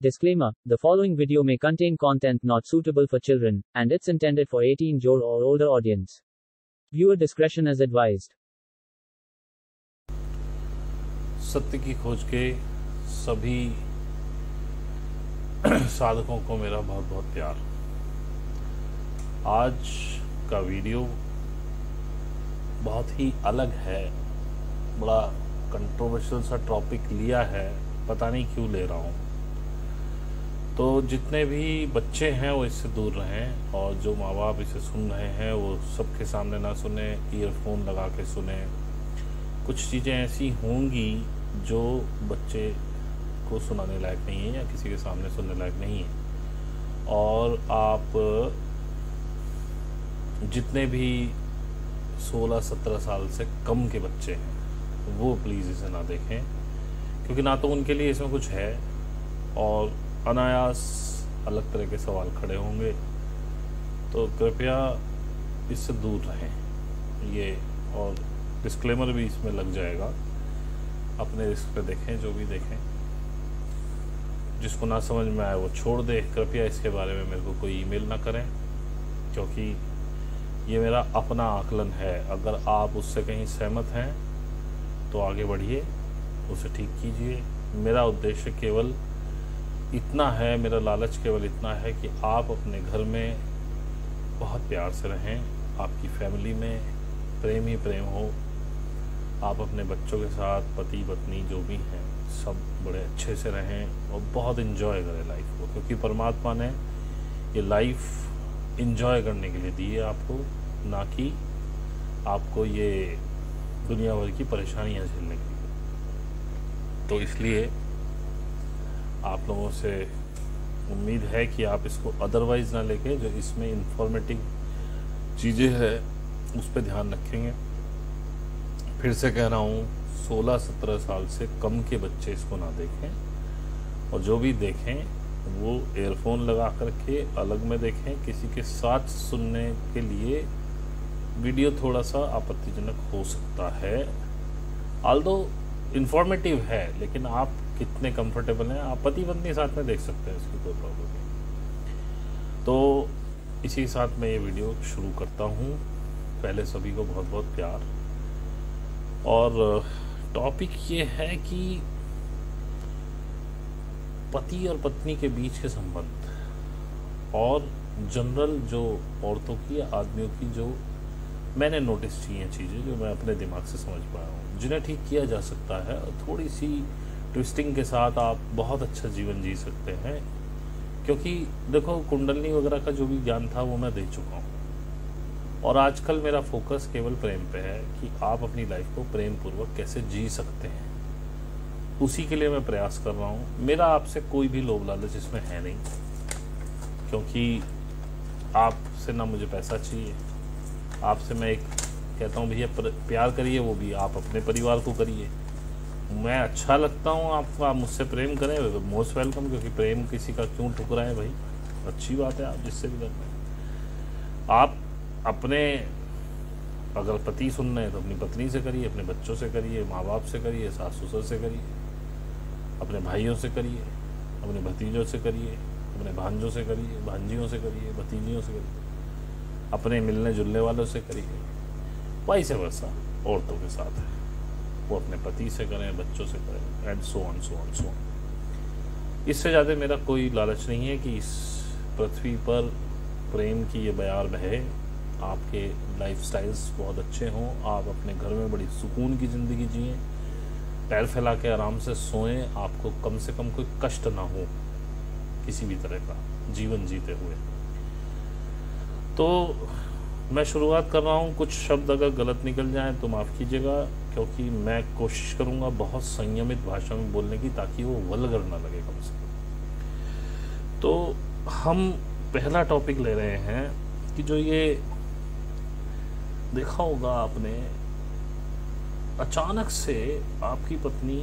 Disclaimer: the following video may contain content not suitable for children, and it's intended for 18 or older audience. Viewer discretion is advised. सत्य की खोज के सभी साधकों को मेरा बहुत बहुत प्यार। आज का वीडियो बहुत ही अलग है, बड़ा कंट्रोवर्शियल सा टॉपिक लिया है, पता नहीं क्यों ले रहा हूँ। तो जितने भी बच्चे हैं वो इससे दूर रहें, और जो माँ बाप इसे सुन रहे हैं वो सबके सामने ना सुने, ईयरफोन लगा के सुने। कुछ चीज़ें ऐसी होंगी जो बच्चे को सुनाने लायक नहीं है या किसी के सामने सुनने लायक नहीं है। और आप जितने भी 16-17 साल से कम के बच्चे हैं वो प्लीज़ इसे ना देखें, क्योंकि ना तो उनके लिए इसमें कुछ है और अनायास अलग तरह के सवाल खड़े होंगे। तो कृपया इससे दूर रहें। ये और डिस्क्लेमर भी इसमें लग जाएगा, अपने रिस्क पे देखें, जो भी देखें। जिसको ना समझ में आए वो छोड़ दे। कृपया इसके बारे में मेरे को कोई ईमेल ना करें, क्योंकि ये मेरा अपना आकलन है। अगर आप उससे कहीं सहमत हैं तो आगे बढ़िए, उसे ठीक कीजिए। मेरा उद्देश्य केवल इतना है, मेरा लालच केवल इतना है कि आप अपने घर में बहुत प्यार से रहें, आपकी फैमिली में प्रेम ही प्रेम हो, आप अपने बच्चों के साथ पति पत्नी जो भी हैं सब बड़े अच्छे से रहें और बहुत इन्जॉय करें लाइफ को, क्योंकि परमात्मा ने ये लाइफ इन्जॉय करने के लिए दी है आपको, ना कि आपको ये दुनिया भर की परेशानियां झेलने के लिए। तो इसलिए आप लोगों से उम्मीद है कि आप इसको अदरवाइज़ ना लेके जो इसमें इंफॉर्मेटिव चीज़ें हैं उस पर ध्यान रखेंगे। फिर से कह रहा हूँ, 16-17 साल से कम के बच्चे इसको ना देखें, और जो भी देखें वो एयरफोन लगा करके अलग में देखें। किसी के साथ सुनने के लिए वीडियो थोड़ा सा आपत्तिजनक हो सकता है, ऑल्दो इंफॉर्मेटिव है, लेकिन आप कितने कंफर्टेबल हैं, आप पति पत्नी साथ में देख सकते हैं, इसकी कोई प्रॉब्लम नहीं। तो इसी के साथ मैं ये वीडियो शुरू करता हूँ। पहले सभी को बहुत बहुत प्यार। और टॉपिक ये है कि पति और पत्नी के बीच के संबंध, और जनरल जो औरतों की या आदमियों की जो मैंने नोटिस की हैं चीज़ें, जो मैं अपने दिमाग से समझ पाया हूँ, जिन्हें ठीक किया जा सकता है, और थोड़ी सी ट्विस्टिंग के साथ आप बहुत अच्छा जीवन जी सकते हैं। क्योंकि देखो, कुंडलनी वगैरह का जो भी ज्ञान था वो मैं दे चुका हूँ, और आजकल मेरा फोकस केवल प्रेम पे है कि आप अपनी लाइफ को प्रेम पूर्वक कैसे जी सकते हैं, उसी के लिए मैं प्रयास कर रहा हूँ। मेरा आपसे कोई भी लोभ लालच इसमें है नहीं, क्योंकि आपसे ना मुझे पैसा चाहिए। आपसे मैं एक कहता हूँ, भैया प्यार करिए, वो भी आप अपने परिवार को करिए। मैं अच्छा लगता हूँ आपको, आप मुझसे प्रेम करें, मोस्ट वेलकम, क्योंकि प्रेम किसी का क्यों ठुकराए भाई, अच्छी बात है, आप जिससे भी करते हैं। आप अपने अगर पति सुन रहे हैं तो अपनी पत्नी से करिए, अपने बच्चों से करिए, माँ बाप से करिए, सास ससुर से करिए, अपने भाइयों से करिए, अपने भतीजों से करिए, अपने भांजों से करिए, भांजियों से करिए, भतीजियों से करिए, अपने मिलने जुलने वालों से करिए, वाइस वर्सा औरतों के साथ है, वो अपने पति से करें, बच्चों से करें, and so on so on so on. इससे ज़्यादा मेरा कोई लालच नहीं है कि इस पृथ्वी पर प्रेम की ये बयार बहे, आपके लाइफस्टाइल्स बहुत अच्छे हों, आप अपने घर में बड़ी सुकून की ज़िंदगी जिएं, पैर फैला के आराम से सोएं, आपको कम से कम कोई कष्ट ना हो किसी भी तरह का जीवन जीते हुए। तो मैं शुरुआत कर रहा हूँ। कुछ शब्द अगर गलत निकल जाएं तो माफ़ कीजिएगा, क्योंकि मैं कोशिश करूँगा बहुत संयमित भाषा में बोलने की, ताकि वो वल्गर ना लगे कम से कम। तो हम पहला टॉपिक ले रहे हैं कि जो ये देखा होगा आपने, अचानक से आपकी पत्नी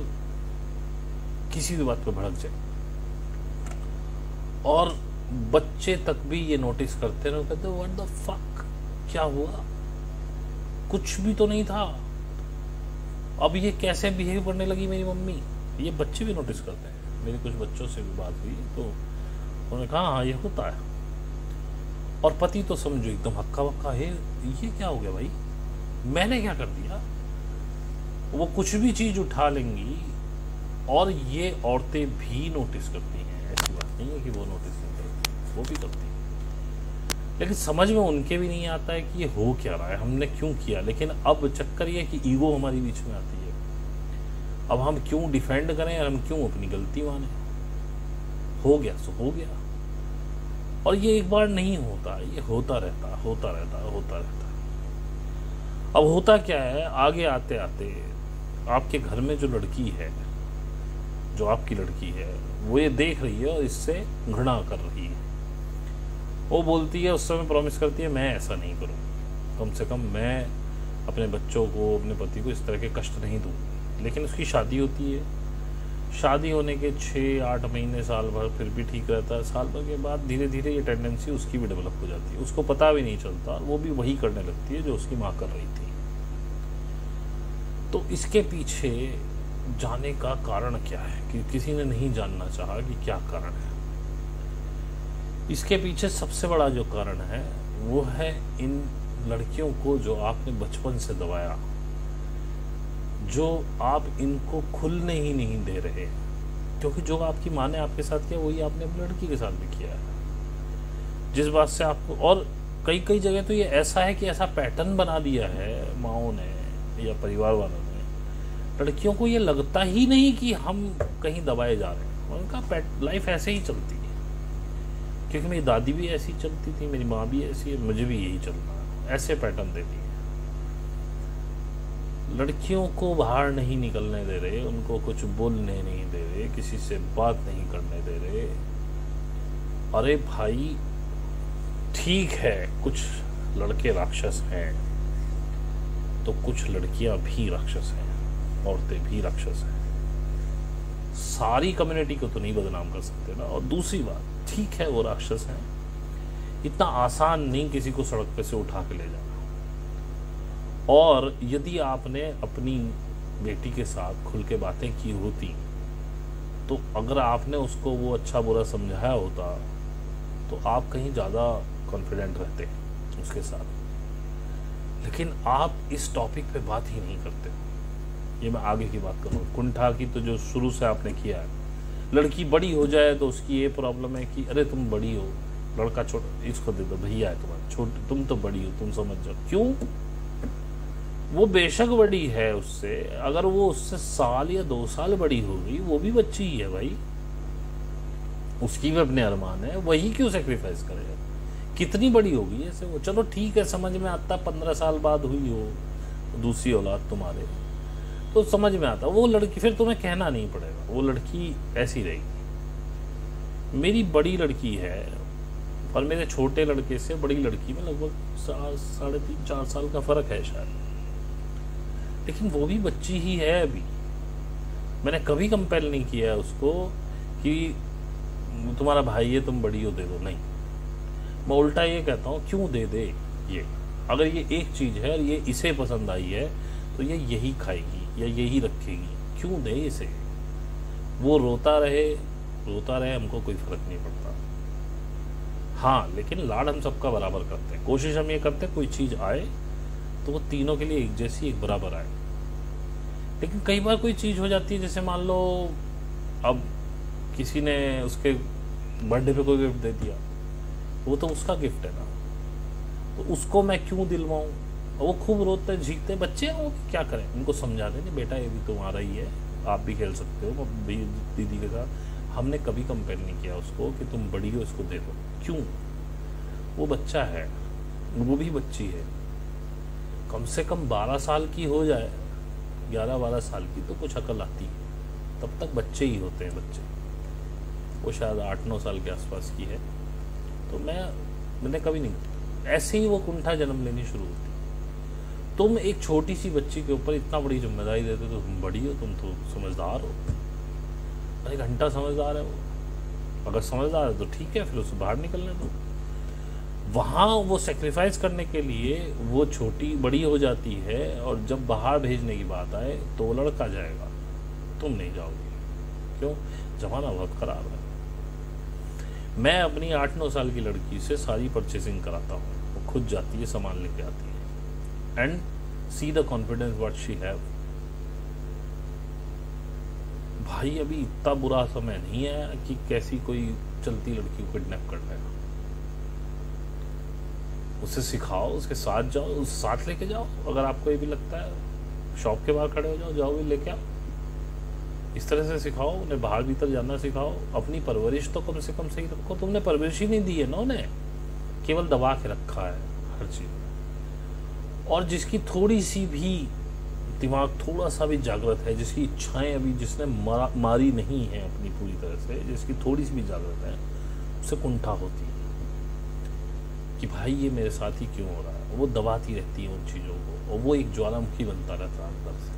किसी भी बात पर भड़क जाए, और बच्चे तक भी ये नोटिस करते हैं, कहते व्हाट द फक, क्या हुआ, कुछ भी तो नहीं था, अब ये कैसे बिहेव करने लगी मेरी मम्मी। ये बच्चे भी नोटिस करते हैं। मेरे कुछ बच्चों से भी बात हुई तो उन्होंने कहा हाँ ये होता है। और पति तो समझो एकदम हक्का बक्का है, ये क्या हो गया भाई, मैंने क्या कर दिया। वो कुछ भी चीज़ उठा लेंगी और ये औरतें भी नोटिस करती हैं, ऐसी बात नहीं है कि वो नोटिस नहीं करती, वो भी करती हैं। लेकिन समझ में उनके भी नहीं आता है कि ये हो क्या रहा है, हमने क्यों किया। लेकिन अब चक्कर ये है कि ईगो हमारी बीच में आती है। अब हम क्यों डिफेंड करें और हम क्यों अपनी गलती माने। हो गया सो हो गया। और ये एक बार नहीं होता, ये होता रहता होता रहता होता रहता। अब होता क्या है, आगे आते आते आपके घर में जो लड़की है, जो आपकी लड़की है, वो ये देख रही है और इससे घृणा कर रही है। वो बोलती है, उस समय प्रॉमिस करती है मैं ऐसा नहीं करूँ, कम से कम मैं अपने बच्चों को, अपने पति को इस तरह के कष्ट नहीं दूँ। लेकिन उसकी शादी होती है, शादी होने के 6-8 महीने, साल भर फिर भी ठीक रहता है। साल भर के बाद धीरे धीरे ये टेंडेंसी उसकी भी डेवलप हो जाती है, उसको पता भी नहीं चलता, वो भी वही करने लगती है जो उसकी माँ कर रही थी। तो इसके पीछे जाने का कारण क्या है कि किसी ने नहीं जानना चाहा कि क्या कारण है। इसके पीछे सबसे बड़ा जो कारण है वो है इन लड़कियों को जो आपने बचपन से दबाया, जो आप इनको खुलने ही नहीं दे रहे। क्योंकि जो आपकी माँ ने आपके साथ किया वही आपने अपनी लड़की के साथ भी किया है। जिस बात से आपको, और कई कई जगह तो ये ऐसा है कि ऐसा पैटर्न बना दिया है माओं ने या परिवार वालों ने, लड़कियों को ये लगता ही नहीं कि हम कहीं दबाए जा रहे हैं। उनका लाइफ ऐसे ही चलती है। क्योंकि मेरी दादी भी ऐसी चलती थी, मेरी माँ भी ऐसी है, मुझे भी यही चलना है, ऐसे पैटर्न देती है। लड़कियों को बाहर नहीं निकलने दे रहे, उनको कुछ बोलने नहीं दे रहे, किसी से बात नहीं करने दे रहे। अरे भाई ठीक है, कुछ लड़के राक्षस हैं तो कुछ लड़कियां भी राक्षस हैं, औरतें भी राक्षस हैं। सारी कम्युनिटी को तो नहीं बदनाम कर सकते ना। और दूसरी बात, ठीक है वो राक्षस हैं, इतना आसान नहीं किसी को सड़क पे से उठा के ले जाना। और यदि आपने अपनी बेटी के साथ खुल के बातें की होती तो अगर आपने उसको वो अच्छा बुरा समझाया होता तो आप कहीं ज़्यादा कॉन्फिडेंट रहते उसके साथ। लेकिन आप इस टॉपिक पे बात ही नहीं करते। ये मैं आगे की बात करूँ, कुंठा की तो जो शुरू से आपने किया है, लड़की बड़ी हो जाए तो उसकी ये प्रॉब्लम है कि अरे तुम बड़ी हो, लड़का छोटा, इसको दे दो, भैया है तुम्हारा, छोटे, तुम तो बड़ी हो, तुम समझ जाओ। क्यों? वो बेशक बड़ी है उससे, अगर वो उससे साल या 2 साल बड़ी होगी, वो भी बच्ची ही है भाई, उसकी भी अपने अरमान है, वही क्यों सेक्रीफाइस करेगा? कितनी बड़ी होगी ऐसे वो, चलो ठीक है समझ में आता, 15 साल बाद हुई हो दूसरी औलाद तुम्हारे तो समझ में आता। वो लड़की फिर तुम्हें कहना नहीं पड़ेगा, वो लड़की ऐसी रहेगी। मेरी बड़ी लड़की है और मेरे छोटे लड़के से बड़ी लड़की में लगभग 3.5-4 साल का फर्क है शायद, लेकिन वो भी बच्ची ही है अभी। मैंने कभी कंपेल नहीं किया उसको कि तुम्हारा भाई है तुम बड़ी हो दे दो, नहीं। मैं उल्टा ये कहता हूँ क्यों दे दे, ये अगर ये एक चीज़ है और ये इसे पसंद आई है तो ये यही खाएगी या यही रखेगी, क्यों दे इसे? वो रोता रहे, हमको कोई फर्क नहीं पड़ता। हाँ, लेकिन लाड हम सबका बराबर करते हैं। कोशिश हम ये करते हैं कोई चीज़ आए तो वो तीनों के लिए एक जैसी, एक बराबर आए। लेकिन कई बार कोई चीज़ हो जाती है, जैसे मान लो अब किसी ने उसके बर्थडे पे कोई गिफ्ट दे दिया, वो तो उसका गिफ्ट है ना, तो उसको मैं क्यों दिलवाऊं? वो खूब रोते झीकते बच्चे हैं, वो क्या करें? उनको समझा दें बेटा ये भी तुम्हारा ही है, आप भी खेल सकते हो दीदी के साथ। हमने कभी कंपेयर नहीं किया उसको कि तुम बड़ी हो इसको दे दो। क्यों? वो बच्चा है, वो भी बच्ची है। कम से कम 12 साल की हो जाए, 11-12 साल की, तो कुछ अकल आती है। तब तक बच्चे ही होते हैं बच्चे। वो शायद 8-9 साल के आसपास की है। तो मैंने कभी नहीं, ऐसे ही वो कुंठा जन्म लेनी शुरू होती। तुम एक छोटी सी बच्ची के ऊपर इतना बड़ी जिम्मेदारी देते तो तुम बड़ी हो, तुम तो समझदार हो। अरे घंटा समझदार है वो, अगर समझदार है तो ठीक है, फिर उसे बाहर निकलने दो। वहाँ वो सेक्रीफाइस करने के लिए वो छोटी बड़ी हो जाती है, और जब बाहर भेजने की बात आए तो वो लड़का जाएगा, तुम नहीं जाओगे। क्यों? ज़माना बहुत ख़राब है। मैं अपनी 8-9 साल की लड़की से सारी परचेसिंग कराता हूँ, वो खुद जाती है, सामान लेके आती है, and see the confidence what she have. भाई अभी इतना बुरा समय नहीं है कि कैसी कोई चलती लड़की को किडनैप कर लेगा। उसे सिखाओ, उसके साथ जाओ, उस साथ लेके जाओ। अगर आपको ये भी लगता है, शॉप के बाहर खड़े हो जाओ, जाओ भी लेके आओ, इस तरह से सिखाओ उन्हें, बाहर भीतर जाना सिखाओ। अपनी परवरिश तो कम से कम सही रखो। तुमने परवरिश ही नहीं दी है ना उन्हें, केवल दबा के रखा है हर चीज। और जिसकी थोड़ी सी भी दिमाग थोड़ा सा भी जागृत है, जिसकी इच्छाएं अभी जिसने मारी नहीं है अपनी पूरी तरह से, जिसकी थोड़ी सी भी जागृत है, उसे कुंठा होती है कि भाई ये मेरे साथ ही क्यों हो रहा है। वो दबाती रहती है उन चीज़ों को, और वो एक ज्वालामुखी बनता रहता है अंदर से।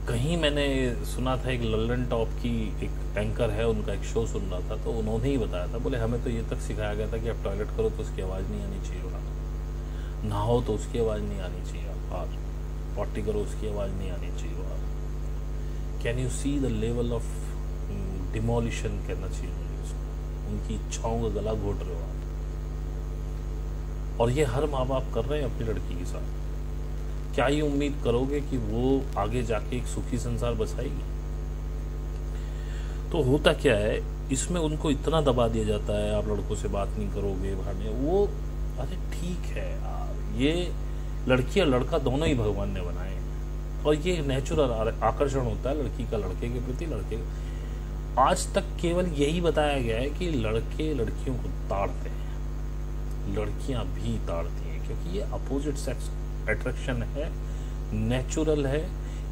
कहीं मैंने सुना था, एक लल्लन टॉप की एक एंकर है, उनका एक शो सुन रहा था, तो उन्होंने ही बताया था, बोले हमें तो ये तक सिखाया गया था कि आप टॉयलेट करो तो उसकी आवाज़ नहीं आनी चाहिए बाहर, नहाओ तो उसकी आवाज़ नहीं आनी चाहिए बाहर, पॉटी करो उसकी आवाज़ नहीं आनी चाहिए बाहर। Can you see the level of demolition कहना चाहिए मुझे उसको, उनकी इच्छाओं का गला घोट रहे हो आप। और ये हर माँ बाप कर रहे हैं अपनी लड़की के साथ। क्या ये उम्मीद करोगे कि वो आगे जाके एक सुखी संसार बसाएगी? तो होता क्या है, इसमें उनको इतना दबा दिया जाता है, आप लड़कों से बात नहीं करोगे, भागने वो। अरे ठीक है यार, ये लड़की और लड़का दोनों ही भगवान ने बनाए हैं, और ये नेचुरल आकर्षण होता है लड़की का लड़के के प्रति। लड़के आज तक केवल यही बताया गया है कि लड़के लड़कियों को ताड़ते हैं, लड़कियां भी ताड़ती हैं, क्योंकि ये अपोजिट सेक्स अट्रैक्शन है, नेचुरल है,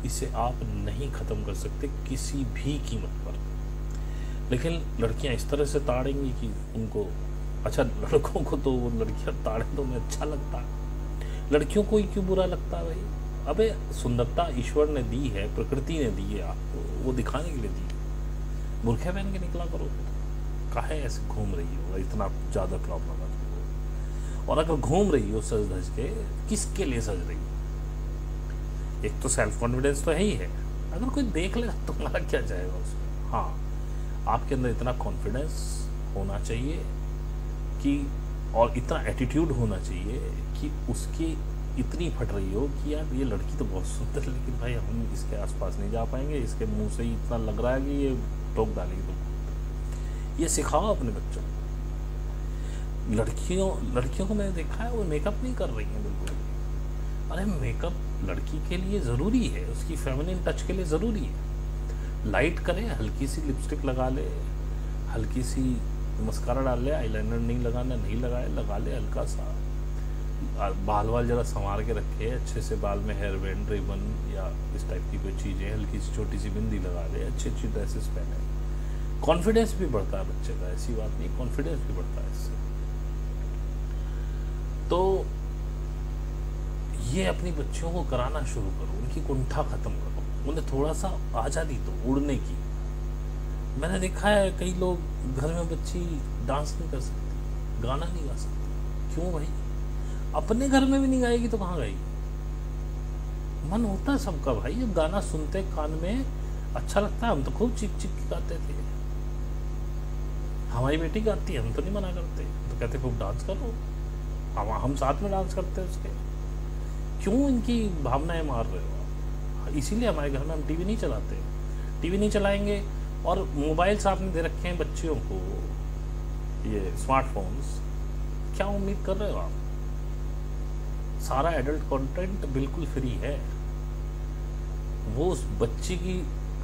इसे आप नहीं ख़त्म कर सकते किसी भी कीमत पर। लेकिन लड़कियां इस तरह से ताड़ेंगी कि उनको, अच्छा लड़कों को तो वो लड़कियां ताड़े तो उन्हें अच्छा लगता है, लड़कियों को ही क्यों बुरा लगता है भाई? अबे सुंदरता ईश्वर ने दी है, प्रकृति ने दी है आपको, वो दिखाने के लिए दी है। बुरखे पहन के निकला करो, काहे ऐसे घूम रही हो, इतना ज़्यादा प्रॉब्लम है। और अगर घूम रही हो सज धज के, किसके लिए सज रही हो? एक तो सेल्फ कॉन्फिडेंस तो है ही है, अगर कोई देख लेगा तो तुम्हारा क्या जाएगा उसमें। हाँ, आपके अंदर इतना कॉन्फिडेंस होना चाहिए कि, और इतना एटीट्यूड होना चाहिए कि उसकी इतनी फट रही हो कि यार ये लड़की तो बहुत सुंदर है, लेकिन भाई हम इसके आसपास नहीं जा पाएंगे, इसके मुंह से ही इतना लग रहा है कि ये टोक डालेगी तो। ये सिखाओ अपने बच्चों को। लड़कियों को मैंने देखा है, वो मेकअप नहीं कर रही हैं बिल्कुल। अरे मेकअप लड़की के लिए ज़रूरी है, उसकी फेमिनिन टच के लिए ज़रूरी है। लाइट करे, हल्की सी लिपस्टिक लगा ले, हल्की सी मस्कारा डाल ले, आईलाइनर नहीं लगाना नहीं लगाए, लगा ले हल्का सा, बाल जरा संवार के रखे, अच्छे से बाल में हेयर बैंड, रिबन या इस टाइप की कोई चीज़ें, हल्की सी छोटी सी बिंदी लगा ले, अच्छी अच्छी ड्रेसेस पहने। कॉन्फिडेंस भी बढ़ता है बच्चे का, ऐसी बात नहीं, कॉन्फिडेंस भी बढ़ता है इससे। तो ये अपनी बच्चियों को कराना शुरू करो, उनकी कुंठा खत्म करो, उन्हें थोड़ा सा आज़ादी दो उड़ने की। मैंने देखा है कई लोग घर में बच्ची डांस नहीं कर सकती, गाना नहीं गा सकती। क्यों भाई? अपने घर में भी नहीं गाएगी तो कहाँ गाएगी? मन होता है सबका भाई, जब गाना सुनते कान में अच्छा लगता है। हम तो खूब चीख चीख के गाते थे, हमारी बेटी गाती है, हम तो नहीं मना करते, तो कहते खूब डांस करो, हम साथ में डांस करते हैं उसके। क्यों इनकी भावनाएं मार रहे हो? इसीलिए हमारे घर में हम टीवी नहीं चलाते, टीवी नहीं चलाएंगे। और मोबाइल्स आपने दे रखे हैं बच्चियों को, ये स्मार्टफोन्स, क्या उम्मीद कर रहे हो आप? सारा एडल्ट कंटेंट बिल्कुल फ्री है। वो उस बच्ची की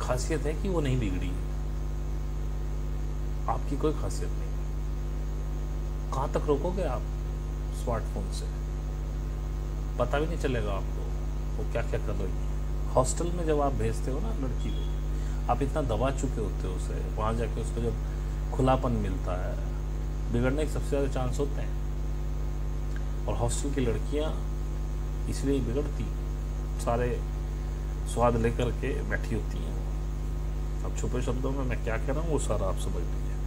खासियत है कि वो नहीं बिगड़ी है, आपकी कोई खासियत नहीं। कहाँ तक रोकोगे आप स्मार्टफोन से? पता भी नहीं चलेगा आपको वो क्या क्या कर रही है। हॉस्टल में जब आप भेजते हो ना लड़की को, आप इतना दबा चुके होते हो उसे, वहाँ जाके उसको जब खुलापन मिलता है, बिगड़ने के सबसे ज़्यादा चांस होते हैं। और हॉस्टल की लड़कियाँ इसलिए बिगड़ती, सारे स्वाद लेकर के बैठी होती हैं। अब छुपे शब्दों में मैं क्या कह रहा हूँ वो सारा आप समझ लीजिए।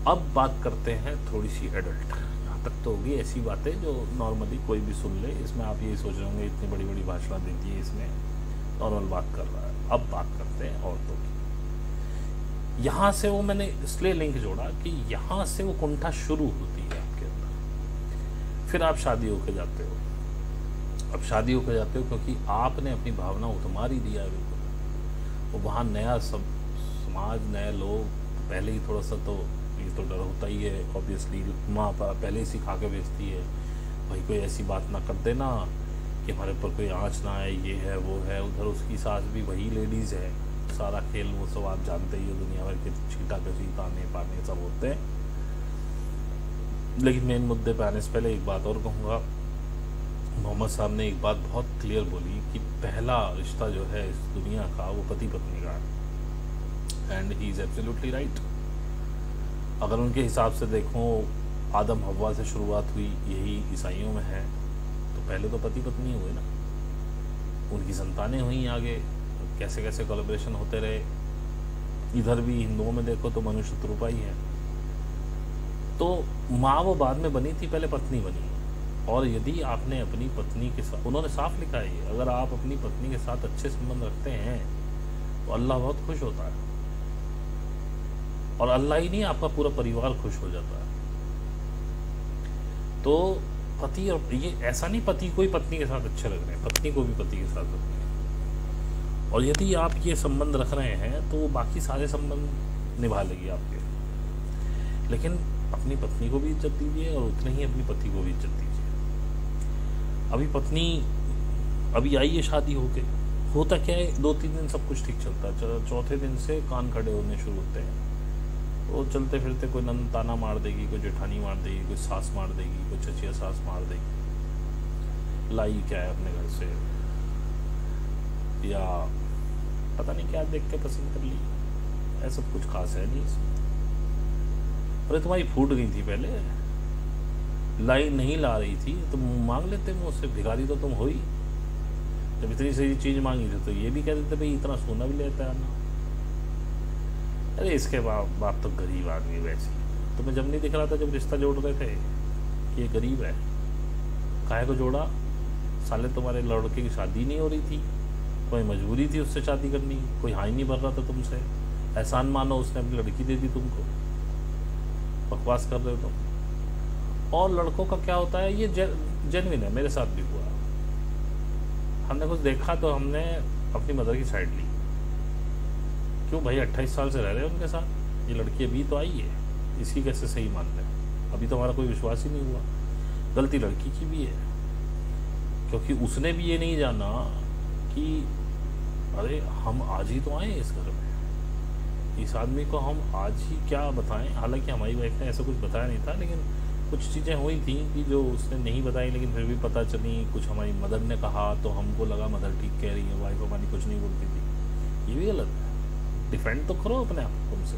अब बात करते हैं थोड़ी सी एडल्ट। यहाँ तक तो होगी ऐसी बातें जो नॉर्मली कोई भी सुन ले, इसमें आप ये सोच रहे होंगे इतनी बड़ी बड़ी भाषण देती है, इसमें नॉर्मल बात कर रहा है। अब बात करते हैं औरतों की। यहाँ से वो मैंने इसलिए लिंक जोड़ा कि यहाँ से वो कुंठा शुरू होती है आपके अंदर। फिर आप शादी होके जाते हो। अब शादी होके जाते हो क्योंकि आपने अपनी भावना उतमार ही दिया है बिल्कुल। वो वहाँ नया समाज, नए लोग, पहले ही थोड़ा सा तो ये तो डर होता ही है ऑब्वियसली। माँ पहले ही सिखा के भेजती है, भाई कोई ऐसी बात ना कर देना कि हमारे ऊपर कोई आँच ना आए, ये है वो है। उधर उसकी सास भी वही लेडीज़ है, सारा खेल वो सब आप जानते ही हो, दुनिया भर के छीटा कशी ताने पाने सब होते हैं। लेकिन मेन मुद्दे पे आने से पहले एक बात और कहूँगा। मोहम्मद साहब ने एक बात बहुत क्लियर बोली कि पहला रिश्ता जो है इस दुनिया का वो पति पत्नी का है, and he is absolutely right. अगर उनके हिसाब से देखो, आदम हव्वा से शुरुआत हुई, यही ईसाइयों में है, तो पहले तो पति पत्नी हुए ना, उनकी संतानें हुई आगे, कैसे कैसे कोलैबोरेशन होते रहे। इधर भी हिंदुओं में देखो तो मनुष्य रूपा ही है। तो माँ वो बाद में बनी थी, पहले पत्नी बनी। और यदि आपने अपनी पत्नी के साथ, उन्होंने साफ लिखा है, अगर आप अपनी पत्नी के साथ अच्छे संबंध रखते हैं तो अल्लाह बहुत खुश होता है। और अल्लाह ही नहीं, आपका पूरा परिवार खुश हो जाता है। तो पति, और ये ऐसा नहीं पति को ही पत्नी के साथ अच्छे लग रहे हैं, पत्नी को भी पति के साथ रखते हैं। और यदि आप ये संबंध रख रहे हैं तो वो बाकी सारे संबंध निभा लेगी आपके। लेकिन अपनी पत्नी को भी इज्जत दीजिए और उतने ही अपनी पति को भी इज्जत दीजिए। अभी पत्नी अभी आई है शादी होके, होता क्या है, 2-3 दिन सब कुछ ठीक चलता है, चौथे दिन से कान खड़े होने शुरू होते हैं। तो चलते फिरते कोई नंद ताना मार देगी, कोई जेठानी मार देगी, कोई सास मार देगी, कोई चचिया सास मार देगी, लाई क्या है अपने घर से, या पता नहीं क्या देख के पसंद कर ली, ऐसा कुछ खास है नहीं इसमें। अरे तुम्हारी फूट गई थी पहले, लाई नहीं ला रही थी तो मांग लेते मुझसे, भिखारी तो तुम हो ही। जब इतनी सही चीज़ मांगी थी तो ये भी कह देते भाई इतना सोना भी लेता है ना। अरे इसके बाप तो गरीब आदमी वैसे ही। तुम्हें जब नहीं दिख रहा था जब रिश्ता जोड़ रहे थे कि ये गरीब है, काहे को जोड़ा? साले तुम्हारे लड़के की शादी नहीं हो रही थी, कोई मजबूरी थी उससे शादी करनी, कोई हाँ ही नहीं भर रहा था तुमसे। एहसान मानो उसने अपनी लड़की दे दी तुमको, बकवास कर रहे हो तुम। और लड़कों का क्या होता है, ये जेन्युइन है, मेरे साथ भी हुआ। हमने कुछ देखा तो हमने अपनी मदर की साइड ली। क्यों भाई, 28 साल से रह रहे हैं उनके साथ, ये लड़की अभी तो आई है, इसकी कैसे सही मान लें? अभी तो हमारा कोई विश्वास ही नहीं हुआ। गलती लड़की की भी है, क्योंकि उसने भी ये नहीं जाना कि अरे हम आज ही तो आए इस घर में, इस आदमी को हम आज ही क्या बताएं। हालांकि हमारी वाइफ ने ऐसा कुछ बताया नहीं था, लेकिन कुछ चीज़ें हुई थी कि जो उसने नहीं बताई, लेकिन फिर भी पता चली। कुछ हमारी मदर ने कहा तो हमको लगा मदर ठीक कह रही है, वाइफ हमारी कुछ नहीं बोलती थी। ये भी गलत है, डिफेंड तो करो अपने आप को उनसे।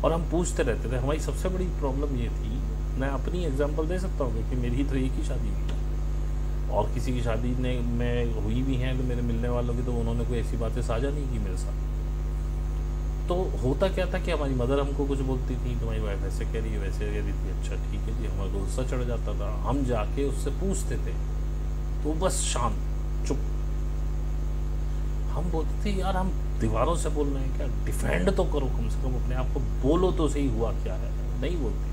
और हम पूछते रहते थे। हमारी सबसे बड़ी प्रॉब्लम ये थी, मैं अपनी एग्जांपल दे सकता हूँ कि मेरी तो एक ही शादी हुई, और किसी की शादी में हुई भी हैं तो मेरे मिलने वालों की, तो उन्होंने कोई ऐसी बातें साझा नहीं की मेरे साथ। तो होता क्या था कि हमारी मदर हमको कुछ बोलती थी, तुम्हारी वाइफ ऐसे कह रही है, वैसे कह रही थी, अच्छा ठीक है जी, हमारा गुस्सा चढ़ जाता था। हम जाके उससे पूछते थे तो बस शांत चुप। हम बोलते थे यार हम दीवारों से बोल रहे हैं क्या, डिफेंड तो करो कम से कम अपने आप को, बोलो तो सही हुआ क्या है। नहीं बोलती।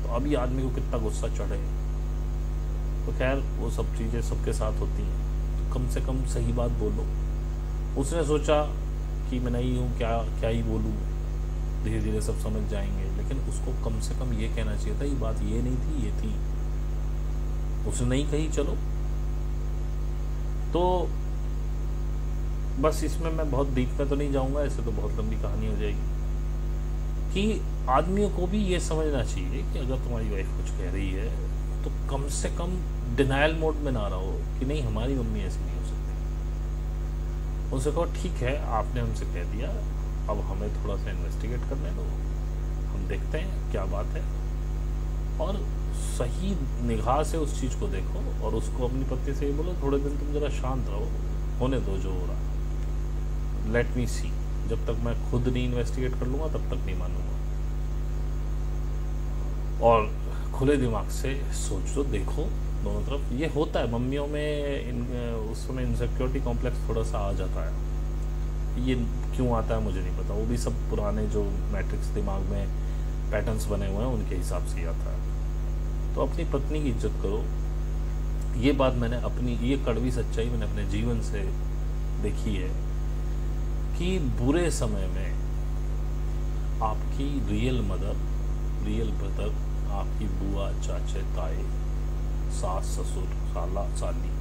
तो अभी आदमी को कितना गुस्सा चढ़े। तो खैर वो सब चीज़ें सबके साथ होती हैं, तो कम से कम सही बात बोलो। उसने सोचा कि मैं नहीं हूँ, क्या ही बोलूँ, धीरे धीरे सब समझ जाएंगे। लेकिन उसको कम से कम ये कहना चाहिए था, ये बात ये नहीं थी, ये थी। उसने नहीं कही, चलो। तो बस इसमें मैं बहुत डीप में तो नहीं जाऊँगा, ऐसे तो बहुत लंबी कहानी हो जाएगी। कि आदमियों को भी ये समझना चाहिए कि अगर तुम्हारी वाइफ कुछ कह रही है तो कम से कम डिनायल मोड में ना रहो कि नहीं हमारी मम्मी ऐसी नहीं हो सकती। उनसे कहो ठीक है आपने हमसे कह दिया, अब हमें थोड़ा सा इन्वेस्टिगेट करने दो, हम देखते हैं क्या बात है, और सही निगाह से उस चीज़ को देखो। और उसको अपनी पत्नी से ये बोलो थोड़े दिन तुम ज़रा शांत रहो, होने दो जो हो रहा, लेट मी सी। जब तक मैं खुद नहीं इन्वेस्टिगेट कर लूँगा तब तक नहीं मानूंगा। और खुले दिमाग से सोच लो, देखो दोनों तरफ। ये होता है मम्मियों में, उस समय इनसिक्योरिटी कॉम्प्लेक्स थोड़ा सा आ जाता है। ये क्यों आता है मुझे नहीं पता, वो भी सब पुराने जो मैट्रिक्स दिमाग में पैटर्न्स बने हुए हैं उनके हिसाब से ही आता है। तो अपनी पत्नी की इज्जत करो। ये बात मैंने अपनी, ये कड़वी सच्चाई मैंने अपने जीवन से देखी है कि बुरे समय में आपकी रियल मदर, रियल ब्रदर, आपकी बुआ, चाचे, ताए, सास, ससुर, साला, साली,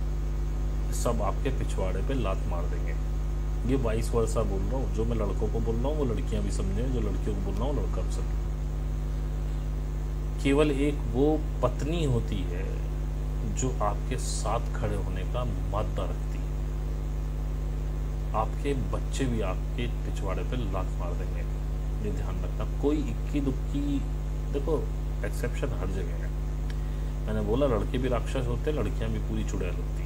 सब आपके पिछवाड़े पे लात मार देंगे। ये वाइस वर्सा बोल रहा हूँ, जो मैं लड़कों को बोल रहा हूँ वो लड़कियां भी समझें, जो लड़कियों को बोल रहा हूँ लड़का भी समझे। केवल एक वो पत्नी होती है जो आपके साथ खड़े होने का मादा रखती है। आपके बच्चे भी आपके पिछवाड़े पे लात मार देंगे, ये ध्यान रखना। कोई इक्की दुक्की, देखो एक्सेप्शन हर जगह है। मैंने बोला लड़के भी राक्षस होते हैं, लड़कियां भी पूरी चुड़ैल होती,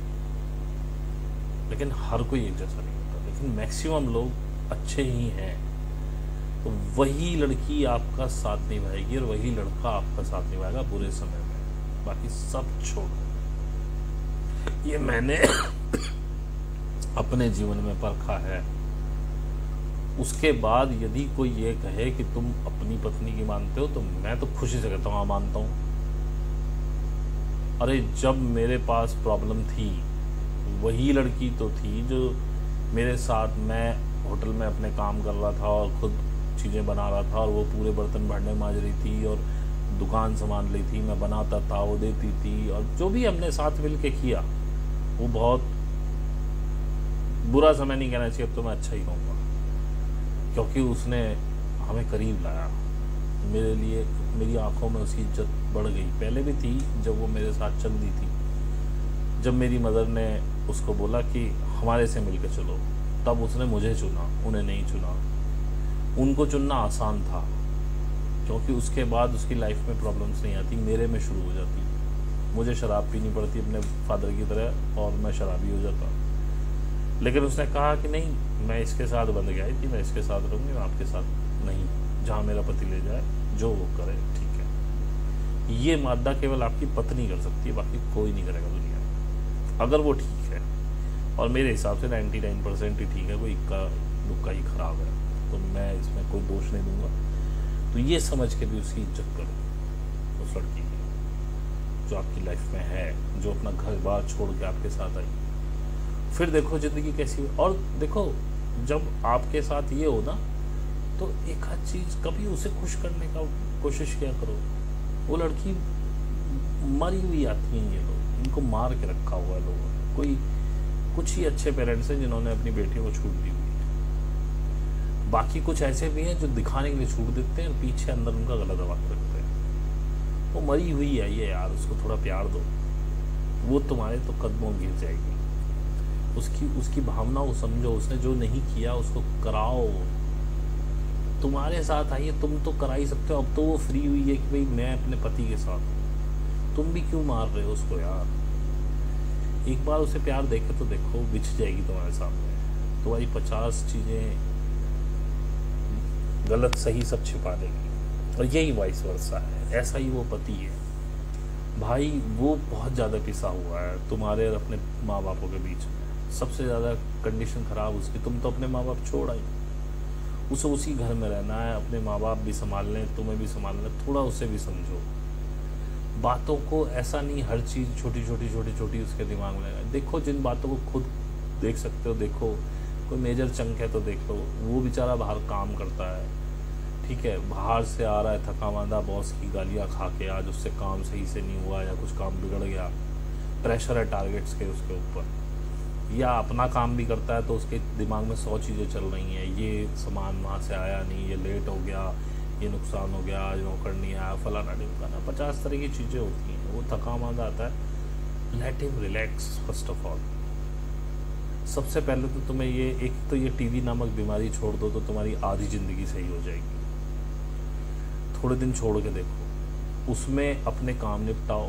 लेकिन हर कोई एक जैसा नहीं होता। लेकिन मैक्सिमम लोग अच्छे ही हैं। तो वही लड़की आपका साथ निभाएगी और वही लड़का आपका साथ निभाएगा बुरे समय में, बाकी सब छोड़। ये मैंने अपने जीवन में परखा है। उसके बाद यदि कोई ये कहे कि तुम अपनी पत्नी की मानते हो, तो मैं तो खुशी से कहता हूँ हाँ मानता हूँ। अरे जब मेरे पास प्रॉब्लम थी, वही लड़की तो थी जो मेरे साथ, मैं होटल में अपने काम कर रहा था और खुद चीज़ें बना रहा था, और वो पूरे बर्तन भरने मांज रही थी और दुकान संभाल रही थी, मैं बनाता था, वो देती थी, और जो भी हमने साथ मिल के किया, वो बहुत बुरा समय नहीं कहना चाहिए, अब तो मैं अच्छा ही कहूँगा, क्योंकि उसने हमें करीब लाया। मेरे लिए, मेरी आंखों में उसकी इज्जत बढ़ गई। पहले भी थी जब वो मेरे साथ चल रही थी, जब मेरी मदर ने उसको बोला कि हमारे से मिलकर चलो, तब उसने मुझे चुना, उन्हें नहीं चुना। उनको चुनना आसान था क्योंकि उसके बाद उसकी लाइफ में प्रॉब्लम्स नहीं आती, मेरे में शुरू हो जाती। मुझे शराब पीनी पड़ती अपने फादर की तरह और मैं शराबी हो जाता। लेकिन उसने कहा कि नहीं, मैं इसके साथ बंध गई थी, मैं इसके साथ रहूँगी, मैं आपके साथ नहीं। जहाँ मेरा पति ले जाए, जो वो करे ठीक है। ये मादा केवल आपकी पत्नी कर सकती है, बाकी कोई नहीं करेगा दुनिया में, अगर वो ठीक है। और मेरे हिसाब से 99% ही ठीक है, कोई इक्का दुक्का ही खराब है, तो मैं इसमें कोई दोष नहीं दूंगा। तो ये समझ के भी उसकी इज्जत करो, उस लड़की की जो आपकी लाइफ में है, जो अपना घर बार छोड़ के आपके साथ आई। फिर देखो ज़िंदगी कैसी है। और देखो जब आपके साथ ये हो ना, तो एक आध चीज़ कभी उसे खुश करने का कोशिश किया करो। वो लड़की मरी हुई आती हैं, ये लोग, इनको मार के रखा हुआ है लोगों ने। कोई कुछ ही अच्छे पेरेंट्स हैं जिन्होंने अपनी बेटी को छूट दी हुई है, बाकी कुछ ऐसे भी हैं जो दिखाने के लिए छूट देते हैं और पीछे अंदर उनका गला दबा के रखते हैं। वो मरी हुई है ये यार, उसको थोड़ा प्यार दो, वो तुम्हारे तो कदमों में गिर जाएगी। उसकी भावनाओं समझो, उसने जो नहीं किया उसको कराओ। तुम्हारे साथ आई है, तुम तो करा ही सकते हो। अब तो वो फ्री हुई है कि भाई मैं अपने पति के साथ हूँ, तुम भी क्यों मार रहे हो उसको यार। एक बार उसे प्यार देखे तो देखो, बिछ जाएगी तुम्हारे सामने। तुम्हारी 50 चीज़ें गलत सही सब छिपा देगी। और यही वाइस वर्सा है, ऐसा ही वो पति है भाई। वो बहुत ज़्यादा पिसा हुआ है तुम्हारे और अपने माँ बापों के बीच में। सबसे ज़्यादा कंडीशन ख़राब उसकी, तुम तो अपने माँ बाप छोड़ आई, उसे उसी घर में रहना है, अपने माँ बाप भी संभाल लें, तुम्हें भी संभालना है, थोड़ा उसे भी समझो। बातों को ऐसा नहीं हर चीज़ छोटी छोटी उसके दिमाग में लगा। देखो जिन बातों को खुद देख सकते हो देखो, कोई मेजर चंक है तो देख लो। वो बेचारा बाहर काम करता है, ठीक है, बाहर से आ रहा है थका मांदा, बॉस की गालियाँ खा के, आज उससे काम सही से नहीं हुआ या कुछ काम बिगड़ गया, प्रेशर है टारगेट्स के उसके ऊपर, या अपना काम भी करता है तो उसके दिमाग में 100 चीज़ें चल रही हैं। ये सामान वहाँ से आया नहीं, ये लेट हो गया, ये नुकसान हो गया, आज नौकर नहीं आया, फलाना ढिमकाना, 50 तरह की चीज़ें होती हैं। वो थका मांदा आता है। Let him relax first of all. सबसे पहले तो तुम्हें ये एक तो ये टीवी नामक बीमारी छोड़ दो तो तुम्हारी आधी ज़िंदगी सही हो जाएगी। थोड़े दिन छोड़ के देखो, उसमें अपने काम निपटाओ।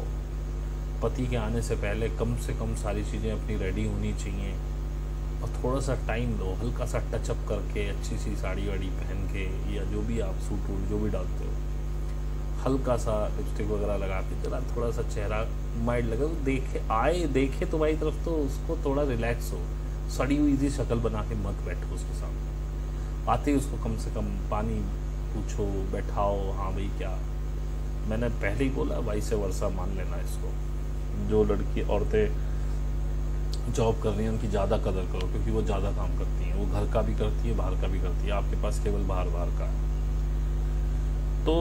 पति के आने से पहले कम से कम सारी चीज़ें अपनी रेडी होनी चाहिए, और थोड़ा सा टाइम लो, हल्का सा टचअप करके, अच्छी सी साड़ी वाड़ी पहन के, या जो भी आप सूट वूट जो भी डालते हो, हल्का सा लिपस्टिक वगैरह लगा के जरा थोड़ा सा चेहरा माइल्ड लगे, तो देखे तुम्हारी तरफ तो उसको थोड़ा रिलैक्स हो। सड़ी हुई सी शक्ल बना के मत बैठो उसके सामने। आते ही उसको कम से कम पानी पूछो, बैठाओ, हाँ भाई क्या। मैंने पहले ही बोला वाइस वर्सा मान लेना इसको। जो लड़की औरतें जॉब कर रही हैं उनकी ज़्यादा कदर करो, क्योंकि वो ज़्यादा काम करती हैं। वो घर का भी करती है, बाहर का भी करती है। आपके पास केवल बाहर का है। तो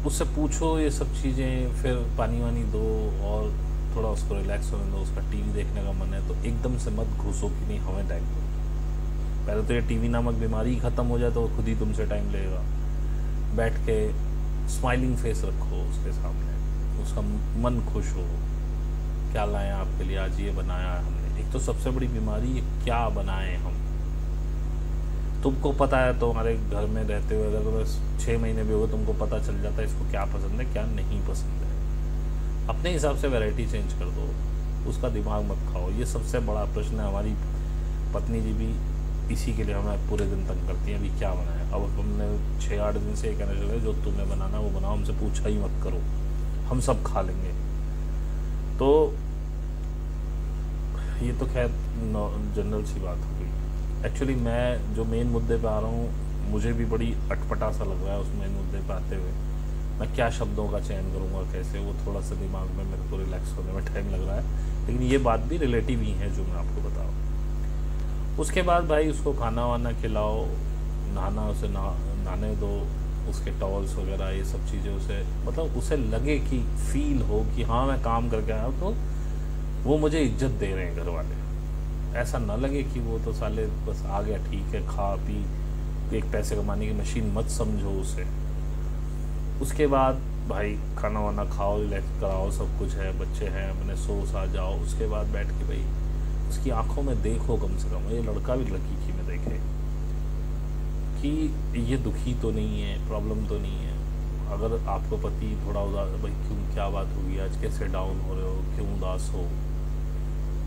उससे पूछो ये सब चीज़ें, फिर पानी वानी दो और थोड़ा उसको रिलैक्स होने दो। उसका टीवी देखने का मन है तो एकदम से मत घुसो कि नहीं हमें टाइम दो। पहले तो ये टीवी नामक बीमारी ख़त्म हो जाए तो वो खुद ही तुमसे टाइम लेगा। बैठ के स्माइलिंग फेस रखो उसके सामने, उसका मन खुश हो। क्या लाए आपके लिए, आज ये बनाया हमने। एक तो सबसे बड़ी बीमारी है क्या बनाए हम। तुमको पता है तो हमारे घर में रहते हुए अगर तुम्हें 6 महीने भी हो तुमको पता चल जाता है इसको क्या पसंद है क्या नहीं पसंद है। अपने हिसाब से वैरायटी चेंज कर दो, उसका दिमाग मत खाओ। ये सबसे बड़ा प्रश्न है। हमारी पत्नी जी भी इसी के लिए हमें पूरे दिन तंग करती हैं, अभी क्या बनाया। अब हमने 6-8 दिन से ये कहना चल रहा है जो तुम्हें बनाना वो बनाओ, हमसे पूछा ही मत करो, हम सब खा लेंगे। तो ये तो खैर जनरल सी बात हो गई। एक्चुअली मैं जो मेन मुद्दे पे आ रहा हूँ, मुझे भी बड़ी अटपटा सा लग रहा है उस मेन मुद्दे पे आते हुए। मैं क्या शब्दों का चयन करूँगा, कैसे, वो थोड़ा सा दिमाग में मेरे को रिलैक्स होने में टाइम लग रहा है। लेकिन ये बात भी रिलेटिव ही है जो मैं आपको बताऊँ। उसके बाद भाई उसको खाना वाना खिलाओ, नहाना उसे नहाने दो, उसके टॉवल्स वगैरह ये सब चीज़ें उसे, मतलब उसे लगे कि फील हो कि हाँ मैं काम करके आया हूँ तो वो मुझे इज्जत दे रहे हैं घर वाले। ऐसा ना लगे कि वो तो साले बस आ गया ठीक है खा पी, एक पैसे कमाने की मशीन मत समझो उसे। उसके बाद भाई खाना वाना खाओ, रिलैक्स कराओ, सब कुछ है, बच्चे हैं अपने, सो सा जाओ। उसके बाद बैठ के भाई उसकी आंखों में देखो, कम से कम ये लड़का भी लड़की की में देखे कि ये दुखी तो नहीं है, प्रॉब्लम तो नहीं है। अगर आपको पति थोड़ा उदास, भाई क्यों, क्या बात होगी आज, कैसे डाउन हो रहे हो, क्यों उदास हो,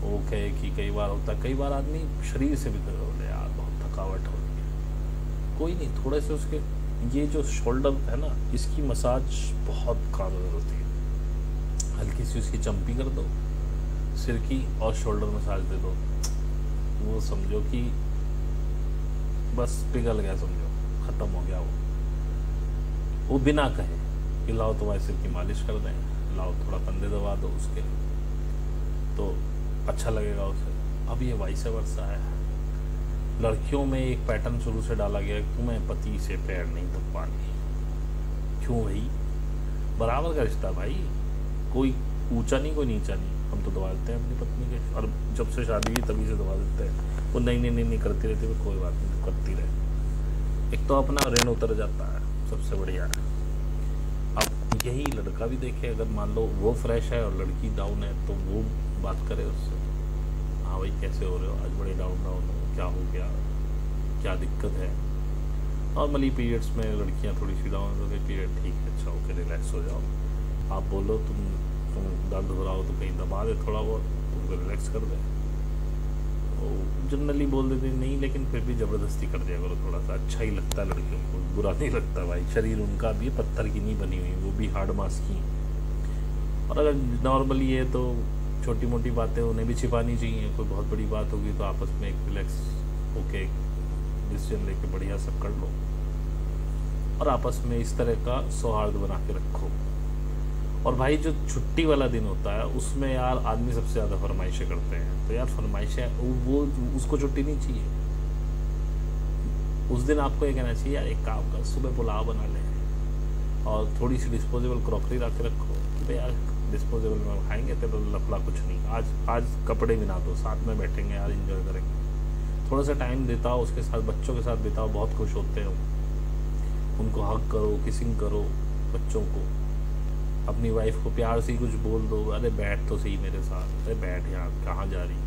ओके कि कई बार होता है, कई बार आदमी शरीर से भी बोले यार बहुत थकावट हो रही है, कोई नहीं, थोड़े से उसके ये जो शोल्डर है ना इसकी मसाज बहुत कारगर होती है। हल्की सी उसकी चंपी कर दो सिर की और शोल्डर मसाज दे दो, वो समझो कि बस पिघल गया, समझो ख़त्म हो गया। वो बिना कहे कि लाओ तुम्हारे सिर की मालिश कर दें, लाओ थोड़ा कंधे दबा दो उसके, तो अच्छा लगेगा उसे। अब ये वाइस वर्सा है। लड़कियों में एक पैटर्न शुरू से डाला गया कि तुम्हें पति से पैर नहीं दबाने। क्यों भाई, बराबर का रिश्ता भाई, कोई ऊंचा नहीं कोई नीचा नहीं। हम तो दबा देते हैं अपनी पत्नी के, और जब से शादी हुई तभी से दबा देते हैं। वो नहीं करती रहती, वो कोई बात नहीं, तो करती रहे। एक तो अपना ऋण उतर जाता है, सबसे बढ़िया है। अब यही लड़का भी देखे, अगर मान लो वो फ्रेश है और लड़की डाउन है तो वो बात करे उससे, हाँ भाई कैसे हो रहे हो, आज बड़े डाउन हो, क्या हो गया, क्या दिक्कत है। नॉर्मली पीरियड्स में लड़कियां थोड़ी सी डाउन हो गई, पीरियड ठीक है, अच्छा ओके रिलैक्स हो जाओ। आप बोलो तुम दर्द हो रहा हो तो कहीं दबा दे थोड़ा बहुत, तुमको रिलैक्स कर दे। जनरली बोल देते नहीं, लेकिन फिर भी ज़बरदस्ती कर दिया करो थोड़ा सा, अच्छा ही लगता है लड़कियों को, बुरा नहीं लगता भाई। शरीर उनका भी पत्थर की नहीं बनी हुई, वो भी हार्ड मास की। और अगर नॉर्मली है तो छोटी मोटी बातें उन्हें भी छिपानी चाहिए। कोई बहुत बड़ी बात होगी तो आपस में एक रिलैक्स होके डिसीजन लेके बढ़िया सब कर लो, और आपस में इस तरह का सौहार्द बना के रखो। और भाई जो छुट्टी वाला दिन होता है उसमें यार आदमी सबसे ज़्यादा फरमाइशें करते हैं, तो यार फरमाइशें वो उसको छुट्टी नहीं चाहिए। उस दिन आपको ये कहना चाहिए यार एक काम कर, सुबह पुलाव बना ले और थोड़ी सी डिस्पोजेबल क्रॉकरी रख के रखो, तो यार डिस्पोजेबल में खाएंगे तो लफड़ा कुछ नहीं। आज कपड़े भी ना दो, साथ में बैठेंगे यार, एंजॉय करेंगे। थोड़ा सा टाइम देता हो उसके साथ, बच्चों के साथ बिताओ, बहुत खुश होते हो। उनको हग करो, किसिंग करो बच्चों को। अपनी वाइफ को प्यार से ही कुछ बोल दो, अरे बैठ तो सही मेरे साथ, अरे बैठ यहाँ, कहाँ जा रही,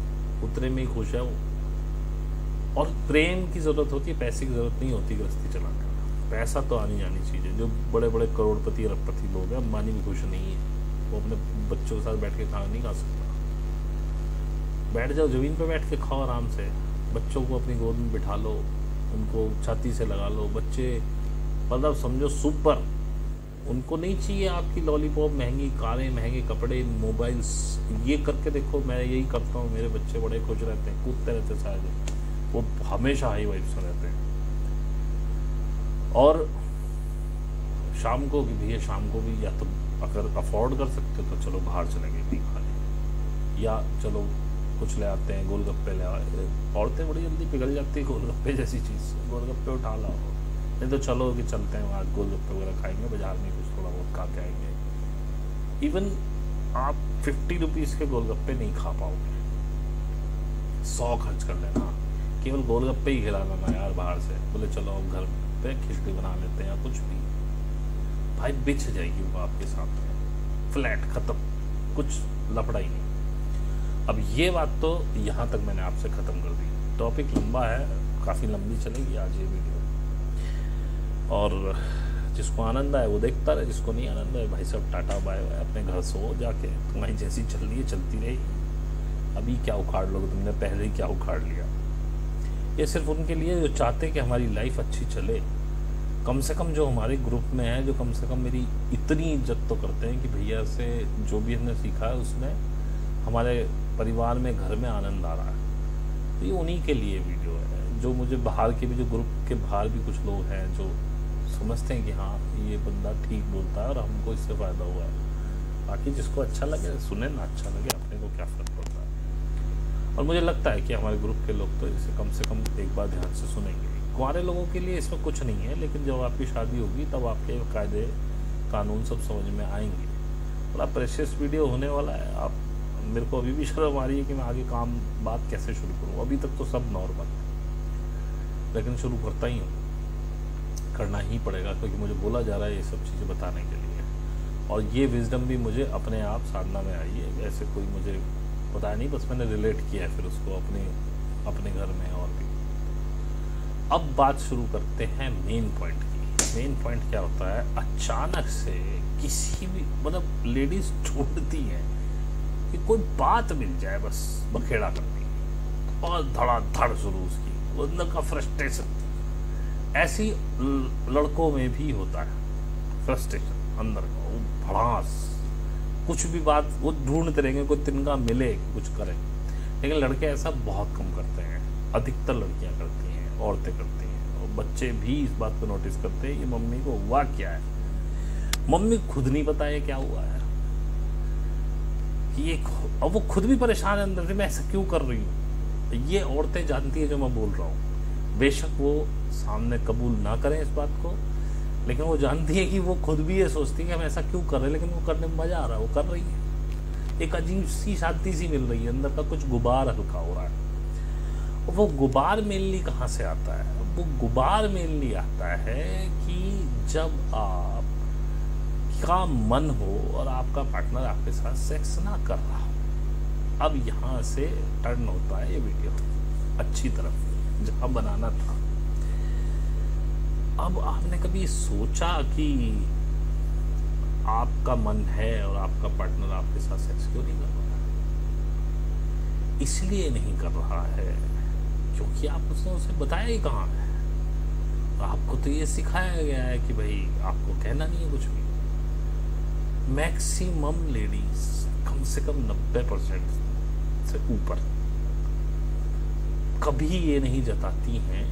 उतने में ही खुश है वो। और प्रेम की ज़रूरत होती है, पैसे की ज़रूरत नहीं होती गृहस्थी चलाने में। पैसा तो आनी जानी चीज़ है। जो बड़े बड़े करोड़पति अरबपति लोग हैं, अंबानी भी खुश नहीं है, वो अपने बच्चों के साथ बैठ के खाना नहीं खा सकता। बैठ जाओ ज़मीन पे, बैठ के खाओ आराम से, बच्चों को अपनी गोद में बिठा लो, उनको छाती से लगा लो, बच्चे मतलब समझो सुपर, उनको नहीं चाहिए आपकी लॉलीपॉप, महंगी कारें, महंगे कपड़े, मोबाइल्स। ये करके देखो, मैं यही करता हूँ, मेरे बच्चे बड़े खुश रहते हैं, कूदते रहते हैं सारे दिन, वो हमेशा हाई वाइब्स में रहते हैं। और शाम को कि भैया शाम को भी या तो अगर अफोर्ड कर सकते हो तो चलो बाहर चलेंगे कहीं खाने, या चलो कुछ ले आते हैं, गोलगप्पे ले आए। औरतें बड़ी जल्दी पिघल जाती है गोलगप्पे जैसी चीज़, गोलगप्पे उठा लाओ, नहीं तो चलो कि चलते हैं आज गोलगप्पे वगैरह खाएंगे, बाजार में कुछ थोड़ा बहुत खा के आएंगे। इवन आप 50 रुपीज़ के गोलगप्पे नहीं खा पाओगे, 100 खर्च कर लेना, केवल गोलगप्पे ही खिला लेना यार बाहर से। बोले चलो अब घर पे खिचड़ी बना लेते हैं या कुछ भी, भाई बिछ जाएगी वो आपके साथ, फ्लैट ख़त्म, कुछ लफड़ा ही नहीं। अब ये बात तो यहाँ तक मैंने आपसे ख़त्म कर दी। टॉपिक लंबा है, काफ़ी लंबी चलेगी आज ये वीडियो, और जिसको आनंद आए वो देखता रहे, जिसको नहीं आनंद आए भाई साहब टाटा बाय बाय, अपने घर सो जाके, तुम्हारी जैसी चल रही है चलती रहेगी। अभी क्या उखाड़ लोगे, तुमने पहले ही क्या उखाड़ लिया। ये सिर्फ उनके लिए जो चाहते हैं कि हमारी लाइफ अच्छी चले, कम से कम जो हमारे ग्रुप में है, जो कम से कम मेरी इतनी इज्जत तो करते हैं कि भैया से जो भी हमने सीखा है उसमें हमारे परिवार में, घर में आनंद आ रहा है। तो ये उन्हीं के लिए वीडियो है। जो मुझे बाहर के भी, जो ग्रुप के बाहर भी कुछ लोग हैं जो समझते हैं कि हाँ ये बंदा ठीक बोलता है और हमको इससे फ़ायदा हुआ है। बाकी जिसको अच्छा लगे सुने, ना अच्छा लगे अपने को क्या फ़र्क पड़ता है। और मुझे लगता है कि हमारे ग्रुप के लोग तो इसे कम से कम एक बार ध्यान से सुनेंगे। कुंवारे लोगों के लिए इसमें कुछ नहीं है, लेकिन जब आपकी शादी होगी तब आपके कायदे कानून सब समझ में आएंगे। बड़ा प्रेशियस वीडियो होने वाला है। आप, मेरे को अभी भी शर्म आ रही है कि मैं आगे बात कैसे शुरू करूँ। अभी तक तो सब नॉर्मल है, लेकिन शुरू करता ही हूँ, करना ही पड़ेगा, क्योंकि मुझे बोला जा रहा है ये सब चीज़ें बताने के लिए। और ये विजडम भी मुझे अपने आप साधना में आई है, ऐसे कोई मुझे बताया नहीं, बस मैंने रिलेट किया है फिर उसको अपने घर में। और भी अब बात शुरू करते हैं मेन पॉइंट की। मेन पॉइंट क्या होता है, अचानक से किसी भी, मतलब लेडीज ढूंढती हैं कि कोई बात मिल जाए, बस बखेड़ा करती है और धड़ाधड़ शुरू उसकी, वो अंदर का फ्रस्ट्रेशन। ऐसी लड़कों में भी होता है फ्रस्ट्रेशन अंदर का, वो भड़ास, कुछ भी बात वो ढूंढते रहेंगे, कोई तिनका मिले कुछ करें। लेकिन लड़के ऐसा बहुत कम करते हैं, अधिकतर लड़कियां करती हैं, औरतें करती हैं, और बच्चे भी इस बात को नोटिस करते हैं, ये मम्मी को हुआ क्या है। मम्मी खुद नहीं पता है क्या हुआ है, ये अब वो खुद भी परेशान है अंदर से, मैं ऐसा क्यों कर रही हूँ। ये औरतें जानती है जो मैं बोल रहा हूँ, बेशक वो सामने कबूल ना करें इस बात को, लेकिन वो जानती है कि वो खुद भी ये सोचती है कि हम ऐसा क्यों कर रहे हैं, लेकिन वो करने में मजा आ रहा है, वो कर रही है। एक अजीब सी शांति सी मिल रही है, अंदर का कुछ गुबार हल्का हो रहा है। और वो गुबार मेनली कहाँ से आता है, वो गुबार मेनली आता है कि जब आपका मन हो और आपका पार्टनर आपके साथ सेक्स ना कर रहा हो। अब यहाँ से टर्न होता है ये वीडियो अच्छी तरफ, जहाँ बनाना था। अब आपने कभी सोचा कि आपका मन है और आपका पार्टनर आपके साथ सेक्स क्यों नहीं कर रहा है? इसलिए नहीं कर रहा है क्योंकि आप उसने उसे बताया ही कहाँ है। आपको तो ये सिखाया गया है कि भाई आपको कहना नहीं है कुछ भी। मैक्सिमम लेडीज, कम से कम 90% से ऊपर, कभी ये नहीं जताती हैं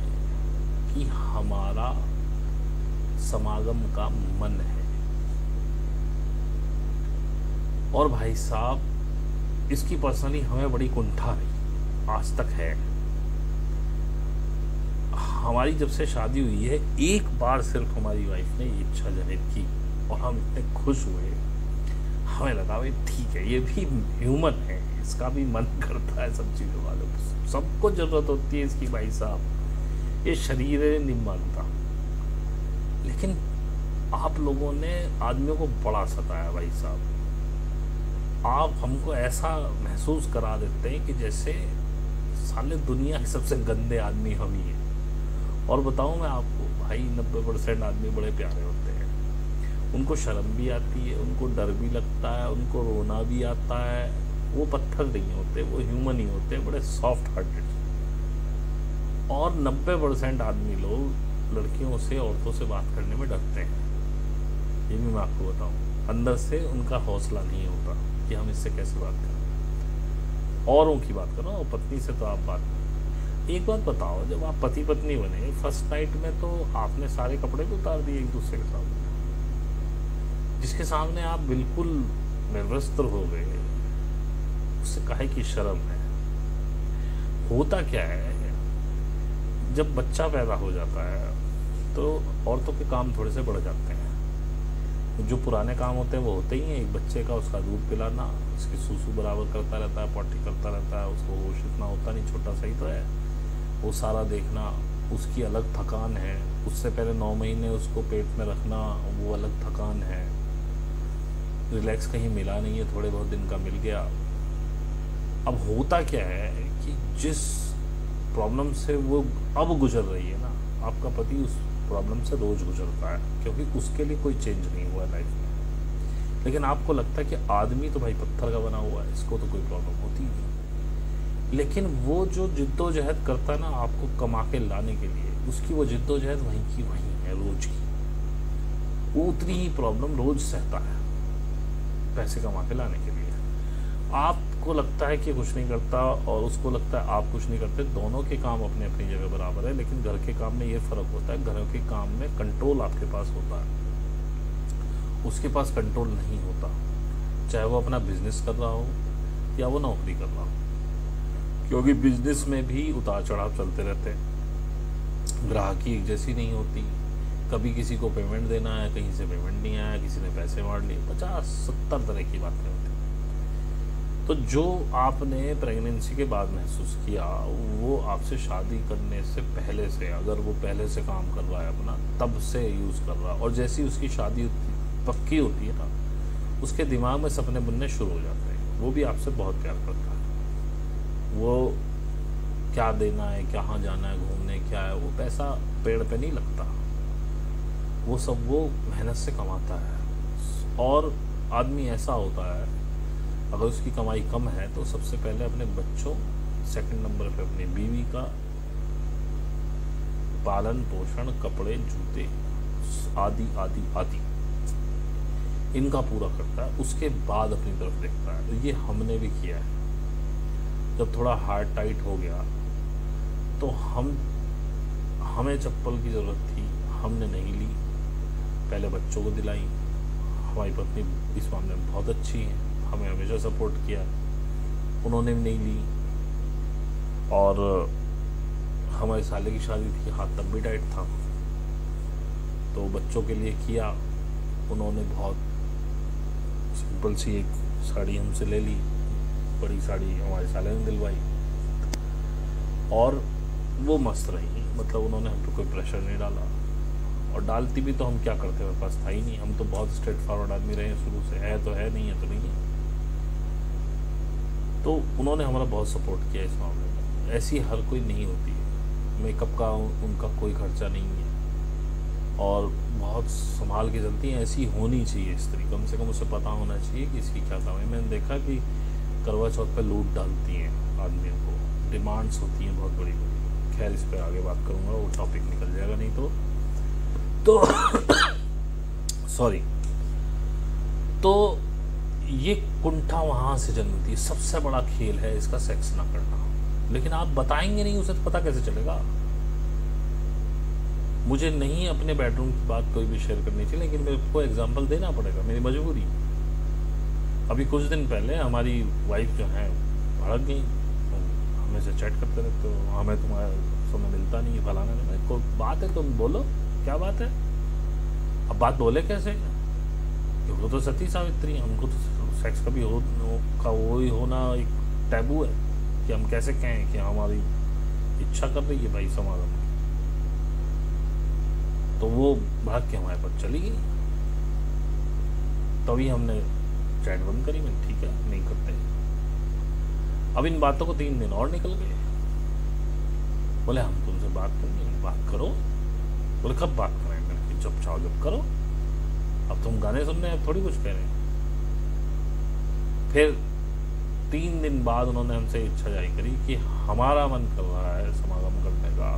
कि हमारा समागम का मन है। और भाई साहब, इसकी पर्सनली हमें बड़ी कुंठा रही, आज तक है। हमारी जब से शादी हुई है, एक बार सिर्फ हमारी वाइफ ने ये इच्छा जाहिर की और हम इतने खुश हुए, हमें लगा भाई ठीक है, ये भी ह्यूमन है, इसका भी मन करता है सब चीज़ों वालों को, सबको जरूरत होती है इसकी भाई साहब, ये शरीर नहीं मानता। लेकिन आप लोगों ने आदमियों को बड़ा सताया भाई साहब। आप हमको ऐसा महसूस करा देते हैं कि जैसे साले दुनिया के सबसे गंदे आदमी हम ही हैं। और बताऊं मैं आपको भाई, 90% आदमी बड़े प्यारे होते हैं, उनको शर्म भी आती है, उनको डर भी लगता है, उनको रोना भी आता है। वो पत्थर नहीं होते, वो ह्यूमन ही होते हैं, बड़े सॉफ्ट हार्टेड। और 90% आदमी लोग लड़कियों से, औरतों से बात करने में डरते हैं। ये भी मैं आपको बताऊं, अंदर से उनका हौसला नहीं होता कि हम इससे कैसे बात करें। औरों की बात करो और पत्नी से तो आप बात करो। एक बात बताओ, जब आप पति पत्नी बने फर्स्ट नाइट में तो आपने सारे कपड़े भी उतार दिए एक दूसरे के सामने, जिसके सामने आप बिल्कुल निर्वस्त्र हो गए, उससे काहे की शर्म है। होता क्या है, जब बच्चा पैदा हो जाता है तो औरतों के काम थोड़े से बढ़ जाते हैं। जो पुराने काम होते हैं वो होते ही हैं, एक बच्चे का उसका दूध पिलाना, उसकी सूसू बराबर करता रहता है, पॉटी करता रहता है, उसको होश इतना होता नहीं, छोटा सही तो है, वो सारा देखना, उसकी अलग थकान है। उससे पहले 9 महीने उसको पेट में रखना, वो अलग थकान है। रिलैक्स कहीं मिला नहीं है, थोड़े बहुत दिन का मिल गया। अब होता क्या है कि जिस प्रॉब्लम से वो अब गुजर रही है ना, आपका पति उस प्रॉब्लम से रोज गुजरता है, क्योंकि उसके लिए कोई चेंज नहीं हुआ है लाइफ में। लेकिन आपको लगता है कि आदमी तो भाई पत्थर का बना हुआ है, इसको तो कोई प्रॉब्लम होती ही नहीं। लेकिन वो जो जिद्दोजहद करता है ना आपको कमा के लाने के लिए, उसकी वो जिद्दोजहद वहीं की वहीं है, रोज की। वो उतनी ही प्रॉब्लम रोज सहता है पैसे कमा के लाने के लिए। आपको लगता है कि कुछ नहीं करता और उसको लगता है आप कुछ नहीं करते। दोनों के काम अपने अपनी जगह बराबर है, लेकिन घर के काम में ये फर्क होता है, घरों के काम में कंट्रोल आपके पास होता है, उसके पास कंट्रोल नहीं होता। चाहे वो अपना बिजनेस कर रहा हो या वो नौकरी कर रहा हो, क्योंकि बिजनेस में भी उतार चढ़ाव चलते रहते हैं। ग्राहकी एक जैसी नहीं होती, कभी किसी को पेमेंट देना है, कहीं से पेमेंट नहीं आया, किसी ने पैसे मार लिए, 50-70 तरह की बातें होती। तो जो आपने प्रेगनेंसी के बाद महसूस किया, वो आपसे शादी करने से पहले से, अगर वो पहले से काम कर रहा है अपना, तब से यूज़ कर रहा है। और जैसी उसकी शादी पक्की होती है ना, उसके दिमाग में सपने बुनने शुरू हो जाते हैं। वो भी आपसे बहुत प्यार करता है। वो क्या देना है, कहाँ जाना है घूमने, क्या है, वो पैसा पेड़ पे नहीं लगता, वो सब वो मेहनत से कमाता है। और आदमी ऐसा होता है, अगर उसकी कमाई कम है तो सबसे पहले अपने बच्चों, सेकंड नंबर पे अपनी बीवी का पालन पोषण, कपड़े, जूते आदि आदि आदि, इनका पूरा करता है, उसके बाद अपनी तरफ देखता है। तो ये हमने भी किया है। जब थोड़ा हार्ट टाइट हो गया तो हमें चप्पल की ज़रूरत थी, हमने नहीं ली, पहले बच्चों को दिलाई। हमारी पत्नी इस मामले में बहुत अच्छी है, हमें हमेशा सपोर्ट किया, उन्होंने भी नहीं ली। और हमारे साले की शादी थी, हाथ तब भी टाइट था, तो बच्चों के लिए किया। उन्होंने बहुत सिंपल सी एक साड़ी हमसे ले ली, बड़ी साड़ी हमारे साले ने दिलवाई, और वो मस्त रही। मतलब उन्होंने हम पे कोई प्रेशर नहीं डाला, और डालती भी तो हम क्या करते, हमारे पास था ही नहीं। हम तो बहुत स्ट्रेट फॉरवर्ड आदमी रहे हैं शुरू से, है तो है, नहीं है तो नहीं है। तो उन्होंने हमारा बहुत सपोर्ट किया इस मामले में। ऐसी हर कोई नहीं होती है, मेकअप का उनका कोई खर्चा नहीं है, और बहुत संभाल के चलती हैं। ऐसी होनी चाहिए स्त्री, कम से कम उसे पता होना चाहिए कि इसकी क्या कमाई। मैंने देखा कि करवा चौथ पर लूट डालती हैं आदमियों को, डिमांड्स होती हैं बहुत बड़ी बड़ी। खैर इस पर आगे बात करूँगा, वो टॉपिक निकल जाएगा नहीं तो सॉरी। तो ये कुंठा वहाँ से जन्मती है। सबसे बड़ा खेल है इसका सेक्स ना करना, लेकिन आप बताएंगे नहीं, उसे तो पता कैसे चलेगा। मुझे नहीं अपने बेडरूम की बात कोई भी शेयर करनी चाहिए, लेकिन मेरे को एग्जांपल देना पड़ेगा, मेरी मजबूरी। अभी कुछ दिन पहले हमारी वाइफ जो है भड़क गई, हमें से चैट करते रहते हो, हमें तुम्हारा समय मिलता नहीं है, फलाना नहीं। कोई बात है, तुम बोलो क्या बात है। अब बात बोले कैसे, वो तो सती सावित्री, हमको तो सेक्स कभी वो ही होना एक टैबू है कि हम कैसे कहें कि हमारी इच्छा कर रही है भाई समागम। तो वो भाग के हमारे पास चली गई, तभी हमने चैट बंद करी। मैं ठीक है, नहीं करते। अब इन बातों को 3 दिन और निकल गए। बोले हम तुमसे बात करेंगे, बात करो। बोले कब बात करें, मैंने जब चाहो जब करो, अब तुम गाने सुन रहे हैं, थोड़ी कुछ कह रहे हैं। फिर 3 दिन बाद उन्होंने हमसे इच्छा जाहिर करी कि हमारा मन कर रहा है समागम करने का,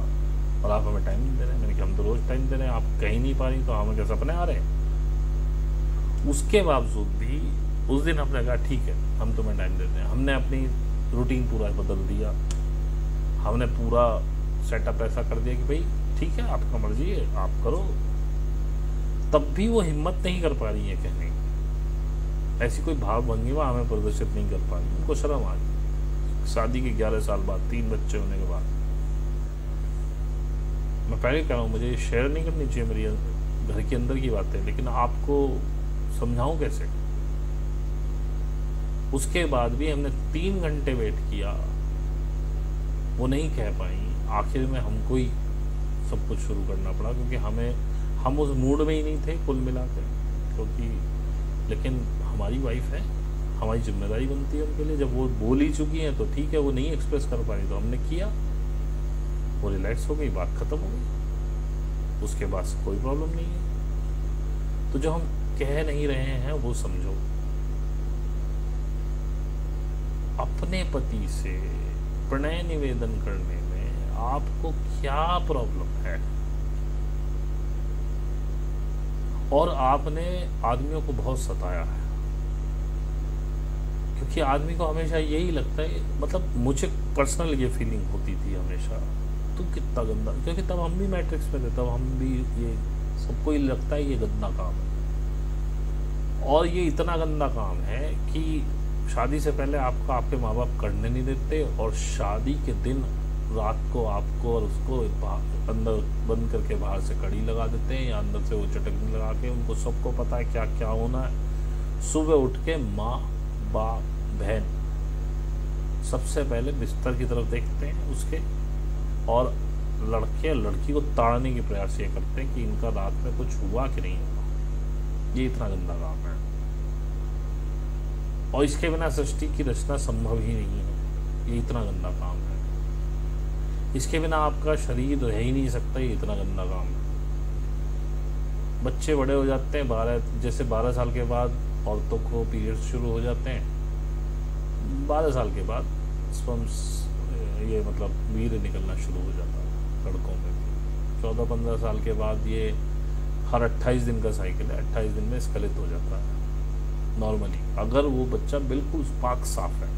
और आप हमें टाइम नहीं दे रहे। मैंने कहा हम तो रोज टाइम दे रहे हैं, आप कहीं नहीं पा रही, तो हमें क्या सपने आ रहे हैं। उसके बावजूद भी उस दिन हमने कहा ठीक है, हम तुम्हें टाइम देते हैं। हमने अपनी रूटीन पूरा बदल दिया, हमने पूरा सेटअप ऐसा कर दिया कि भाई ठीक है, आपका मर्जी है, आप करो। तब भी वो हिम्मत नहीं कर पा रही है कहने की, ऐसी कोई भाव भंगिमा हमें प्रदर्शित नहीं कर पा रही। उनको शर्म आ गई, शादी के 11 साल बाद, 3 बच्चे होने के बाद। मैं पहले कह रहा हूँ, मुझे शेयर नहीं करनी चाहिए मेरी घर के अंदर की बातें, लेकिन आपको समझाऊं कैसे। उसके बाद भी हमने 3 घंटे वेट किया, वो नहीं कह पाई। आखिर में हमको ही सब कुछ शुरू करना पड़ा, क्योंकि हम उस मूड में ही नहीं थे कुल मिला के। क्योंकि लेकिन हमारी वाइफ है, हमारी जिम्मेदारी बनती है उनके लिए। जब वो बोल ही चुकी हैं तो ठीक है, वो नहीं एक्सप्रेस कर पाई तो हमने किया, वो रिलैक्स हो गई, बात खत्म हो गई, उसके बाद से कोई प्रॉब्लम नहीं है। तो जो हम कह नहीं रहे हैं वो समझो। अपने पति से प्रणय निवेदन करने में आपको क्या प्रॉब्लम है? और आपने आदमियों को बहुत सताया है, क्योंकि आदमी को हमेशा यही लगता है, मतलब मुझे पर्सनल ये फीलिंग होती थी हमेशा, तू कितना गंदा, क्योंकि तब हम भी मैट्रिक्स में थे, तब हम भी ये सबको ही लगता है ये गंदा काम है। और ये इतना गंदा काम है कि शादी से पहले आपको आपके माँ बाप करने नहीं देते, और शादी के दिन रात को आपको और उसको अंदर बंद करके बाहर से कड़ी लगा देते हैं, या अंदर से वो चटकनी लगा के। उनको सबको पता है क्या क्या होना है। सुबह उठ के माँ बाप बहन सबसे पहले बिस्तर की तरफ देखते हैं उसके, और लड़के लड़की को ताड़ने की प्रयास ये करते हैं कि इनका रात में कुछ हुआ कि नहीं हुआ। ये इतना गंदा काम है, और इसके बिना सृष्टि की रचना संभव ही नहीं है। ये इतना गंदा काम है, इसके बिना आपका शरीर रह ही नहीं सकता। ये इतना गंदा काम है। बच्चे बड़े हो जाते हैं, जैसे 12 साल के बाद औरतों को पीरियड्स शुरू हो जाते हैं। 12 साल के बाद स्पर्म्स, ये मतलब वीर्य निकलना शुरू हो जाता है लड़कों में भी। 14-15 साल के बाद ये हर 28 दिन का साइकिल है, 28 दिन में स्खलित हो जाता है नॉर्मली, अगर वो बच्चा बिल्कुल पाक साफ है,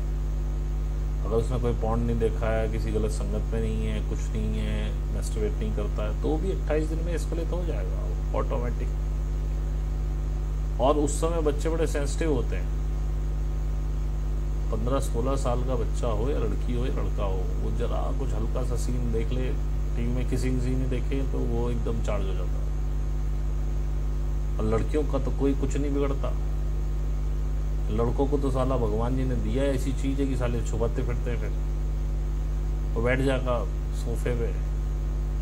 अगर उसने कोई पॉर्न नहीं देखा है, किसी गलत संगत में नहीं है, कुछ नहीं है, मैस्टरबेट नहीं करता है, तो भी 28 दिन में स्खलित हो जाएगा ऑटोमेटिक। और उस समय बच्चे बड़े सेंसिटिव होते हैं। 15-16 साल का बच्चा हो या लड़की हो या लड़का हो, वो जरा कुछ हल्का सा सीन देख ले, टीवी में किसिंग सीन देखे, तो वो एकदम चार्ज हो जाता है। और लड़कियों का तो कोई कुछ नहीं बिगड़ता। लड़कों को तो साला भगवान जी ने दिया ऐसी चीज है कि साले छुपाते फिरते हैं, फिर वो बैठ जाएगा सोफे पे,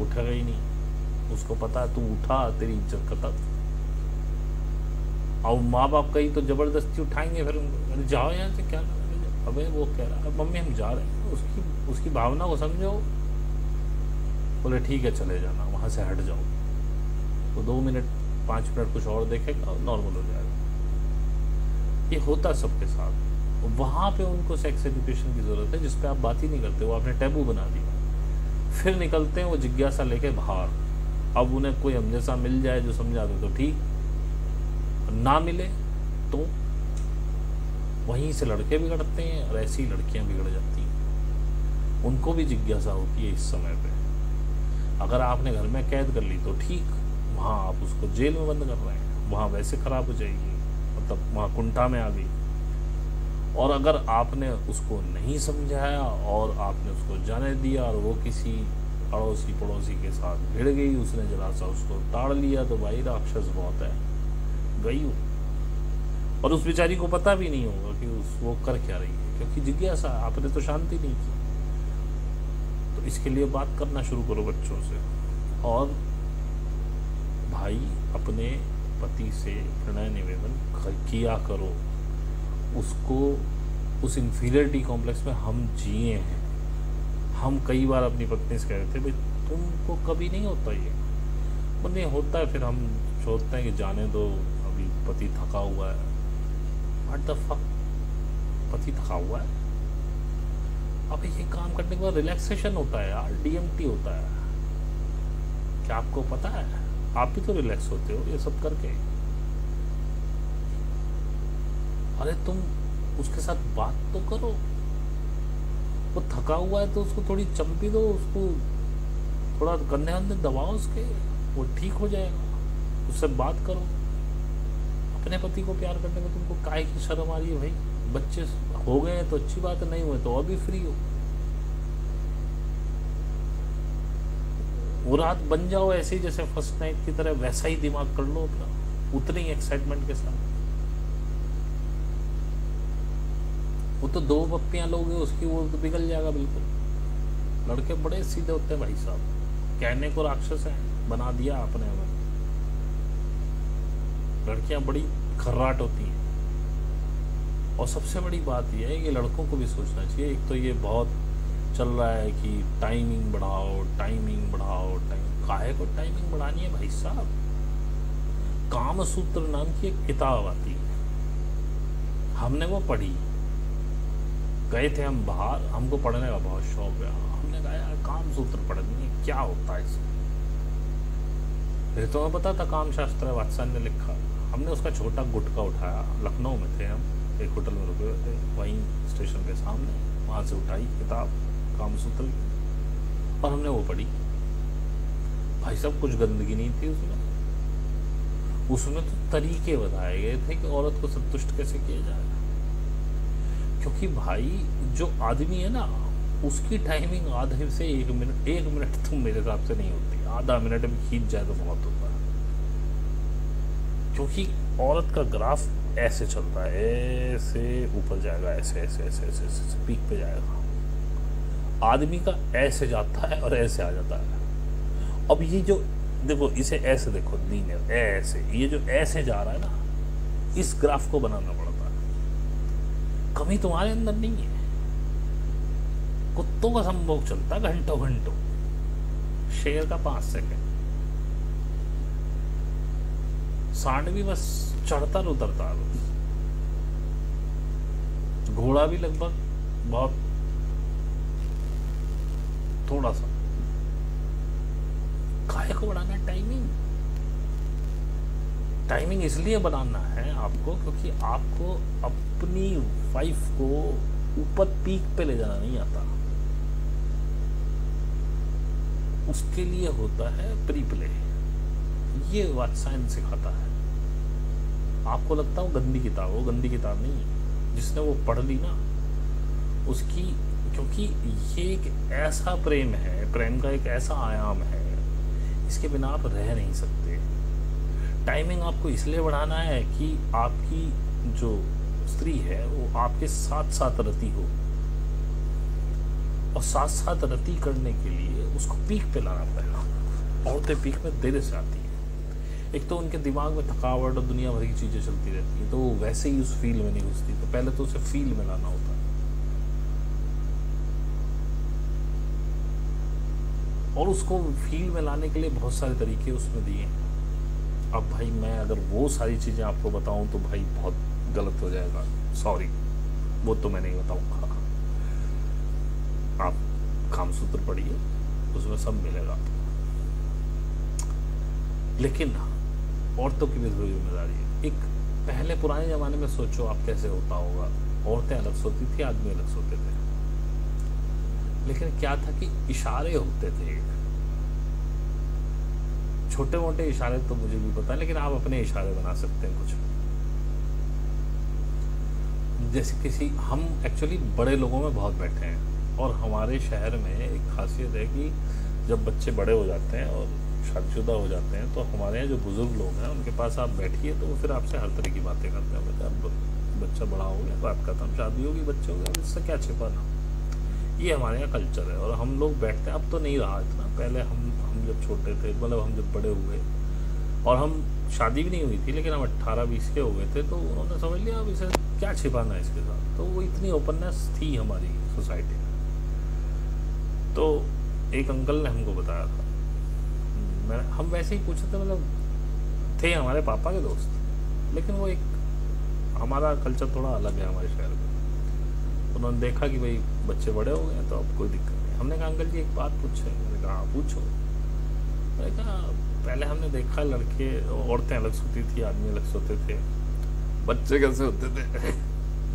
उठेगा ही नहीं। उसको पता है तू उठा तेरी इज्जत खत्म। और माँ बाप कहीं तो जबरदस्ती उठाएंगे, फिर जाओ यहाँ से, क्या अबे वो कह रहा है मम्मी हम जा रहे हैं, उसकी भावना को समझो। बोले ठीक है चले जाना, वहाँ से हट जाओ। वो 2 मिनट 5 मिनट कुछ और देखेगा, नॉर्मल हो जाएगा। ये होता सबके साथ। वहाँ पे उनको सेक्स एजुकेशन की ज़रूरत है, जिस पे आप बात ही नहीं करते, वो आपने टैबू बना दिया। फिर निकलते हैं वो जिज्ञासा लेके बाहर। अब उन्हें कोई हम जैसा मिल जाए जो समझा दे तो ठीक, ना मिले तो वहीं से लड़के बिगड़ते हैं, और ऐसी लड़कियां बिगड़ जाती हैं। उनको भी जिज्ञासा होती है इस समय पे। अगर आपने घर में कैद कर ली तो ठीक, वहाँ आप उसको जेल में बंद कर रहे हैं, वहाँ वैसे खराब हो जाएगी, मतलब वहाँ कुंठा में आ गई। और अगर आपने उसको नहीं समझाया और आपने उसको जाने दिया, और वो किसी अड़ोसी पड़ोसी के साथ भिड़ गई, उसने जरा सा उसको ताड़ लिया, तो भाई राक्षस बहुत है, गई हो। और उस बेचारी को पता भी नहीं होगा कि वो कर क्या रही है, क्योंकि जिज्ञासा, आपने तो शांति नहीं की। तो इसके लिए बात करना शुरू करो बच्चों से। और भाई अपने पति से प्रणय निवेदन किया करो। उसको उस इन्फीरियरिटी कॉम्प्लेक्स में हम जिए हैं। हम कई बार अपनी पत्नी से कह रहे थे भाई तुमको कभी नहीं होता ये, पर नहीं होता है। फिर हम सोचते हैं कि जाने दो, अभी पति थका हुआ है। व्हाट द फक, पति थका हुआ है? अब ये काम करने के बाद रिलैक्सेशन होता है यार, DMT होता है। क्या आपको पता है? आप भी तो रिलैक्स होते हो ये सब करके। अरे तुम उसके साथ बात तो करो, वो थका हुआ है तो उसको थोड़ी चंपी दो, उसको थोड़ा कंधे अंदर दबाओ उसके, वो ठीक हो जाएगा। उससे बात करो। अपने पति को प्यार करने में तुमको काहे की शर्म आ रही है भाई? बच्चे हो गए हैं तो अच्छी बात है, नहीं हुए तो और भी फ्री हो। वो रात बन जाओ ऐसे ही जैसे फर्स्ट नाइट की तरह, वैसा ही दिमाग कर लो अपना, उतनी एक्साइटमेंट के साथ। वो तो 2 पप्पियां लोगे उसकी, वो तो बिगल जाएगा बिल्कुल। लड़के बड़े सीधे होते हैं भाई साहब, कहने को राक्षस है, बना दिया आपने हमें। लड़कियां बड़ी खर्राट होती हैं। और सबसे बड़ी बात यह है कि लड़कों को भी सोचना चाहिए। एक तो ये बहुत चल रहा है कि टाइमिंग बढ़ाओ, टाइमिंग बढ़ाओ, काहे को टाइमिंग बढ़ानी है भाई साहब? कामसूत्र नाम की एक किताब आती है, हमने वो पढ़ी। गए थे हम बाहर, हमको पढ़ने का बहुत शौक है, हमने कहा यार कामसूत्र पढ़नी है, क्या होता है इसमें? फिर तो हमें पता था काम शास्त्र है, वात्स्यायन ने लिखा। हमने उसका छोटा गुटका उठाया, लखनऊ में थे हम, एक होटल में रुके हुए थे वहीं स्टेशन के सामने, वहाँ से उठाई किताब कामसूत्र और हमने वो पढ़ी। भाई साहब कुछ गंदगी नहीं थी उसमें तो तरीके बताए गए थे कि औरत को संतुष्ट कैसे किया जाए। क्योंकि भाई जो आदमी है ना, उसकी टाइमिंग आधे से 1 मिनट तो मेरे हिसाब से नहीं होती, आधा मिनट भी खींच जाए तो बहुत होता है। क्योंकि औरत का ग्राफ ऐसे चलता है, ऐसे ऊपर जाएगा, ऐसे ऐसे ऐसे ऐसे ऐसे पीक पे जाएगा। आदमी का ऐसे जाता है और ऐसे आ जाता है। अब ये जो देखो, इसे ऐसे देखो, लीनियर ऐसे, ये जो ऐसे जा रहा है ना, इस ग्राफ को बनाना पड़ता है। कमी तुम्हारे अंदर नहीं है। कुत्तों का संभोग चलता है घंटों घंटों, शेर का 5 सेकंड। सांड भी बस चढ़ता उतरता है बस। घोड़ा भी लगभग बहुत थोड़ा सा। काहे को बढ़ाना है टाइमिंग? टाइमिंग इसलिए बनाना है आपको क्योंकि आपको अपनी वाइफ को ऊपर पीक पे ले जाना नहीं आता। उसके लिए होता है प्री प्ले। ये वात्स्यायन सिखाता है। आपको लगता है वो गंदी किताब, वो गंदी किताब नहीं है। जिसने वो पढ़ ली ना, उसकी, क्योंकि ये एक ऐसा प्रेम है, प्रेम का एक ऐसा आयाम है, इसके बिना आप रह नहीं सकते। टाइमिंग आपको इसलिए बढ़ाना है कि आपकी जो स्त्री है वो आपके साथ साथ रति हो, और साथ साथ रति करने के लिए उसको पीक पे लाना पड़ेगा। औरतें पीक में देर से आती हैं। एक तो उनके दिमाग में थकावट और दुनिया भर की चीजें चलती रहती है, तो वो वैसे ही उस फील में नहीं घुसती। तो पहले तो उसे फील में लाना होता है। और उसको फील में लाने के लिए बहुत सारे तरीके उसमें दिए हैं। अब भाई मैं अगर वो सारी चीजें आपको बताऊं तो भाई बहुत गलत हो जाएगा, सॉरी, वो तो मैं नहीं बताऊंगा। आप कामसूत्र पढ़िए, उसमें सब मिलेगा। लेकिन औरतों की भी थोड़ी जिम्मेदारी है। एक पहले पुराने जमाने में सोचो आप कैसे होता होगा। औरतें अलग सोती थी, आदमी अलग सोते थे। लेकिन क्या था कि इशारे होते थे। छोटे मोटे इशारे तो मुझे भी पता है, लेकिन आप अपने इशारे बना सकते हैं कुछ। जैसे किसी, हम एक्चुअली बड़े लोगों में बहुत बैठे हैं, और हमारे शहर में एक खासियत है कि जब बच्चे बड़े हो जाते हैं और शादीशुदा हो जाते हैं, तो हमारे यहाँ जो बुजुर्ग लोग हैं उनके पास आप बैठिए तो वो फिर आपसे हर तरह की बातें करते हैं। बेटा अब बच्चा बड़ा हो गया, बात खत्म, शादी होगी, बच्चे हो गए, इससे क्या छिपाना। ये हमारे यहाँ कल्चर है, और हम लोग बैठते हैं। अब तो नहीं रहा इतना। पहले हम जब छोटे थे, मतलब हम जब बड़े हुए, और हम शादी भी नहीं हुई थी, लेकिन हम 18-20 के हो गए थे, तो उन्होंने समझ लिया अब इसे क्या छिपाना है इसके साथ। तो वो इतनी ओपननेस थी हमारी सोसाइटी में। तो एक अंकल ने हमको बताया था, हम वैसे ही पूछे थे, मतलब थे हमारे पापा के दोस्त, लेकिन वो एक, हमारा कल्चर थोड़ा अलग है हमारे शहर में। उन्होंने देखा कि भाई बच्चे बड़े हो गए तो अब कोई दिक्कत नहीं। हमने कहा अंकल जी एक बात पूछे। मैंने कहा पूछो। मैंने कहा पहले हमने देखा लड़के, औरतें अलग सोती थी, आदमी अलग सोते थे, बच्चे कैसे होते थे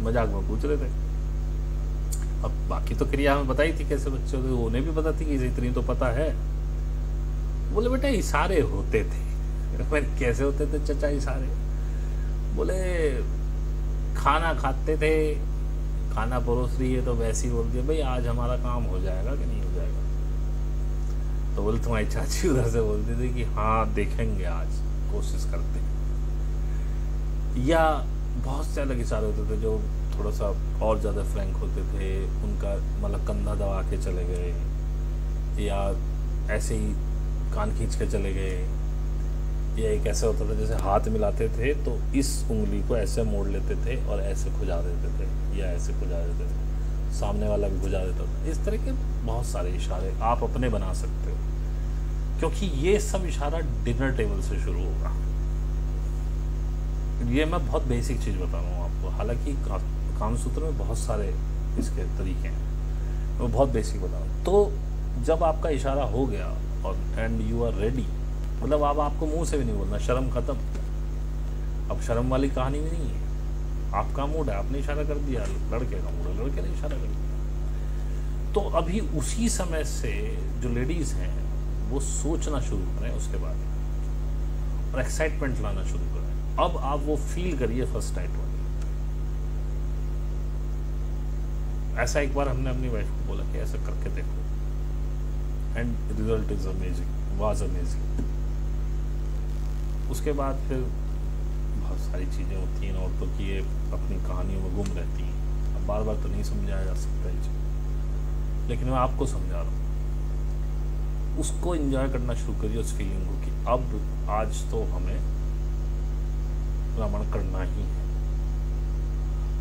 मजाक में पूछ रहे थे। अब बाकी तो क्रिया हमें बताई थी कैसे बच्चे होते, उन्हें भी पता थी कि इतनी तो पता है। बोले बेटा इशारे होते थे। मैंने कैसे होते थे चचा इशारे? बोले खाना खाते थे, खाना परोस रही है तो वैसे ही बोल दिया भाई आज हमारा काम हो जाएगा कि नहीं हो जाएगा। तो बोले तुम्हारी चाची उधर से बोलती थी कि हाँ देखेंगे आज, कोशिश करते हैं। या बहुत से अलग इशारे होते थे जो थोड़ा सा और ज़्यादा फ्रैंक होते थे। उनका मतलब कंधा दबा के चले गए, या ऐसे ही कान खींच के चले गए, या एक ऐसा होता था जैसे हाथ मिलाते थे तो इस उंगली को ऐसे मोड़ लेते थे और ऐसे खुजा देते थे, या ऐसे खुजा देते थे, सामने वाला भी खुजा देता था। इस तरह के बहुत सारे इशारे आप अपने बना सकते हो, क्योंकि ये सब इशारा डिनर टेबल से शुरू होगा। ये मैं बहुत बेसिक चीज़ बता रहा हूँ आपको, हालांकि कामसूत्र में बहुत सारे इसके तरीके हैं, मैं बहुत बेसिक बता रहा हूँ। तो जब आपका इशारा हो गया और एंड यू आर रेडी, मतलब अब आपको मुंह से भी नहीं बोलना, शर्म खत्म। अब शर्म वाली कहानी भी नहीं है, आपका मूड है, आपने इशारा कर दिया, लड़के का मूड है, लड़के ने इशारा कर दिया। तो अभी उसी समय से जो लेडीज हैं वो सोचना शुरू करें उसके बाद, और एक्साइटमेंट लाना शुरू करें। अब आप वो फील करिए फर्स्ट नाइट वाली। ऐसा एक बार हमने अपनी वाइफ को बोला कि ऐसा करके देखो, and result is amazing, was amazing. उसके बाद फिर बहुत सारी चीज़ें होती हैं औरतों की, ये अपनी कहानियों में गुम रहती हैं। अब बार बार तो नहीं समझाया जा सकता है, लेकिन मैं आपको समझा रहा हूँ। उसको एंजॉय करना शुरू करिए, उस फीलिंग को, कि अब आज तो हमें रमण करना ही है।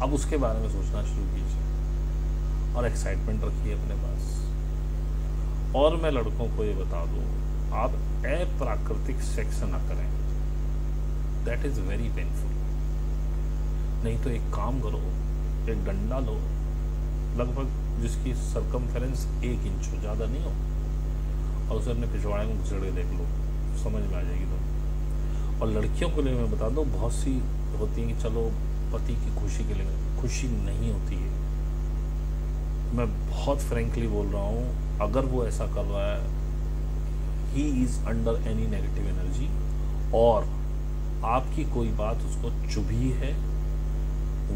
अब उसके बारे में सोचना शुरू कीजिए और एक्साइटमेंट रखिए अपने पास। और मैं लड़कों को ये बता दूं, आप अप्राकृतिक सेक्स ना करें, दैट इज वेरी पेनफुल। नहीं तो एक काम करो, एक डंडा लो लगभग जिसकी सरकमफेरेंस 1 इंच हो, ज़्यादा नहीं हो, और उसे अपने पिछवाड़े में घुसड़ के देख लो, समझ में आ जाएगी तो। और लड़कियों के लिए मैं बता दूं, बहुत सी होती हैं कि चलो पति की खुशी के लिए, खुशी नहीं होती है। मैं बहुत फ्रेंकली बोल रहा हूँ, अगर वो ऐसा कर रहा है, he is under any negative energy, और आपकी कोई बात उसको चुभी है,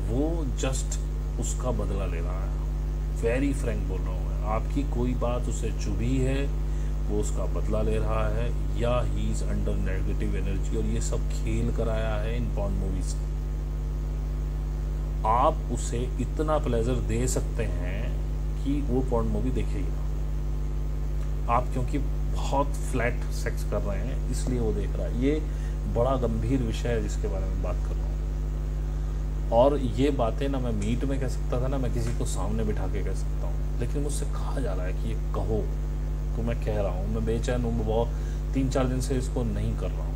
वो जस्ट उसका बदला ले रहा है। वेरी फ्रैंक बोल रहा हूँ मैं, आपकी कोई बात उसे चुभी है, वो उसका बदला ले रहा है, या he is under negative energy, और ये सब खेल कर आया है इन पॉर्न मूवीज। आप उसे इतना प्लेजर दे सकते हैं कि वो पॉर्न मूवी देखेगा। आप क्योंकि बहुत फ्लैट सेक्स कर रहे हैं इसलिए वो देख रहा है। ये बड़ा गंभीर विषय है जिसके बारे में बात कर रहा हूँ। और ये बातें ना मैं मीट में कह सकता था, ना मैं किसी को सामने बिठा के कह सकता हूँ, लेकिन मुझसे कहा जा रहा है कि ये कहो, तो मैं कह रहा हूँ। मैं बेचैन हूँ, बहुत 3-4 दिन से इसको नहीं कर रहा हूँ,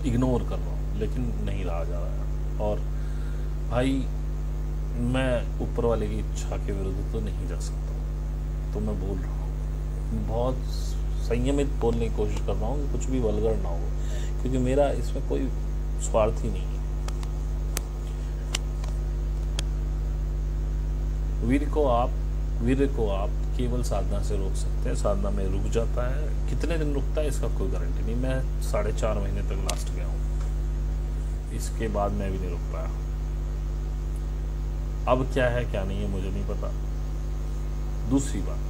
इग्नोर कर रहा हूँ, लेकिन नहीं रहा जा रहा है। और भाई मैं ऊपर वाले की इच्छा के विरुद्ध तो नहीं जा सकता, तो मैं बोल रहा हूँ, बहुत संयमित बोलने की कोशिश कर रहा हूँ कि कुछ भी वल्गर ना हो, क्योंकि मेरा इसमें कोई स्वार्थ ही नहीं है। वीर को आप केवल साधना से रोक सकते हैं। साधना में रुक जाता है, कितने दिन रुकता है इसका कोई गारंटी नहीं। मैं 4.5 महीने तक लास्ट गया हूँ, इसके बाद मैं भी नहीं रुक पाया। अब क्या है क्या नहीं है मुझे नहीं पता। दूसरी बात,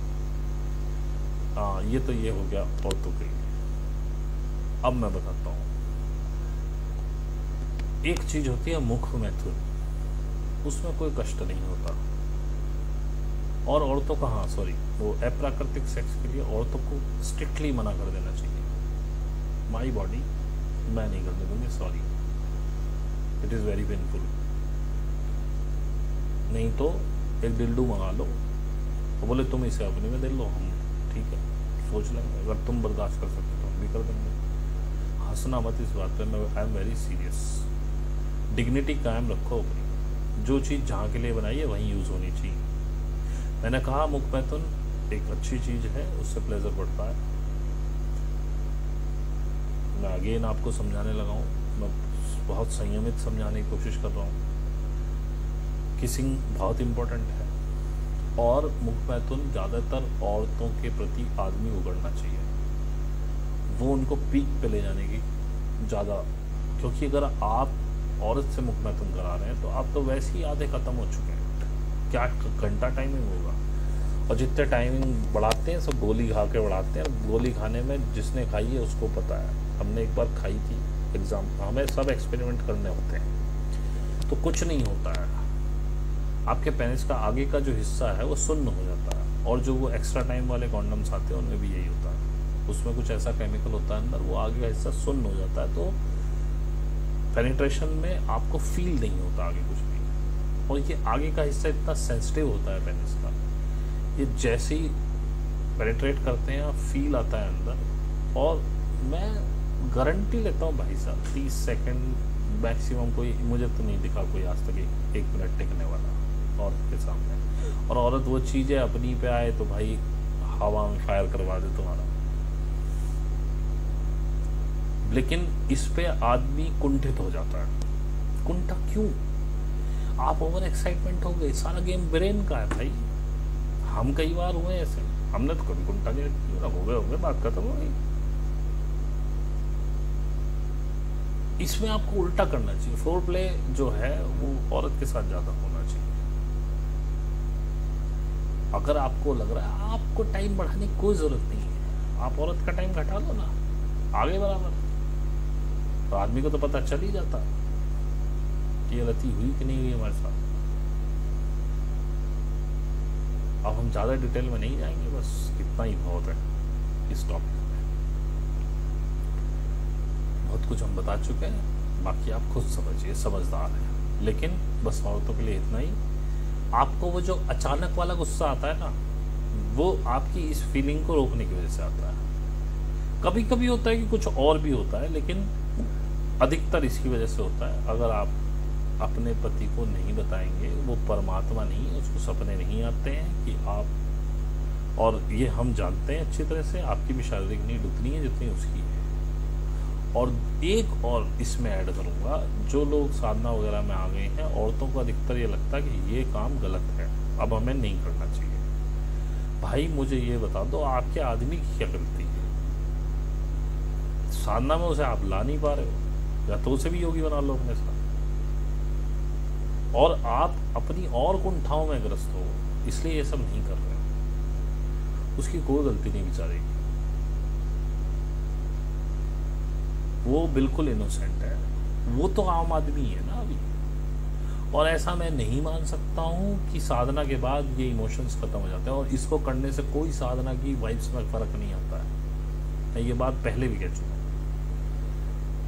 ये तो ये हो गया औरतों के लिए। अब मैं बताता हूँ, एक चीज होती है मुख मैथुन, उसमें कोई कष्ट नहीं होता। और औरतों का, वो अप्राकृतिक सेक्स के लिए औरतों को स्ट्रिक्टली मना कर देना चाहिए। माई बॉडी, मैं नहीं करने दूंगी, sorry, it is very painful. नहीं तो एक डिल्डू मंगा लो, तो बोले तुम इसे अपने में दे लो, हम ठीक है सोच लेंगे, अगर तुम बर्दाश्त कर सकते तो हम भी कर देंगे। हंसना मत इस बात पे, मैं I am very serious. Dignity कायम रखो अपनी, जो चीज़ जहाँ के लिए बनाई है वहीं यूज़ होनी चाहिए। मैंने कहा मुख मैथुन एक अच्छी चीज़ है, उससे प्लेजर बढ़ता है। मैं अगेन आपको समझाने लगा हूँ, मैं बहुत संयमित समझाने की कोशिश कर रहा हूँ। किसिंग बहुत इम्पोर्टेंट है और मुखमैथुन ज़्यादातर औरतों के प्रति आदमी उगड़ना चाहिए, वो उनको पीक पे ले जाने की ज़्यादा, क्योंकि अगर आप औरत से मुखमैथुन करा रहे हैं तो आप तो वैसे ही आधे ख़त्म हो चुके हैं। क्या घंटा टाइमिंग होगा, और जितने टाइमिंग बढ़ाते हैं सब गोली खा के बढ़ाते हैं। गोली खाने में जिसने खाई है उसको पता है, हमने एक बार खाई थी एग्ज़ाम, हमें सब एक्सपेरिमेंट करने होते हैं, तो कुछ नहीं होता है। आपके पेनिस का आगे का जो हिस्सा है वो सुन्न हो जाता है, और जो वो एक्स्ट्रा टाइम वाले कॉन्डम्स आते हैं उनमें भी यही होता है, उसमें कुछ ऐसा केमिकल होता है अंदर, वो आगे का हिस्सा सुन्न हो जाता है, तो पेनिट्रेशन में आपको फील नहीं होता आगे कुछ भी। और ये आगे का हिस्सा इतना सेंसिटिव होता है पेनिस का, ये जैसे ही पेनिट्रेट करते हैं फील आता है अंदर, और मैं गारंटी लेता हूँ भाई साहब 30 सेकंड मैक्सिमम, कोई मुझे तो नहीं दिखा कोई आज तक 1 मिनट टिकने वाला औरत के सामने। और औरत वो चीज़ें अपनी पे आए तो भाई हवा में फायर करवा दे तुम्हारा। लेकिन इस पे आदमी कुंठित हो जाता है। कुंठा क्यों? आप ओवर एक्साइटमेंट हो गए, सारा गेम ब्रेन का है भाई। हम कई बार हुए ऐसे, हमने तो कभी कुंठा नहीं रखी, हो गए बात खत्म हो गई। इसमें आपको उल्टा करना चाहिए, फोर प्ले जो है वो औरत के साथ ज़्यादा होना चाहिए। अगर आपको लग रहा है आपको टाइम बढ़ाने की कोई ज़रूरत नहीं है, आप औरत का टाइम घटा लो ना आगे बराबर, तो आदमी को तो पता चल ही जाता कि ये गलती हुई कि नहीं हुई हमारे साथ। अब हम ज़्यादा डिटेल में नहीं जाएंगे, बस इतना ही बहुत है इस टॉपिक में। बहुत कुछ हम बता चुके हैं, बाकी आप खुद समझिए, समझदार हैं। लेकिन बस औरतों के लिए इतना ही, आपको वो जो अचानक वाला गुस्सा आता है ना, वो आपकी इस फीलिंग को रोकने की वजह से आता है। कभी कभी होता है कि कुछ और भी होता है, लेकिन अधिकतर इसकी वजह से होता है। अगर आप अपने पति को नहीं बताएंगे, वो परमात्मा नहीं है, उसको सपने नहीं आते हैं कि आप, और ये हम जानते हैं अच्छी तरह से, आपकी भी शारीरिक नीड उतनी है जितनी उसकी है। और एक और इसमें ऐड करूँगा, जो लोग साधना वगैरह में आ गए हैं, औरतों को अधिकतर ये लगता है कि ये काम गलत है, अब हमें नहीं करना चाहिए। भाई मुझे ये बता दो, आपके आदमी की क्या गलती है? साधना में उसे आप ला नहीं पा रहे हो, या तो उसे भी योगी बना लो अपने साथ, और आप अपनी और कुंठाओं में ग्रस्त हो, इसलिए ये सब नहीं कर रहे हो। उसकी कोई गलती नहीं बेचारे की, वो बिल्कुल इनोसेंट है, वो तो आम आदमी है ना अभी। और ऐसा मैं नहीं मान सकता हूँ कि साधना के बाद ये इमोशंस खत्म हो जाते हैं, और इसको करने से कोई साधना की वाइब्स में फर्क नहीं आता है। मैं ये बात पहले भी कह चुका हूँ।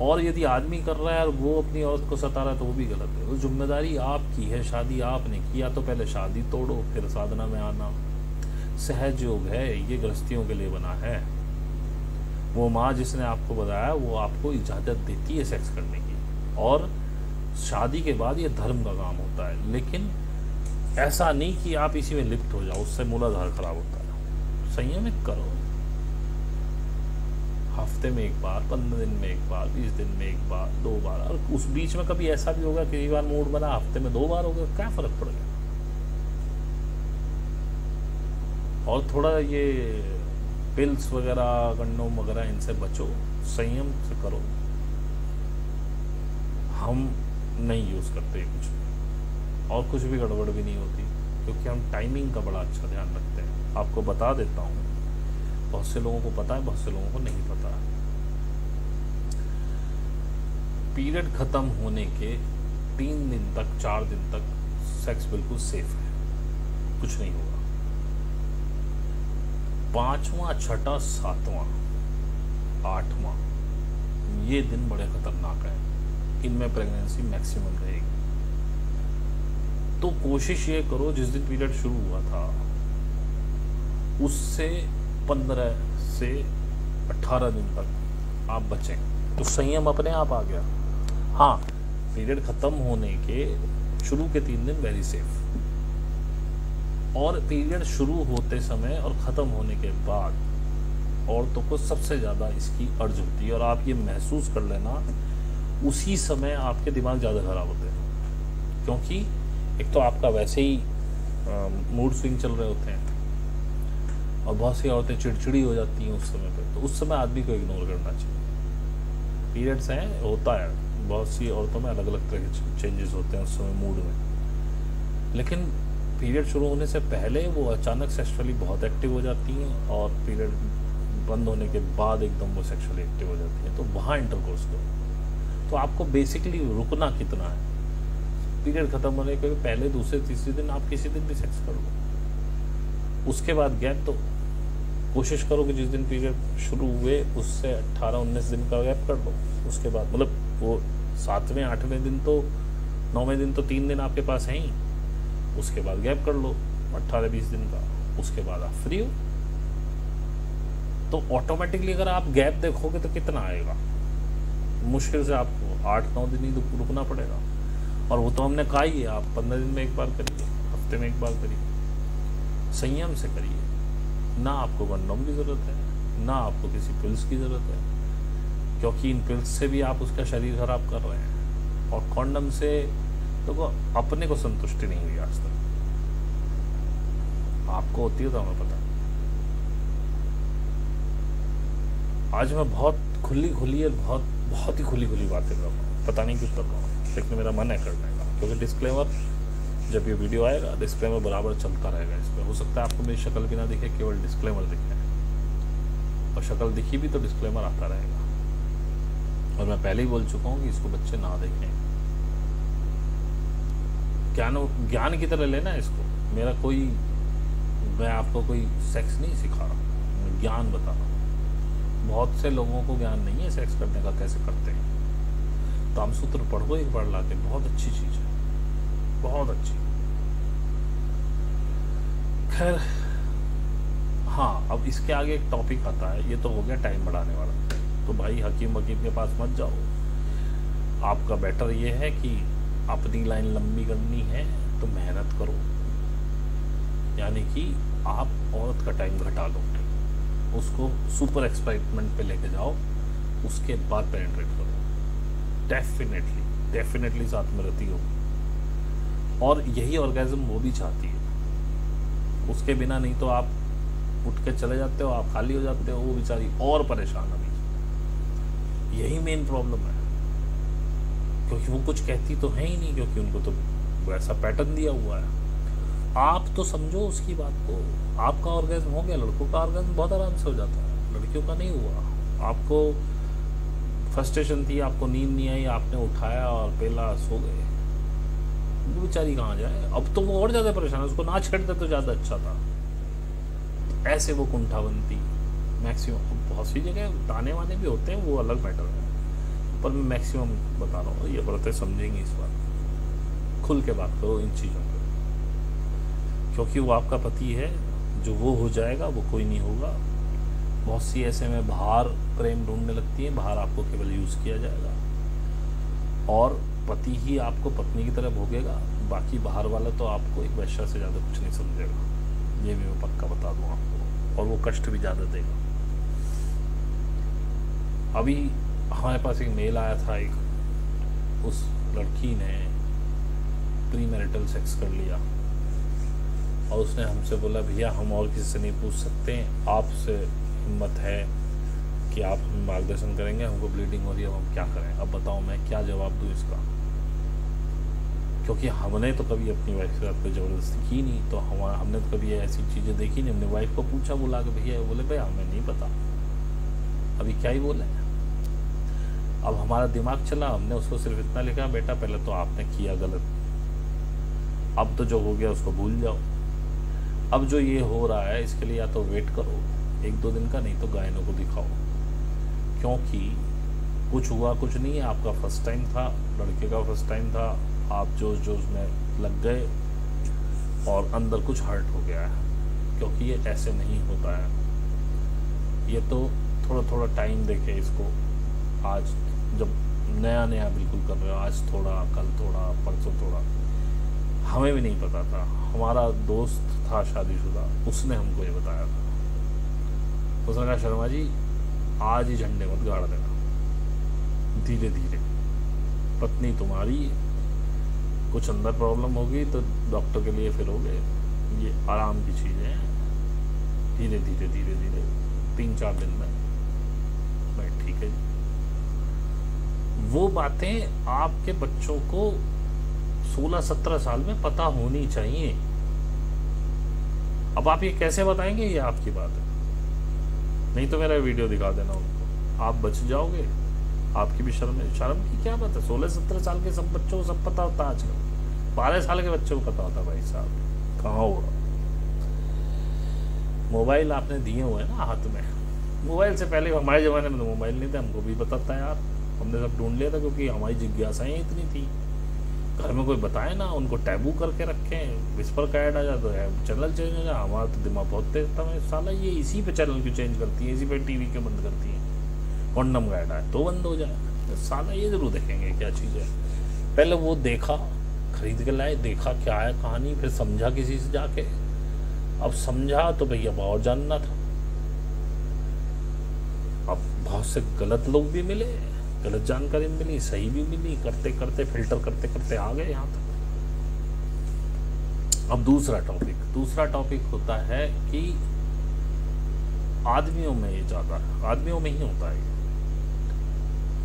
और यदि आदमी कर रहा है और वो अपनी औरत को सता रहा है तो वो भी गलत है। वो जिम्मेदारी आपकी है, शादी आपने किया तो पहले शादी तोड़ो फिर साधना में आना। सहज योग है, ये गृहस्थियों के लिए बना है। वो माँ जिसने आपको बताया वो आपको इजाज़त देती है सेक्स करने की, और शादी के बाद ये धर्म का काम होता है। लेकिन ऐसा नहीं कि आप इसी में लिप्त हो जाओ, उससे मूलाधार खराब होता है। संयमित करो, हफ्ते में एक बार, 15 दिन में एक बार, 20 दिन में एक बार, 2 बार, और उस बीच में कभी ऐसा भी होगा कई बार मूड बना हफ्ते में 2 बार हो गया, क्या फर्क पड़ गया। और थोड़ा ये पिल्स वगैरह, कंडोम वगैरह, इनसे बचो, संयम से करो। हम नहीं यूज़ करते कुछ भी, और कुछ भी गड़बड़ भी नहीं होती, क्योंकि हम टाइमिंग का बड़ा अच्छा ध्यान रखते हैं। आपको बता देता हूँ, बहुत से लोगों को पता है, बहुत से लोगों को नहीं पता। पीरियड खत्म होने के 3 दिन तक, 4 दिन तक सेक्स बिल्कुल सेफ है, कुछ नहीं होगा। 5वां, 6वां, 7वां, 8वां ये दिन बड़े खतरनाक है, इनमें प्रेगनेंसी मैक्सिमम रहेगी। तो कोशिश ये करो, जिस दिन पीरियड शुरू हुआ था उससे 15 से 18 दिन तक आप बचें, तो संयम अपने आप आ गया। हाँ, पीरियड खत्म होने के शुरू के 3 दिन वेरी सेफ, और पीरियड शुरू होते समय और ख़त्म होने के बाद औरतों को सबसे ज़्यादा इसकी अर्ज होती है। और आप ये महसूस कर लेना, उसी समय आपके दिमाग ज़्यादा ख़राब होते हैं, क्योंकि एक तो आपका वैसे ही मूड स्विंग चल रहे होते हैं, और बहुत सी औरतें चिड़चिड़ी हो जाती हैं उस समय पे, तो उस समय आदमी को इग्नोर करना चाहिए। पीरियड्स हैं, होता है, बहुत सी औरतों में अलग अलग तरह के चेंजेस होते हैं उस समय मूड में, लेकिन पीरियड शुरू होने से पहले वो अचानक सेक्सुअली बहुत एक्टिव हो जाती हैं, और पीरियड बंद होने के बाद एकदम वो सेक्सुअली एक्टिव हो जाती हैं, तो वहाँ इंटरकोर्स करो। तो आपको बेसिकली रुकना कितना है, पीरियड ख़त्म होने के पहले दूसरे तीसरे दिन आप किसी दिन भी सेक्स कर लो, उसके बाद गैप दो। कोशिश करो कि जिस दिन पीरियड शुरू हुए उससे 18-19 दिन का गैप कर लो, उसके बाद मतलब वो 7वें 8वें दिन तो 9वें दिन तो 3 दिन आपके पास हैं ही, उसके बाद गैप कर लो 18-20 दिन का, उसके बाद आप फ्री हो। तो ऑटोमेटिकली अगर आप गैप देखोगे तो कितना आएगा, मुश्किल से आपको 8-9 दिन ही रुकना पड़ेगा, और वो तो हमने कहा ही है, आप 15 दिन में एक बार करिए, हफ्ते में एक बार करिए, संयम से करिए। ना आपको कंडोम की ज़रूरत है, ना आपको किसी पिल्स की ज़रूरत है, क्योंकि इन पिल्स से भी आप उसका शरीर खराब कर रहे हैं, और कॉन्डम से तो अपने को संतुष्टि नहीं हुई आज तक, आपको होती है तो हमें पता। आज मैं बहुत खुली और बहुत ही खुली बातें कर रहा हूँ, पता नहीं क्यों कर रहा हूँ, लेकिन मेरा मन है करने का, क्योंकि डिस्क्लेमर जब ये वीडियो आएगा डिस्क्लेमर बराबर चलता रहेगा इस पर। हो सकता है आपको मेरी शक्ल भी ना दिखे, केवल डिस्क्लेमर दिखे, और शक्ल दिखी भी तो डिस्क्लेमर आता रहेगा। और मैं पहले ही बोल चुका हूँ कि इसको बच्चे ना देखें, ज्ञान की तरह लेना है इसको। मैं आपको कोई सेक्स नहीं सिखा रहा, मैं ज्ञान बता रहा हूँ। बहुत से लोगों को ज्ञान नहीं है सेक्स करने का, कैसे करते हैं। कामसूत्र पढ़ो एक बार लाके, बहुत अच्छी चीज़ है, बहुत अच्छी। खैर हाँ, अब इसके आगे एक टॉपिक आता है, ये तो हो गया टाइम बढ़ाने वाला। तो भाई हकीम वकीम के पास मत जाओ, आपका बेटर ये है कि अपनी लाइन लंबी करनी है तो मेहनत करो, यानी कि आप औरत का टाइम घटा लो, उसको सुपर एक्साइटमेंट पे लेके जाओ, उसके बाद पेनिट्रेट करो। डेफिनेटली साथ में रहती हो, और यही ऑर्गेज़म वो भी चाहती है, उसके बिना नहीं तो आप उठ के चले जाते हो, आप खाली हो जाते हो, वो बेचारी और परेशान अभी। यही मेन प्रॉब्लम है, क्योंकि वो कुछ कहती तो है ही नहीं, क्योंकि उनको तो वैसा पैटर्न दिया हुआ है। आप तो समझो उसकी बात को, आपका ऑर्गेज़म हो गया, लड़कों का ऑर्गेज़म बहुत आराम से हो जाता है, लड़कियों का नहीं हुआ। आपको फ्रस्ट्रेशन थी, आपको नींद नहीं आई, आपने उठाया और पहला सो गए, वो बेचारी कहाँ जाए। अब तो वो और ज़्यादा परेशान है, उसको ना छेड़ते तो ज़्यादा अच्छा था। ऐसे वो कुंठा बनती मैक्सिमम। बहुत सी जगह ताने वाने भी होते हैं, वो अलग मैटर है, पर मैं मैक्सिमम बता रहा हूँ, ये औरतें समझेंगी इस बात। खुल के बात करो इन चीज़ों पर, क्योंकि वो आपका पति है, जो वो हो जाएगा वो कोई नहीं होगा। बहुत सी ऐसे में बाहर प्रेम ढूंढने लगती है, बाहर आपको केवल यूज़ किया जाएगा, और पति ही आपको पत्नी की तरह भोगेगा, बाकी बाहर वाला तो आपको एक वैश्या से ज़्यादा कुछ नहीं समझेगा, ये भी मैं पक्का बता दूँ आपको, और वो कष्ट भी ज़्यादा देगा। अभी हमारे पास एक मेल आया था, एक उस लड़की ने प्री मैरिटल सेक्स कर लिया, और उसने हमसे बोला भैया हम और किसी से नहीं पूछ सकते, आपसे हिम्मत है कि आप हमें मार्गदर्शन करेंगे, हमको ब्लीडिंग हो रही है, अब हम क्या करें। अब बताओ मैं क्या जवाब दूँ इसका, क्योंकि हमने तो कभी अपनी वाइफ के साथ कोई ज़बरदस्ती की नहीं, तो हमने तो कभी ऐसी चीज़ें देखी नहीं। हमने वाइफ को पूछा, बुला के भैया, बोले भैया हमें नहीं पता, अभी क्या ही बोले। अब हमारा दिमाग चला, हमने उसको सिर्फ इतना लिखा, बेटा पहले तो आपने किया गलत, अब तो जो हो गया उसको भूल जाओ, अब जो ये हो रहा है इसके लिए या तो वेट करो 1-2 दिन का, नहीं तो गायनों को दिखाओ, क्योंकि कुछ हुआ कुछ नहीं है। आपका फर्स्ट टाइम था, लड़के का फर्स्ट टाइम था, आप जोश में लग गए और अंदर कुछ हर्ट हो गया है, क्योंकि ये ऐसे नहीं होता है। ये तो थोड़ा टाइम देके इसको, आज जब नया बिल्कुल कर रहे हो, आज थोड़ा, कल थोड़ा, परसों थोड़ा, हमें भी नहीं पता था। हमारा दोस्त था शादीशुदा, उसने हमको ये बताया था। उसने कहा शर्मा जी आज ही झंडे मत गाड़ देना, धीरे धीरे पत्नी तुम्हारी, कुछ अंदर प्रॉब्लम होगी तो डॉक्टर के लिए फिरोगे। ये आराम की चीज़ें हैं, धीरे धीरे धीरे धीरे 3-4 दिन में भाई ठीक है। वो बातें आपके बच्चों को 16-17 साल में पता होनी चाहिए। अब आप ये कैसे बताएंगे, ये आपकी बात है, नहीं तो मेरा वीडियो दिखा देना उनको, आप बच जाओगे। आपकी भी शर्म की क्या बात है, 16-17 साल के सब बच्चों को सब पता होता है आजकल। 12 साल के बच्चों को पता होता भाई साहब, कहाँ होगा। मोबाइल आपने दिए हुए हैं ना हाथ में, मोबाइल से पहले हमारे ज़माने में तो मोबाइल नहीं था, हमको भी पता था यार, हमने सब ढूंढ लिया था, क्योंकि हमारी जिज्ञासाएँ इतनी थी। घर में कोई बताए ना, उनको टैबू करके रखें, विस्पर का ऐड आ जाता है चैनल चेंज हो जाए। हमारा तो दिमाग बहुत तेज था, मैं साला ये इसी पे चैनल क्यों चेंज करती है, इसी पे टीवी क्यों बंद करती है, कॉन्डम का ऐड आए तो बंद हो जाए, तो साला ये जरूर देखेंगे क्या चीज़ है। पहले वो देखा, खरीद के लाए, देखा क्या है कहानी, फिर समझा किसी से जाके, अब समझा तो भैया और जानना था। अब बहुत से गलत लोग भी मिले, गलत जानकारी मिली, सही भी मिली, करते करते फिल्टर करते करते आ गए यहाँ तक। अब दूसरा टॉपिक होता है कि आदमियों में ये ज़्यादा, आदमियों में ही होता है।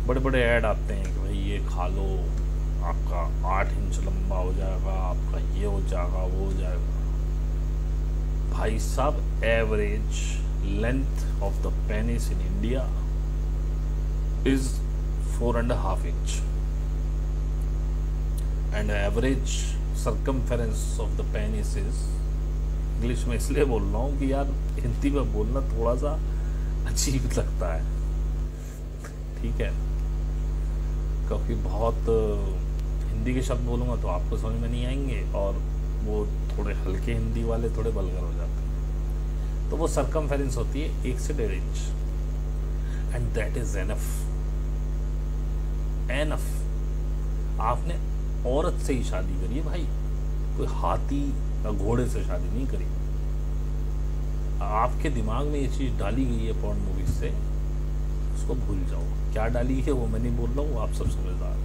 बड़े बड़े ऐड आते हैं कि भाई ये खा लो, आपका 8 इंच लंबा हो जाएगा, आपका ये हो जाएगा, वो हो जाएगा। भाई साहब, average length of the penis in India is 4.5 inch and average circumference of the penis is, English में इसलिए बोल रहा हूँ कि यार हिंदी में बोलना थोड़ा सा अजीब लगता है, ठीक है, क्योंकि बहुत हिंदी के शब्द बोलूँगा तो आपको समझ में नहीं आएंगे, और वो थोड़े हल्के हिंदी वाले थोड़े वल्गर हो जाते हैं। तो वो सर्कमफेरेंस होती है 1 से 1.5 inch, and that is enough. आपने औरत से ही शादी करी है भाई, कोई हाथी या घोड़े से शादी नहीं करी। आपके दिमाग में ये चीज़ डाली गई है पॉर्न मूवीज से, उसको भूल जाओ। क्या डाली है वो मैं नहीं बोल रहा हूँ, आप सब समझदार हैं,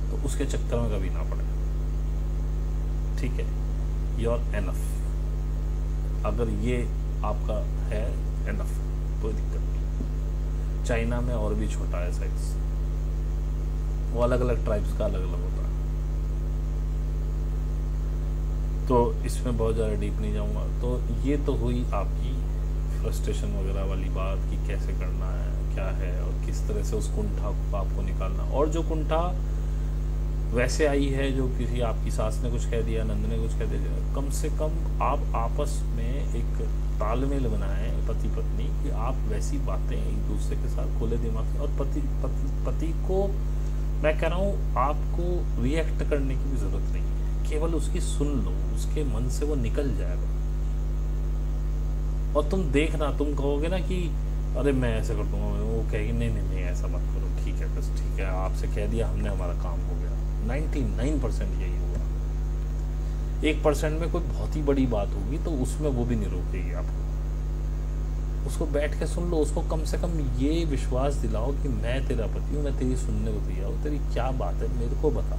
तो उसके चक्कर में कभी ना पड़े, ठीक है। योर एनफ, अगर ये आपका है एनफ, कोई दिक्कत नहीं। चाइना में और भी छोटा है साइज, वो अलग अलग ट्राइब्स का अलग अलग होता है, तो इसमें बहुत ज़्यादा डीप नहीं जाऊंगा। तो ये तो हुई आपकी फ्रस्ट्रेशन वगैरह वाली बात कि कैसे करना है, क्या है, और किस तरह से उस कुंठा को आपको निकालना। और जो कुंठा वैसे आई है, जो किसी आपकी सास ने कुछ कह दिया, नंद ने कुछ कह दिया, कम से कम आप आपस में एक तालमेल बनाएं पति पत्नी कि आप वैसी बातें एक दूसरे के साथ खुले दिमाग से, और पति को मैं कह रहा हूँ आपको रिएक्ट करने की भी ज़रूरत नहीं है, केवल उसकी सुन लो, उसके मन से वो निकल जाएगा। और तुम देखना, तुम कहोगे ना कि अरे मैं ऐसा कर दूंगा, वो कहेगी नहीं ऐसा मत करो, ठीक है बस ठीक है, आपसे कह दिया हमने, हमारा काम हो गया। 99% यही होगा। 1% में कोई बहुत ही बड़ी बात होगी तो उसमें वो भी नहीं रोकेगी आपको। उसको बैठ के सुन लो, उसको कम से कम ये विश्वास दिलाओ कि मैं तेरा पति हूँ, मैं तेरी सुनने को तैयार हूँ, तेरी क्या बात है मेरे को बता।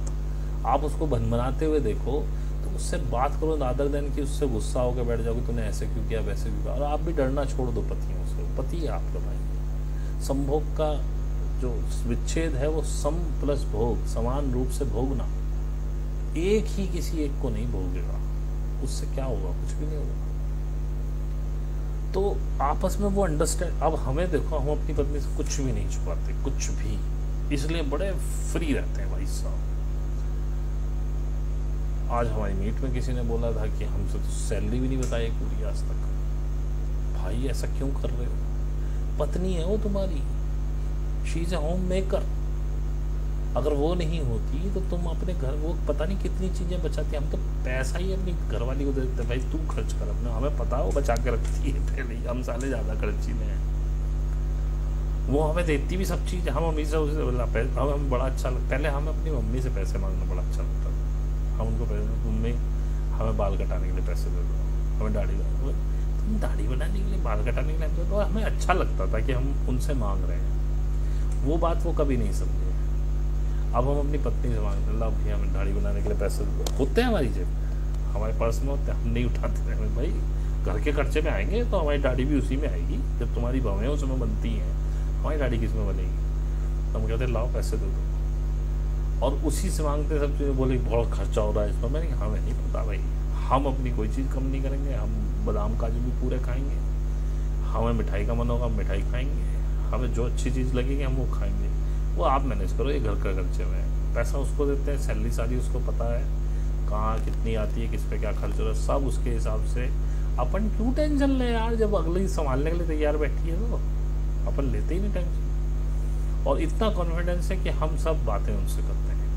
आप उसको भनभनाते हुए देखो, तो उससे बात करो रादर देन कि उससे गुस्सा होकर बैठ जाओगे, तूने ऐसे क्यों किया, वैसे क्यों किया। और आप भी डरना छोड़ दो पतियों से, पति है आपका भाई। संभोग का जो विच्छेद है वो सम प्लस भोग, समान रूप से भोगना। एक ही किसी एक को नहीं भोगेगा, उससे क्या होगा, कुछ भी नहीं होगा। तो आपस में वो अंडरस्टैंड। अब हमें देखो, हम अपनी पत्नी से कुछ भी नहीं छुपाते, कुछ भी, इसलिए बड़े फ्री रहते हैं भाई साहब। आज हमारी मीट में किसी ने बोला था कि हमसे तो सैलरी भी नहीं बताई पूरी आज तक। भाई ऐसा क्यों कर रहे हो, पत्नी है वो तुम्हारी, she is a home maker. अगर वो नहीं होती तो तुम अपने घर, वो पता नहीं कितनी चीज़ें बचाती। हम तो पैसा ही अपनी घरवाली को दे देते, भाई तू खर्च कर अपना, हमें पता है वो बचा के रखती है पहले ही, हम साले ज़्यादा खर्ची में हैं। वो हमें देती भी सब चीज़, हम मम्मी से उसे बोला, हमें बड़ा अच्छा लगता। पहले हमें अपनी मम्मी से पैसे मांगना बड़ा अच्छा लगता था। हम उनको पैसे, मम्मी हमें बाल कटाने के लिए पैसे दे दो, हमें दाढ़ी बनाने, तुम दाढ़ी बनाने के लिए, बाल कटाने के लिए, तो हमें अच्छा लगता था कि हम उनसे मांग रहे हैं। वो बात वो कभी नहीं समझे। अब हम अपनी पत्नी से मांगते हैं, ला भैया हमें दाढ़ी बनाने के लिए पैसे होते हैं हमारी जेब, हमारे पर्स में होते हैं, हम नहीं उठाते हैं। भाई घर के खर्चे में आएंगे तो हमारी दाढ़ी भी उसी में आएगी, जब तुम्हारी भवें उसमें बनती हैं, हमारी दाढ़ी किस में बनेगी। तो हम कहते हैं लाओ पैसे दे दो, और उसी से मांगते सब चीज़ें। बोले बहुत खर्चा हो रहा है इसमें, मैंने हमें नहीं पता भाई, हम अपनी कोई चीज़ कम नहीं करेंगे, हम बादाम काजू भी पूरे खाएंगे, हमें मिठाई का मन होगा हम मिठाई खाएंगे, हमें जो अच्छी चीज़ लगेगी हम वो खाएंगे, वो आप मैनेज करो, ये घर का खर्चे में है। पैसा उसको देते हैं, सैलरी सारी उसको पता है कहाँ कितनी आती है, किस पे क्या खर्च हो रहा है, सब उसके हिसाब से। अपन क्यों टेंशन ले यार, जब अगले संभालने के लिए तैयार बैठी है तो अपन लेते ही नहीं टेंशन। और इतना कॉन्फिडेंस है कि हम सब बातें उनसे करते हैं,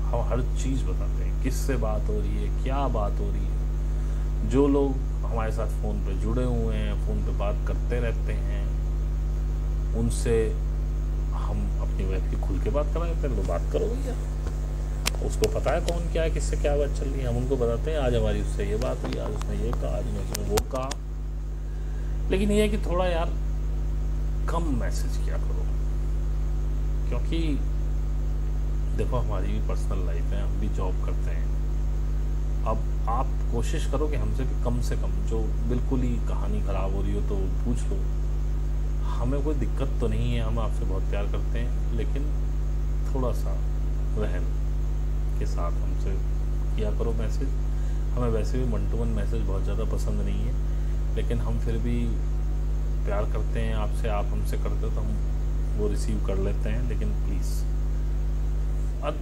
हम हर चीज़ बताते हैं, किससे बात हो रही है, क्या बात हो रही है। जो लोग हमारे साथ फ़ोन पे जुड़े हुए हैं, फ़ोन पे बात करते रहते हैं, उनसे हम अपनी वाइफ की खुल के बात करा देते हैं, लो बात करो भैया, उसको पता है कौन क्या है, किससे क्या बात चल रही है, हम उनको बताते हैं आज हमारी उससे ये बात हुई, आज उसने ये कहा, आज उसने वो कहा। लेकिन ये है कि थोड़ा यार कम मैसेज किया करो, क्योंकि देखो हमारी भी पर्सनल लाइफ है, हम भी जॉब करते हैं। अब आप कोशिश करो कि हमसे भी कम से कम, जो बिल्कुल ही कहानी ख़राब हो रही हो तो पूछ लो, हमें कोई दिक्कत तो नहीं है, हम आपसे बहुत प्यार करते हैं, लेकिन थोड़ा सा रहम के साथ हमसे किया करो मैसेज। हमें वैसे भी 1 to 1 मैसेज बहुत ज़्यादा पसंद नहीं है, लेकिन हम फिर भी प्यार करते हैं आपसे, आप हमसे करते हो तो हम वो रिसीव कर लेते हैं। लेकिन प्लीज़ अब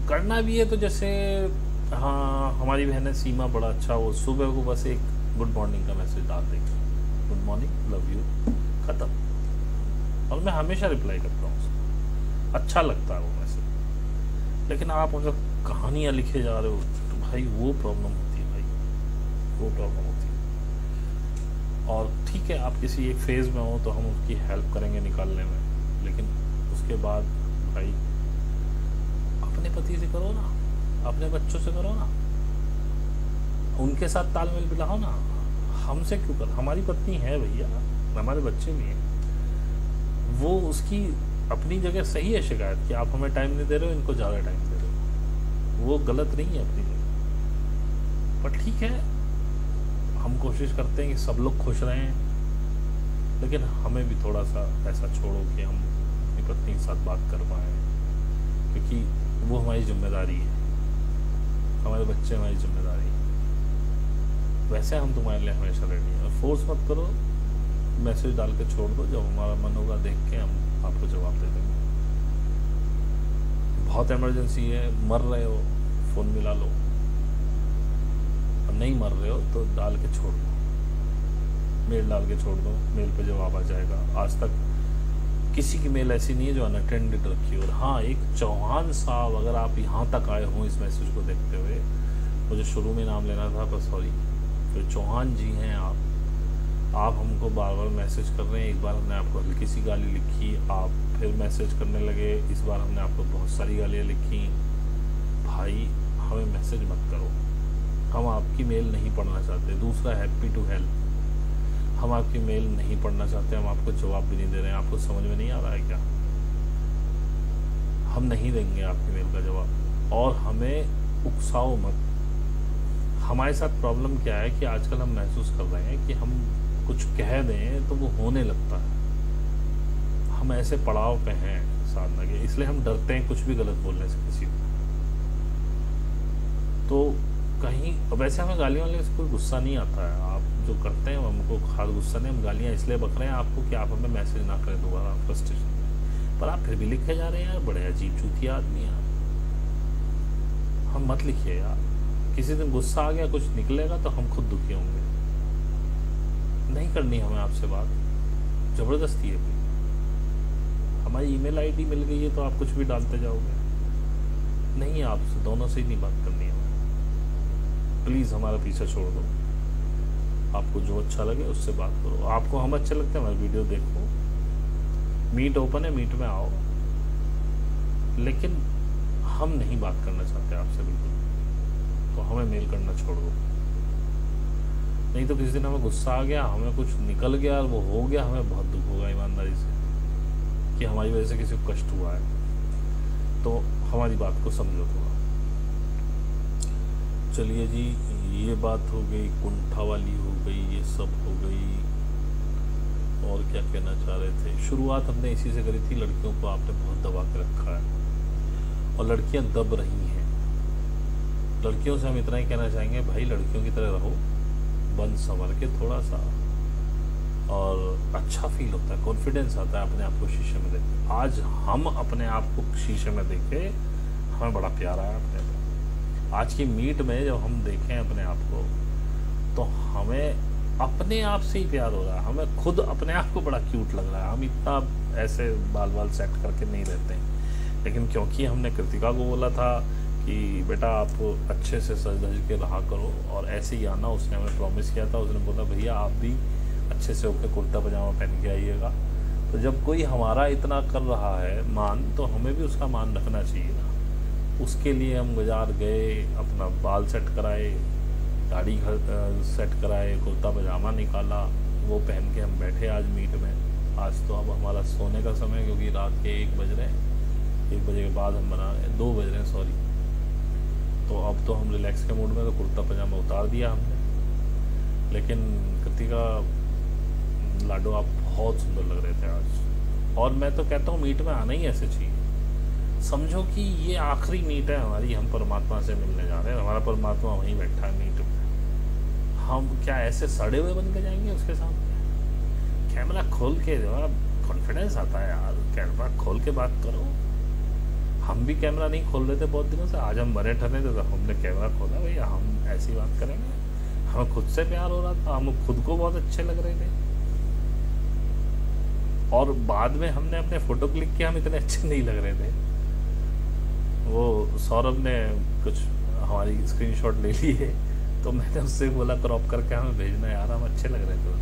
करना भी है तो जैसे, हाँ हमारी बहन है सीमा, बड़ा अच्छा, वो सुबह को बस एक गुड मॉर्निंग का मैसेज डाल देगी, गुड मॉर्निंग, लव यू, ख़त्म। और मैं हमेशा रिप्लाई करता हूँ उसको, अच्छा लगता है वो मैसेज। लेकिन आप अगर कहानियाँ लिखे जा रहे हो तो भाई वो प्रॉब्लम होती है, भाई वो प्रॉब्लम होती है। और ठीक है आप किसी एक फेज़ में हो तो हम उसकी हेल्प करेंगे निकालने में, लेकिन उसके बाद भाई अपने पति से करो ना, अपने बच्चों से करो ना, उनके साथ तालमेल बिठाओ ना, हमसे क्यों कर। हमारी पत्नी है भैया, हमारे बच्चे भी हैं, वो उसकी अपनी जगह सही है शिकायत कि आप हमें टाइम नहीं दे रहे हो, इनको ज़्यादा टाइम दे रहे हो, वो गलत नहीं है अपनी जगह। पर ठीक है हम कोशिश करते हैं कि सब लोग खुश रहें, लेकिन हमें भी थोड़ा सा ऐसा छोड़ो कि हम अपनी पत्नी के साथ बात कर पाएँ, क्योंकि वो हमारी जिम्मेदारी है, हमारे बच्चे हमारी जिम्मेदारी है। वैसे हम तुम्हारे लिए हमेशा रेडी हैं, और फोर्स मत करो, मैसेज डाल के छोड़ दो, जब हमारा मन होगा देख के हम आपको जवाब दे देंगे। बहुत इमरजेंसी है, मर रहे हो, फ़ोन मिला लो, और नहीं मर रहे हो तो डाल के छोड़ दो, मेल डाल के छोड़ दो, मेल पे जवाब आ जाएगा। आज तक किसी की मेल ऐसी नहीं है जो अनअटेंडेड रखी। और हाँ, एक चौहान साहब, अगर आप यहाँ तक आए हों इस मैसेज को देखते हुए, मुझे शुरू में नाम लेना था पर सॉरी, तो चौहान जी हैं आप हमको बार बार मैसेज कर रहे हैं। एक बार हमने आपको हल्की सी गाली लिखी, आप फिर मैसेज करने लगे, इस बार हमने आपको बहुत सारी गालियाँ लिखी। भाई हमें मैसेज मत करो, हम आपकी मेल नहीं पढ़ना चाहते। दूसरा, हैप्पी टू हेल्प, हम आपकी मेल नहीं पढ़ना चाहते, हम आपको जवाब भी नहीं दे रहे हैं। आपको समझ में नहीं आ रहा है क्या? हम नहीं देंगे आपकी मेल का जवाब, और हमें उकसाओ मत। हमारे साथ प्रॉब्लम क्या है कि आजकल हम महसूस कर रहे हैं कि हम कुछ कह दें तो वो होने लगता है। हम ऐसे पड़ाव पे हैं साधना के, इसलिए हम डरते हैं कुछ भी गलत बोलने से किसी को। तो कहीं वैसे हमें गालियाँ वाले से कोई गुस्सा नहीं आता है, आप जो करते हैं हमको खास गुस्सा नहीं। हम गालियाँ इसलिए बक रहे हैं आपको कि आप हमें मैसेज ना करें दोबारा फ्रस्ट्रेशन में, पर आप फिर भी लिखे जा रहे हैं यार, बड़े अजीब चूतिया आदमी हैं। हम मत लिखिए यार, किसी दिन गुस्सा आ गया, कुछ निकलेगा तो हम खुद दुखी होंगे। नहीं करनी हमें आपसे बात, ज़बरदस्ती है कोई। हमारी ईमेल आईडी मिल गई है तो आप कुछ भी डालते जाओगे, नहीं, आपसे दोनों से ही नहीं बात करनी है। प्लीज़ हमारा पीछा छोड़ दो, आपको जो अच्छा लगे उससे बात करो। आपको हम अच्छे लगते हैं, हमारी वीडियो देखो, मीट ओपन है, मीट में आओ, लेकिन हम नहीं बात करना चाहते आपसे बिल्कुल, तो हमें मेल करना छोड़ दो। नहीं तो किसी दिन हमें गुस्सा आ गया, हमें कुछ निकल गया, वो हो गया, हमें बहुत दुख होगा ईमानदारी से कि हमारी वजह से किसी को कष्ट हुआ है। तो हमारी बात को समझो थोड़ा। चलिए जी, ये बात हो गई, कुंठा वाली हो गई, ये सब हो गई। और क्या कहना चाह रहे थे? शुरुआत हमने इसी से करी थी, लड़कियों को आपने बहुत दबा के रखा है और लड़कियां दब रही हैं। लड़कियों से हम इतना ही कहना चाहेंगे, भाई लड़कियों की तरह रहो, बन संवर के थोड़ा सा, और अच्छा फील होता है, कॉन्फिडेंस आता है अपने आप को शीशे में देख के। आज हम अपने आप को शीशे में देखे, हमें बड़ा प्यार आया अपने को। आज की मीट में जब हम देखें अपने आप को, तो हमें अपने आप से ही प्यार हो रहा है, हमें खुद अपने आप को बड़ा क्यूट लग रहा है। हम इतना ऐसे बाल सेट करके नहीं रहते हैं, लेकिन क्योंकि हमने कृतिका को बोला था कि बेटा आप अच्छे से सज धज के रहा करो और ऐसे ही आना, उसने हमें प्रॉमिस किया था। उसने बोला भैया आप भी अच्छे से होकर कुर्ता पजामा पहन के आइएगा। तो जब कोई हमारा इतना कर रहा है मान, तो हमें भी उसका मान रखना चाहिए ना। उसके लिए हम बाजार गए, अपना बाल सेट कराए, गाड़ी सेट कराए, कुर्ता पजामा निकाला, वो पहन के हम बैठे आज मीट में। आज तो अब हमारा सोने का समय, क्योंकि रात के 1 बज रहे हैं, 1 बजे के बाद हम बना रहे हैं, 2 बज रहे हैं सॉरी। तो अब तो हम रिलैक्स के मूड में, तो कुर्ता पजामा उतार दिया हमने। लेकिन कृतिका लाडो आप बहुत सुंदर लग रहे थे आज, और मैं तो कहता हूँ मीट में आना ही ऐसे चाहिए। समझो कि ये आखिरी मीट है हमारी, हम परमात्मा से मिलने जा रहे हैं, हमारा परमात्मा वहीं बैठा है मीट में। हम क्या ऐसे सड़े हुए बन के जाएंगे उसके सामने? कैमरा खोल के जो कॉन्फिडेंस आता है यार, कैमरा खोल के बात करो। हम भी कैमरा नहीं खोल रहे थे बहुत दिनों से, आज हम बने ठने थे तो हमने कैमरा खोला, भैया हम ऐसी बात करेंगे। हमें खुद से प्यार हो रहा था, हम खुद को बहुत अच्छे लग रहे थे, और बाद में हमने अपने फोटो क्लिक किया, हम इतने अच्छे नहीं लग रहे थे। वो सौरभ ने कुछ हमारी स्क्रीनशॉट ले ली है, तो मैंने उससे बोला क्रॉप करके हमें भेजना यार, हम अच्छे लग रहे थे,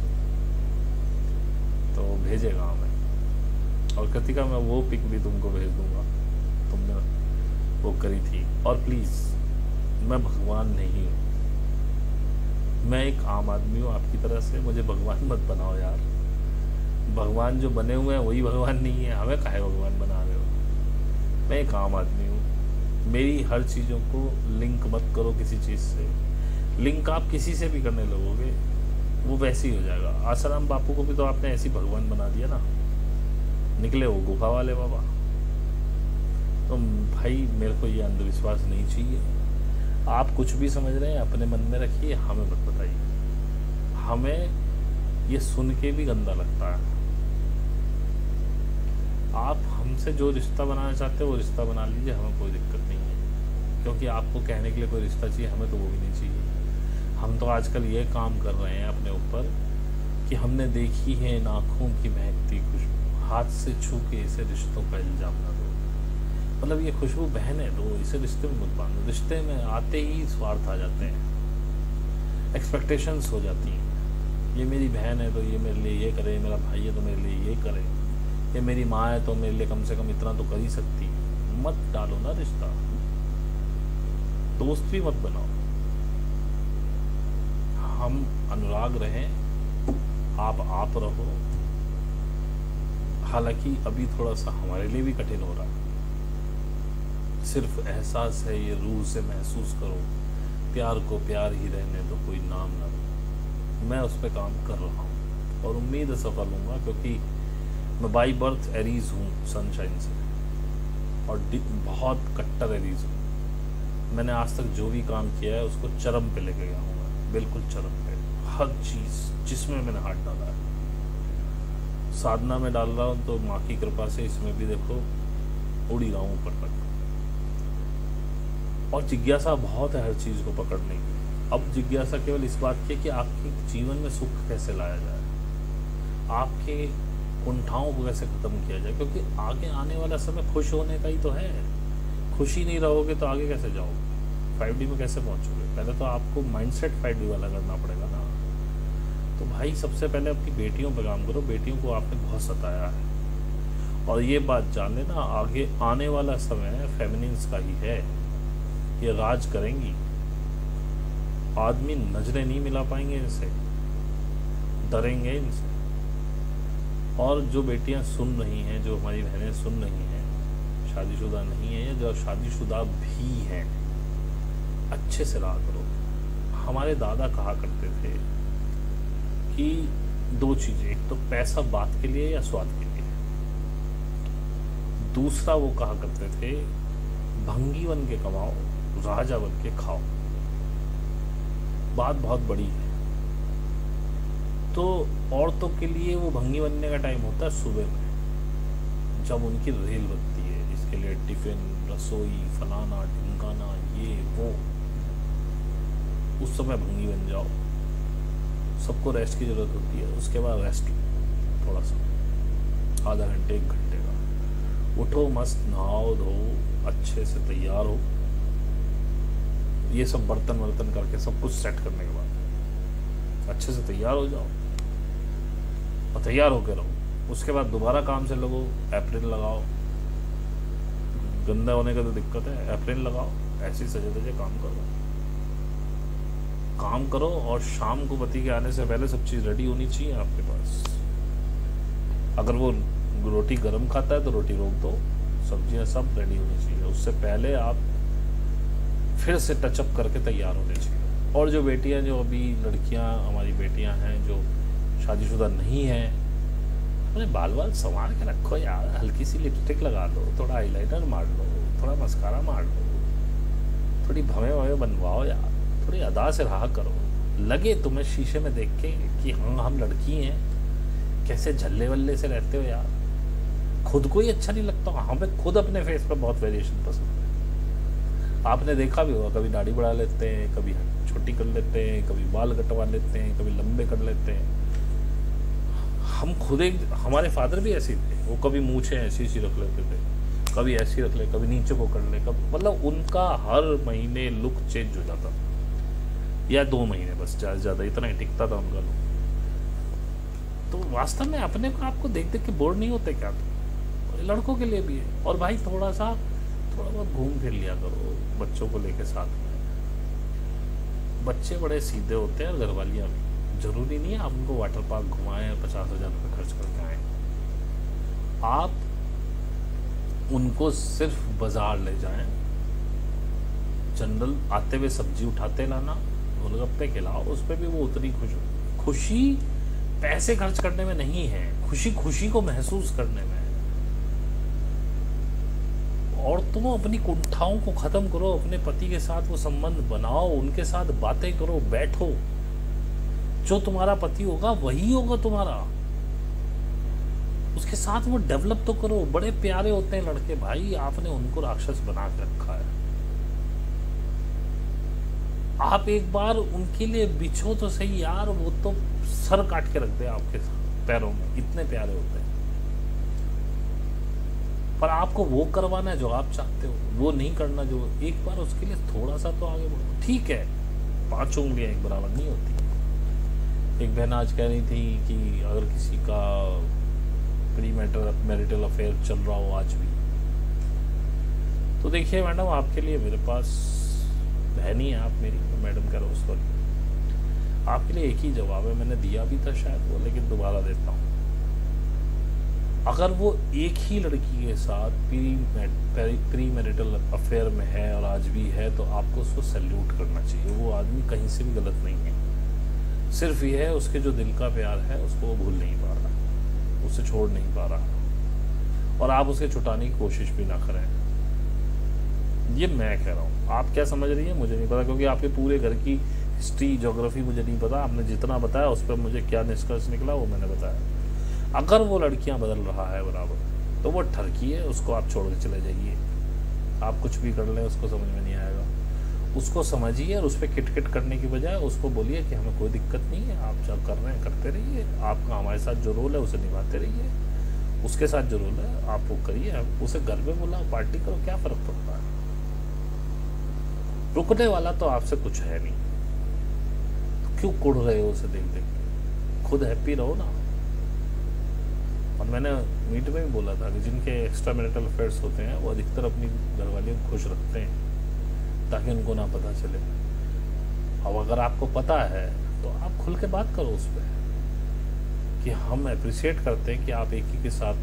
तो भेजेगा हमें। और कृतिका मैं वो पिक भी तुमको भेज दूंगा, तुमने वो करी थी। और प्लीज़, मैं भगवान नहीं हूँ, मैं एक आम आदमी हूँ आपकी तरह से, मुझे भगवान मत बनाओ यार। भगवान जो बने हुए हैं वही भगवान नहीं है, हमें काहे भगवान बना रहे हो? मैं एक आम आदमी हूँ, मेरी हर चीज़ों को लिंक मत करो किसी चीज़ से। लिंक आप किसी से भी करने लगोगे वो वैसे ही हो जाएगा। आसाराम बापू को भी तो आपने ऐसी भगवान बना दिया ना, निकले वो गुफा वाले बाबा। तो भाई मेरे को ये अंधविश्वास नहीं चाहिए। आप कुछ भी समझ रहे हैं अपने मन में रखिए, हमें मत बताइए। हमें ये सुन के भी गंदा लगता है। आप हमसे जो रिश्ता बनाना चाहते हो वो रिश्ता बना लीजिए, हमें कोई दिक्कत नहीं है, क्योंकि आपको कहने के लिए कोई रिश्ता चाहिए, हमें तो वो भी नहीं चाहिए। हम तो आजकल ये काम कर रहे हैं अपने ऊपर कि हमने देखी है नाखून की महकती खुशबू, हाथ से छू के इसे रिश्तों का इल्जाम ना दो। मतलब ये खुशबू बहने दो, इसे रिश्ते में मत बांधो। रिश्ते में आते ही स्वार्थ आ जाते हैं, एक्सपेक्टेशंस हो जाती हैं। ये मेरी बहन है तो ये मेरे लिए ये करे, मेरा भाई है तो मेरे लिए ये करे, ये मेरी माँ है तो मेरे लिए कम से कम इतना तो कर ही सकती है। मत डालो ना रिश्ता, दोस्त भी मत बनाओ। हम अनुराग रहें, आप रहो। हालांकि अभी थोड़ा सा हमारे लिए भी कठिन हो रहा है, सिर्फ एहसास है, ये रूह से महसूस करो, प्यार को प्यार ही रहने दो, कोई नाम ना दो। मैं उस पर काम कर रहा हूँ और उम्मीद है सफल हूँगा, क्योंकि मैं बाई बर्थ एरीज हूँ सनशाइन से, और बहुत कट्टर एरीज हूँ। मैंने आज तक जो भी काम किया है उसको चरम पे लेके गया हूँ मैं, बिल्कुल चरम पे। हर चीज़ जिसमें मैंने हाथ डाला है, साधना में डाल रहा हूँ तो माँ की कृपा से इसमें भी देखो उड़ ही रहा हूँ ऊपर तक। और जिज्ञासा बहुत है हर चीज़ को पकड़ने की। अब जिज्ञासा केवल इस बात की है कि आपके जीवन में सुख कैसे लाया जाए, आपके कुंठाओं को कैसे ख़त्म किया जाए, क्योंकि आगे आने वाला समय खुश होने का ही तो है। खुश ही नहीं रहोगे तो आगे कैसे जाओगे, 5D में कैसे पहुंचोगे? पहले तो आपको माइंडसेट 5D वाला करना पड़ेगा ना। तो भाई सबसे पहले अपनी बेटियों पर काम करो। बेटियों को आपने बहुत सताया है, और ये बात जान लेना, आगे आने वाला समय फेमिनिन्स का ही है। ये राज करेंगी, आदमी नजरें नहीं मिला पाएंगे इनसे, डरेंगे इनसे। और जो बेटियां सुन रही हैं, जो हमारी बहनें सुन रही हैं, शादीशुदा नहीं है या जो शादीशुदा भी हैं, अच्छे से रहा करो। हमारे दादा कहा करते थे कि दो चीज़ें, एक तो पैसा बात के लिए या स्वाद के लिए, दूसरा वो कहा करते थे भंगी बन के कमाओ, राजा बन के खाओ। बात बहुत बड़ी है। तो औरतों के लिए वो भंगी बनने का टाइम होता है सुबह में, जब उनकी रेल बनती है, इसके लिए टिफिन, रसोई, फलाना ढिमकाना, ये वो, उस समय भंगी बन जाओ। सबको रेस्ट की जरूरत होती है, उसके बाद रेस्ट थोड़ा सा, आधा घंटे 1 घंटे का। उठो, मस्त नहाओ धो, अच्छे से तैयार हो, ये सब बर्तन वर्तन करके सब कुछ सेट करने के बाद अच्छे से तैयार हो जाओ और तैयार होके रहो। उसके बाद दोबारा काम से लगो, एप्रिन लगाओ, गंदा होने का तो दिक्कत है, एप्रिन लगाओ, ऐसे सजे धजे काम करो और शाम को पति के आने से पहले सब चीज़ रेडी होनी चाहिए आपके पास। अगर वो रोटी गर्म खाता है तो रोटी रोक दो, सब्जियां सब रेडी होनी चाहिए, उससे पहले आप फिर से टचअप करके तैयार होने चाहिए। और जो बेटियां, जो अभी लड़कियां हमारी बेटियां हैं जो शादीशुदा नहीं हैं, अपने बाल संवार के रखो यार, हल्की सी लिपस्टिक लगा लो, थोड़ा आईलाइनर मार लो, थोड़ा मस्कारा मार लो, थोड़ी भवें ववें बनवाओ यार, थोड़ी अदा से रहा करो। लगे तुम्हें शीशे में देख के कि हाँ हम लड़की हैं, कैसे झल्ले वल्ले से रहते हो यार, खुद को ही अच्छा नहीं लगता। हमें खुद अपने फेस पर बहुत वेरिएशन पसंद है। आपने देखा भी होगा, कभी दाढ़ी बढ़ा लेते हैं, कभी छोटी कर लेते हैं, कभी बाल कटवा लेते हैं, कभी लंबे कर लेते हैं। हम खुद एक, हमारे फादर भी ऐसे थे, वो कभी मूछें ऐसी रख लेते थे, कभी ऐसी रख ले, कभी नीचे को कर ले, कभी, मतलब उनका हर महीने लुक चेंज हो जाता, या 2 महीने बस, ज़्यादा से ज़्यादा इतना ही टिकता था उनका लुक। तो वास्तव में अपने को आपको देख देख के बोर नहीं होते क्या? तो लड़कों के लिए भी है। और भाई थोड़ा बहुत घूम फिर लिया करो बच्चों को लेके साथ में। बच्चे बड़े सीधे होते हैं, घरवालियाँ भी। जरूरी नहीं है आप उनको वाटर पार्क घुमाएं, 50,000 रुपये खर्च करके आए। आप उनको सिर्फ बाजार ले जाएं, जनरल आते हुए सब्जी उठाते लाना, गोलगप्पे खिलाओ, उस पर भी वो उतनी खुशी पैसे खर्च करने में नहीं है, खुशी को महसूस करने में। और तुम अपनी कुंठाओं को खत्म करो, अपने पति के साथ वो संबंध बनाओ, उनके साथ बातें करो, बैठो। जो तुम्हारा पति होगा वही होगा तुम्हारा, उसके साथ वो डेवलप तो करो। बड़े प्यारे होते हैं लड़के भाई, आपने उनको राक्षस बना के रखा है। आप एक बार उनके लिए बिछो तो सही यार, वो तो सर काट के रख दे आपके पैरों में, इतने प्यारे होते हैं। पर आपको वो करवाना है जो आप चाहते हो, वो नहीं करना जो, एक बार उसके लिए थोड़ा सा तो आगे बढ़ो। ठीक है, 5 उंगलियां एक बराबर नहीं होती। एक बहन आज कह रही थी कि अगर किसी का प्री मैरिटल अफेयर चल रहा हो आज भी, तो देखिए मैडम, आपके लिए मेरे पास बहन ही है आप मेरी, मैडम कह रहा हूँ उसको, आपके लिए एक ही जवाब है, मैंने दिया भी था शायद वो, लेकिन दोबारा देता हूँ। अगर वो एक ही लड़की के साथ प्री मैरिटल अफेयर में है और आज भी है, तो आपको उसको सैल्यूट करना चाहिए। वो आदमी कहीं से भी गलत नहीं है, सिर्फ ये है उसके जो दिल का प्यार है उसको वो भूल नहीं पा रहा, उसे छोड़ नहीं पा रहा, और आप उसे छुटाने की कोशिश भी ना करें। ये मैं कह रहा हूँ, आप क्या समझ रही है मुझे नहीं पता, क्योंकि आपके पूरे घर की हिस्ट्री ज्योग्राफी मुझे नहीं पता। आपने जितना बताया उस पर मुझे क्या निष्कर्ष निकला वो मैंने बताया। अगर वो लड़कियां बदल रहा है बराबर, तो वो ठरकी है, उसको आप छोड़ के चले जाइए। आप कुछ भी कर लें उसको समझ में नहीं आएगा। उसको समझिए और उस पर किटकिट करने की बजाय उसको बोलिए कि हमें कोई दिक्कत नहीं है, आप जो कर रहे हैं करते रहिए, आपका हमारे साथ जो रोल है उसे निभाते रहिए, उसके साथ जो रोल है आप वो करिए। उसे घर पे बुलाओ, पार्टी करो, क्या फर्क पड़ता है। रुकने वाला तो आपसे कुछ है नहीं, तो क्यों कुड़ रहे हो उसे देख देख के? खुद हैप्पी रहो ना। और मैंने मीट में भी बोला था कि जिनके एक्स्ट्रा मैरिटल अफेयर्स होते हैं वो अधिकतर अपनी घरवालियों को खुश रखते हैं, ताकि उनको ना पता चले। अब अगर आपको पता है तो आप खुल के बात करो उस पर कि हम अप्रिशिएट करते हैं कि आप एक ही के साथ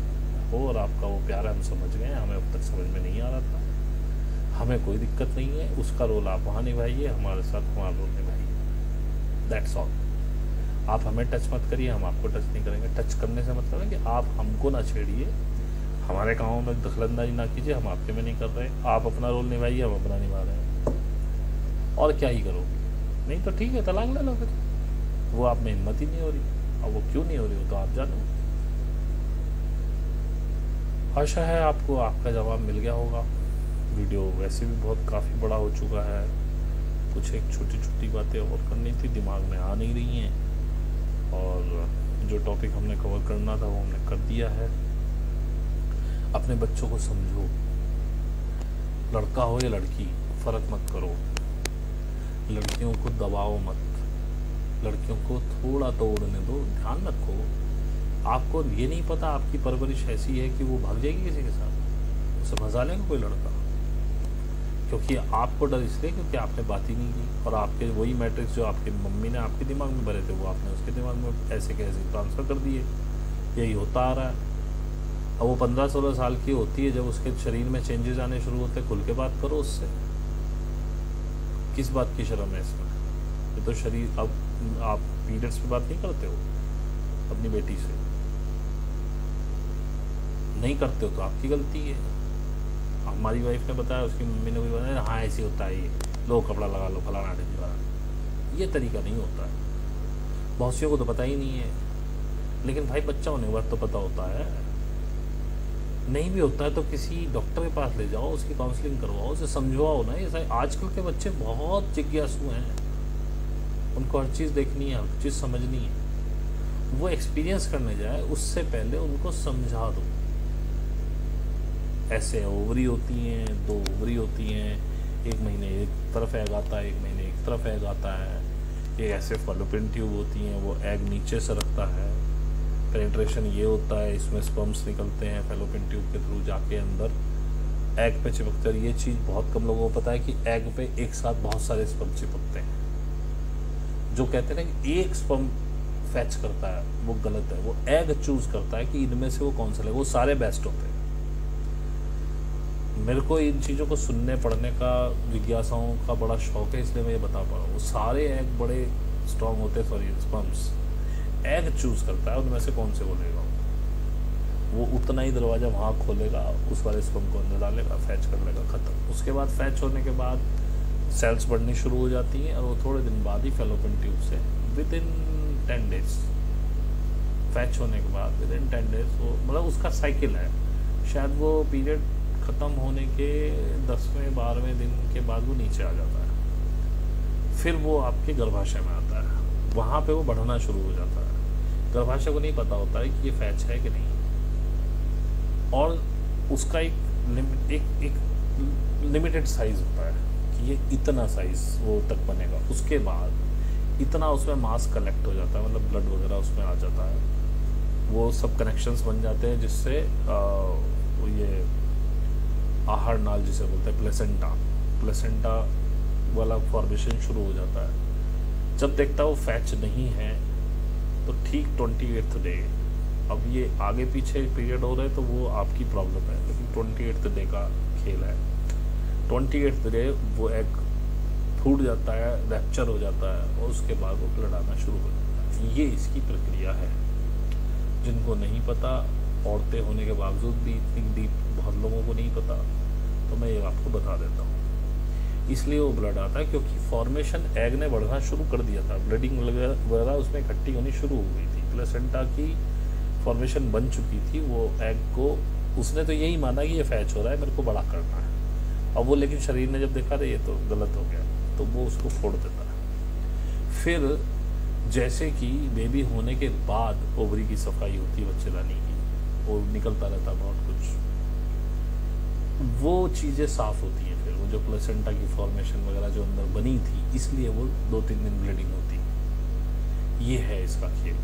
आपको और आपका वो प्यार हम समझ गए, हमें अब तक समझ में नहीं आ रहा था, हमें कोई दिक्कत नहीं है, उसका रोल आप वहाँ निभाइए, हमारे साथ हमारा रोल निभाइए, दैट्स ऑल। आप हमें टच मत करिए, हम आपको टच नहीं करेंगे। टच करने से मतलब है कि आप हमको ना छेड़िए, हमारे कामों में दखलंदाजी ना कीजिए, हम आपके में नहीं कर रहे। आप अपना रोल निभाइए, हम अपना निभा रहे हैं, और क्या ही करोगे। नहीं तो ठीक है, तलाक ले लो फिर, वो आप में हिम्मत ही नहीं हो रही, और वो क्यों नहीं हो रही हो तो आप जानो। आशा है आपको आपका जवाब मिल गया होगा। वीडियो वैसे भी बहुत काफ़ी बड़ा हो चुका है, कुछ एक छोटी छोटी बातें और करनी थी, दिमाग में आ नहीं रही हैं, और जो टॉपिक हमने कवर करना था वो हमने कर दिया है। अपने बच्चों को समझो, लड़का हो या लड़की फ़र्क मत करो, लड़कियों को दबाओ मत, लड़कियों को थोड़ा तो उड़ने दो, ध्यान रखो। आपको ये नहीं पता आपकी परवरिश ऐसी है कि वो भाग जाएगी किसी के साथ, उसे फंसा लेगा कोई लड़का, क्योंकि आपको डर इसलिए क्योंकि आपने बात ही नहीं की, और आपके वही मैट्रिक्स जो आपकी मम्मी ने आपके दिमाग में भरे थे वो आपने उसके दिमाग में ऐसे के ऐसे ट्रांसफ़र कर दिए। यही होता आ रहा है। अब वो 15-16 साल की होती है, जब उसके शरीर में चेंजेस आने शुरू होते हैं, खुल के बात करो उससे, किस बात की शर्म है इसमें। ये तो शरीर, अब आप पीरियड्स पे बात नहीं करते हो अपनी बेटी से, नहीं करते हो तो आपकी गलती है। हमारी वाइफ ने बताया, उसकी मम्मी ने भी बताया, हाँ ऐसे होता है, ये लो कपड़ा लगा लो, फलाना ढिमकाना, ये तरीका नहीं होता है। बहुत सी को तो पता ही नहीं है, लेकिन भाई बच्चा होने के बाद तो पता होता है। नहीं भी होता है तो किसी डॉक्टर के पास ले जाओ, उसकी काउंसलिंग करवाओ, उसे समझवाओ ना। ये आजकल के बच्चे बहुत जिज्ञासु हैं, उनको हर चीज़ देखनी है, हर चीज़ समझनी है। वो एक्सपीरियंस करने जाए उससे पहले उनको समझा दो। ऐसे ओवरी होती हैं, 2 ओवरी होती हैं, एक महीने एक तरफ एग आता है, एक महीने एक तरफ एग आता है। ये ऐसे फैलोपियन ट्यूब होती हैं, वो एग नीचे से रखता है, पेनिट्रेशन ये होता है, इसमें स्पर्म्स निकलते हैं फैलोपियन ट्यूब के थ्रू जाके अंदर एग पे चिपकते हैं। ये चीज़ बहुत कम लोगों को पता है कि एग पे एक साथ बहुत सारे स्पर्म चिपकते हैं। जो कहते हैं ना कि एक स्पर्म फैच करता है, वो गलत है। वो एग चूज करता है कि इनमें से वो कौन सा लगेगा, वो सारे बेस्ट होते हैं। मेरे को इन चीज़ों को सुनने पढ़ने का, जिज्ञासाओं का बड़ा शौक है, इसलिए मैं ये बता पा रहा हूँ। वो सारे एग बड़े स्ट्रॉन्ग होते हैं, सॉरी स्पर्म्स। एग चूज करता है उनमें से कौन से बोलेगा, वो उतना ही दरवाज़ा वहाँ खोलेगा, उस वाले स्पर्म को अंदर डालेगा, फैच कर लेगा, ख़त्म। उसके बाद फैच होने के बाद सेल्स बढ़नी शुरू हो जाती हैं, और वो थोड़े दिन बाद ही फैलोपियन ट्यूब से विदिन 10 डेज फैच होने के बाद विदिन 10 डेज वो, मतलब उसका साइकिल है। शायद वो पीरियड ख़त्म होने के 10वें 12वें दिन के बाद वो नीचे आ जाता है, फिर वो आपके गर्भाशय में आता है, वहाँ पे वो बढ़ना शुरू हो जाता है। गर्भाशय को नहीं पता होता है कि ये फैच है कि नहीं, और उसका एक लिमिटेड साइज होता है कि ये इतना साइज वो तक बनेगा। उसके बाद इतना उसमें मास कलेक्ट हो जाता है, मतलब ब्लड वगैरह उसमें आ जाता है, वो सब कनेक्शंस बन जाते हैं, जिससे ये आहार नाल जिसे बोलते हैं, प्लेसेंटा वाला फॉर्मेशन शुरू हो जाता है। जब देखता है वो फैच नहीं है तो ठीक 28th डे, अब ये आगे पीछे पीरियड हो रहे हैं तो वो आपकी प्रॉब्लम है, लेकिन 28th डे का खेल है। 28th डे वो एग फूट जाता है, रैप्चर हो जाता है, और उसके बाद वो ब्लड आना शुरू हो जाता है। ये इसकी प्रक्रिया है, जिनको नहीं पता, औरतें होने के बावजूद भी इतनी डीप बहुत लोगों को नहीं पता, तो मैं ये आपको बता देता हूँ। इसलिए वो ब्लड आता है क्योंकि फॉर्मेशन एग ने बढ़ना शुरू कर दिया था, ब्लडिंग वगैरह उसमें इकट्ठी होनी शुरू हो गई थी, प्लेसेंटा की फॉर्मेशन बन चुकी थी। वो एग को उसने तो यही माना कि ये फैच हो रहा है, मेरे को बड़ा करना है। अब वो लेकिन शरीर ने जब देखा था ये तो गलत हो गया, तो वो उसको फोड़ देता है। फिर जैसे कि बेबी होने के बाद ओवरी की सफाई होती है बच्चेदानी की, वो निकलता रहता बहुत कुछ, वो चीज़ें साफ़ होती हैं। फिर वो जो प्लेसेंटा की फॉर्मेशन वगैरह जो अंदर बनी थी, इसलिए वो 2-3 दिन ब्लीडिंग होती। ये है इसका खेल।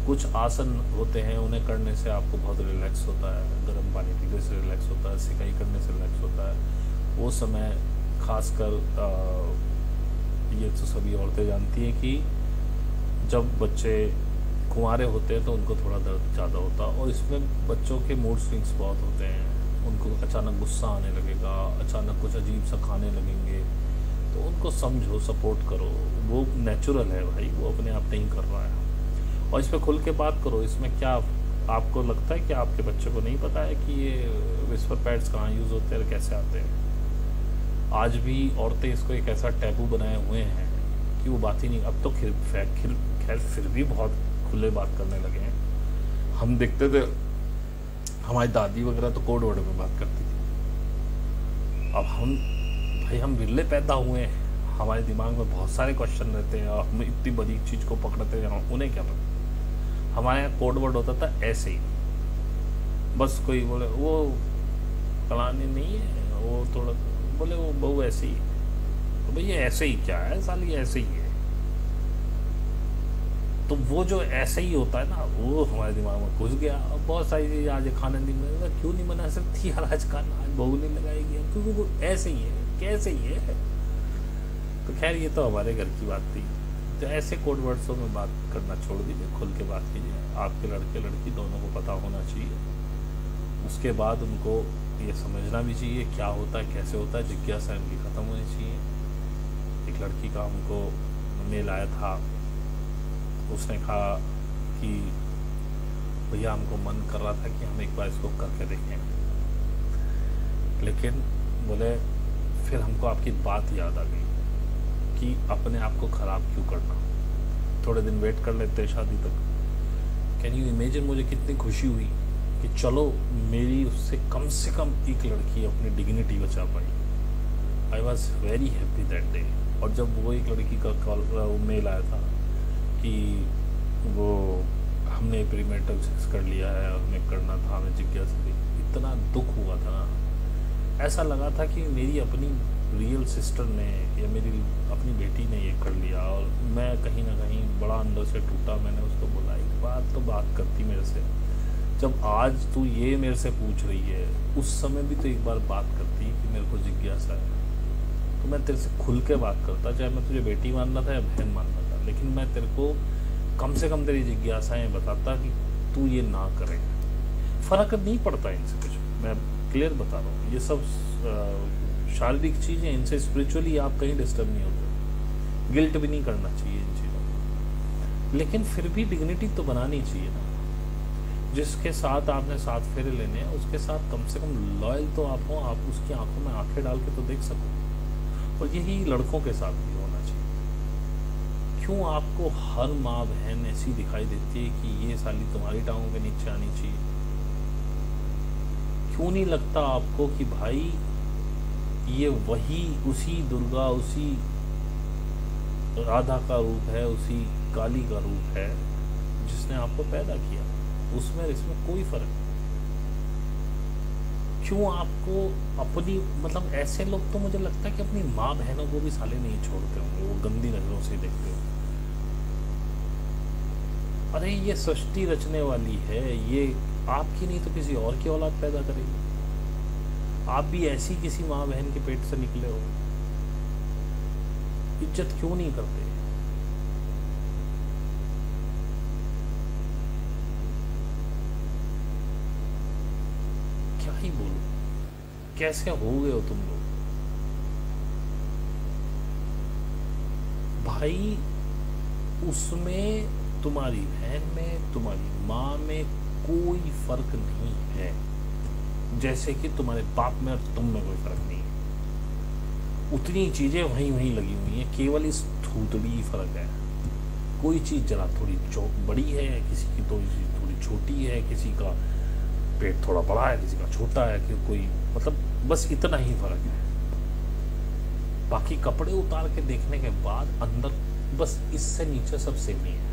कुछ आसन होते हैं, उन्हें करने से आपको बहुत रिलैक्स होता है, गर्म पानी पीने से रिलैक्स होता है, सिकाई करने से रिलैक्स होता है। वो समय खासकर ये तो सभी औरतें जानती हैं कि जब बच्चे कुंवारे होते हैं तो उनको थोड़ा दर्द ज़्यादा होता है, और इसमें बच्चों के मूड स्विंग्स बहुत होते हैं। उनको अचानक गुस्सा आने लगेगा, अचानक कुछ अजीब सा खाने लगेंगे, तो उनको समझो, सपोर्ट करो। वो नेचुरल है भाई, वो अपने आप नहीं कर रहा है। और इस पर खुल के बात करो। इसमें क्या आपको लगता है कि आपके बच्चे को नहीं पता है कि ये विस्पर पैड्स कहाँ यूज़ होते हैं और कैसे आते हैं? आज भी औरतें इसको एक ऐसा टैबू बनाए हुए हैं कि वो बात ही नहीं। अब तो खैर फिर भी बहुत खुले बात करने लगे हैं। हम देखते थे हमारी दादी वगैरह तो कोड वर्ड में बात करती थी। अब हम बिरले पैदा हुए हैं, हमारे दिमाग में बहुत सारे क्वेश्चन रहते हैं और हम इतनी बड़ी चीज़ को पकड़ते हैं, उन्हें क्या पता। हमारे यहाँ कोड वर्ड होता था ऐसे ही, बस कोई बोले वो कलानी नहीं है, वो थोड़ा बोले वो बहू ऐसे ही, तो भैया ऐसे ही क्या है साली, ऐसे ही है। तो वो जो ऐसे ही होता है ना, वो हमारे दिमाग में घुस गया। अब बहुत सारी चीज़ आज खाने नहीं बनेगा, क्यों नहीं बना सकती यार आज खाना, आज बहू नहीं लगाएगी, क्योंकि वो ऐसे ही है, कैसे ही है। तो खैर ये तो हमारे घर की बात थी। तो ऐसे कोड वर्ड्सों में बात करना छोड़ दीजिए, खुल के बात कीजिए। आपके लड़के लड़की दोनों को पता होना चाहिए। उसके बाद उनको ये समझना भी चाहिए क्या होता है, कैसे होता है। जिज्ञासा इनकी ख़त्म होनी चाहिए। एक लड़की का हमको मेल आया था, उसने कहा कि भैया हमको मन कर रहा था कि हम एक बार इसको करके देखें, लेकिन बोले फिर हमको आपकी बात याद आ गई कि अपने आप को ख़राब क्यों करना, थोड़े दिन वेट कर लेते शादी तक। कैन यू इमेजिन मुझे कितनी खुशी हुई कि चलो मेरी उससे कम एक लड़की अपनी डिग्निटी बचा पाई। I was very happy that day. और जब वो एक लड़की का मेल आया था कि वो हमने प्रीमेरिटल सेक्स कर लिया है, हमें करना था, हमें जिज्ञासा थी, इतना दुख हुआ था ना। ऐसा लगा था कि मेरी अपनी रियल सिस्टर ने या मेरी अपनी बेटी ने ये कर लिया, और मैं कहीं ना कहीं बड़ा अंदर से टूटा। मैंने उसको बोला एक बात तो बात करती मेरे से, जब आज तू ये मेरे से पूछ रही है, उस समय भी तो एक बार बात करती कि मेरे को जिज्ञासा है, तो मैं तेरे से खुल के बात करता, चाहे मैं तुझे बेटी मानना था या बहन मानना था, लेकिन मैं तेरे को कम से कम तेरी जिज्ञासाएं बताता कि तू ये ना करे। फ़र्क नहीं पड़ता इनसे कुछ, मैं क्लियर बता रहा हूँ। ये सब शारीरिक चीज़ें, इनसे स्पिरिचुअली आप कहीं डिस्टर्ब नहीं होते। गिल्ट भी नहीं करना चाहिए इन चीज़ों को, लेकिन फिर भी डिग्निटी तो बनानी चाहिए ना। जिसके साथ आपने 7 फेरे लेने हैं उसके साथ कम से कम लॉयल तो आप हो, आप उसकी आंखों में आंखें डाल के तो देख सको। और यही लड़कों के साथ भी होना चाहिए। क्यों आपको हर माँ बहन ऐसी दिखाई देती है कि ये साली तुम्हारी टांगों के नीचे आनी चाहिए? क्यों नहीं लगता आपको कि भाई ये वही उसी दुर्गा, उसी राधा का रूप है, उसी काली का रूप है जिसने आपको पैदा किया? उसमें इसमें कोई फर्क नहीं। क्यों आपको अपनी, मतलब ऐसे लोग तो मुझे लगता है कि अपनी माँ बहनों को भी साले नहीं छोड़ते होंगे, वो गंदी नजरों से देखते होंगे। अरे ये सृष्टि रचने वाली है, ये आपकी नहीं तो किसी और की औलाद पैदा करेगी। आप भी ऐसी किसी माँ बहन के पेट से निकले हो, इज्जत क्यों नहीं करते? क्या ही बोलूं, कैसे हो गए हो तुम लोग भाई? उसमें तुम्हारी बहन में, तुम्हारी माँ में कोई फर्क नहीं है, जैसे कि तुम्हारे बाप में और तुम में कोई फर्क नहीं है। उतनी चीजें वहीं वहीं लगी हुई हैं, केवल इस थूतड़ी फर्क है। कोई चीज जरा थोड़ी बड़ी है, किसी की थोड़ी छोटी है, किसी का पेट थोड़ा बड़ा है, किसी का छोटा है, कि कोई, मतलब बस इतना ही फर्क है। बाकी कपड़े उतार के देखने के बाद अंदर बस इससे नीचे सब सेम ही है।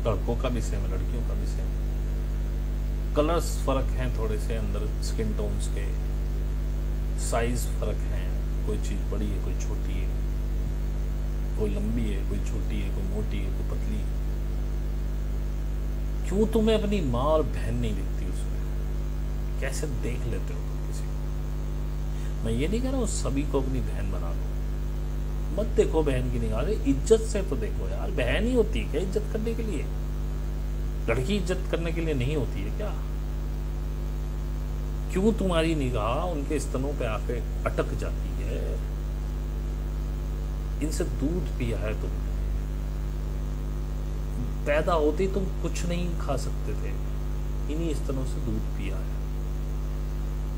लड़कों का भी सेम है, लड़कियों का भी सेम है। कलर्स फर्क हैं थोड़े से, अंदर स्किन टोन्स के, साइज फर्क हैं, कोई चीज बड़ी है, कोई छोटी है, कोई लंबी है, कोई छोटी है, कोई मोटी है, कोई पतली है। क्यों तुम्हें अपनी माँ और बहन नहीं दिखती उसमें? कैसे देख लेते हो तुम किसी को? मैं ये नहीं कह रहा हूँ सभी को अपनी बहन बना लो, मत देखो बहन की निगाह से, इज्जत से तो देखो यार। बहन ही होती है क्या इज्जत करने के लिए? लड़की इज्जत करने के लिए नहीं होती है क्या? क्यों तुम्हारी निगाह उनके स्तनों पे आके अटक जाती है? इनसे दूध पिया है तुमने, पैदा होते ही तुम कुछ नहीं खा सकते थे, इन्हीं स्तनों से दूध पिया है।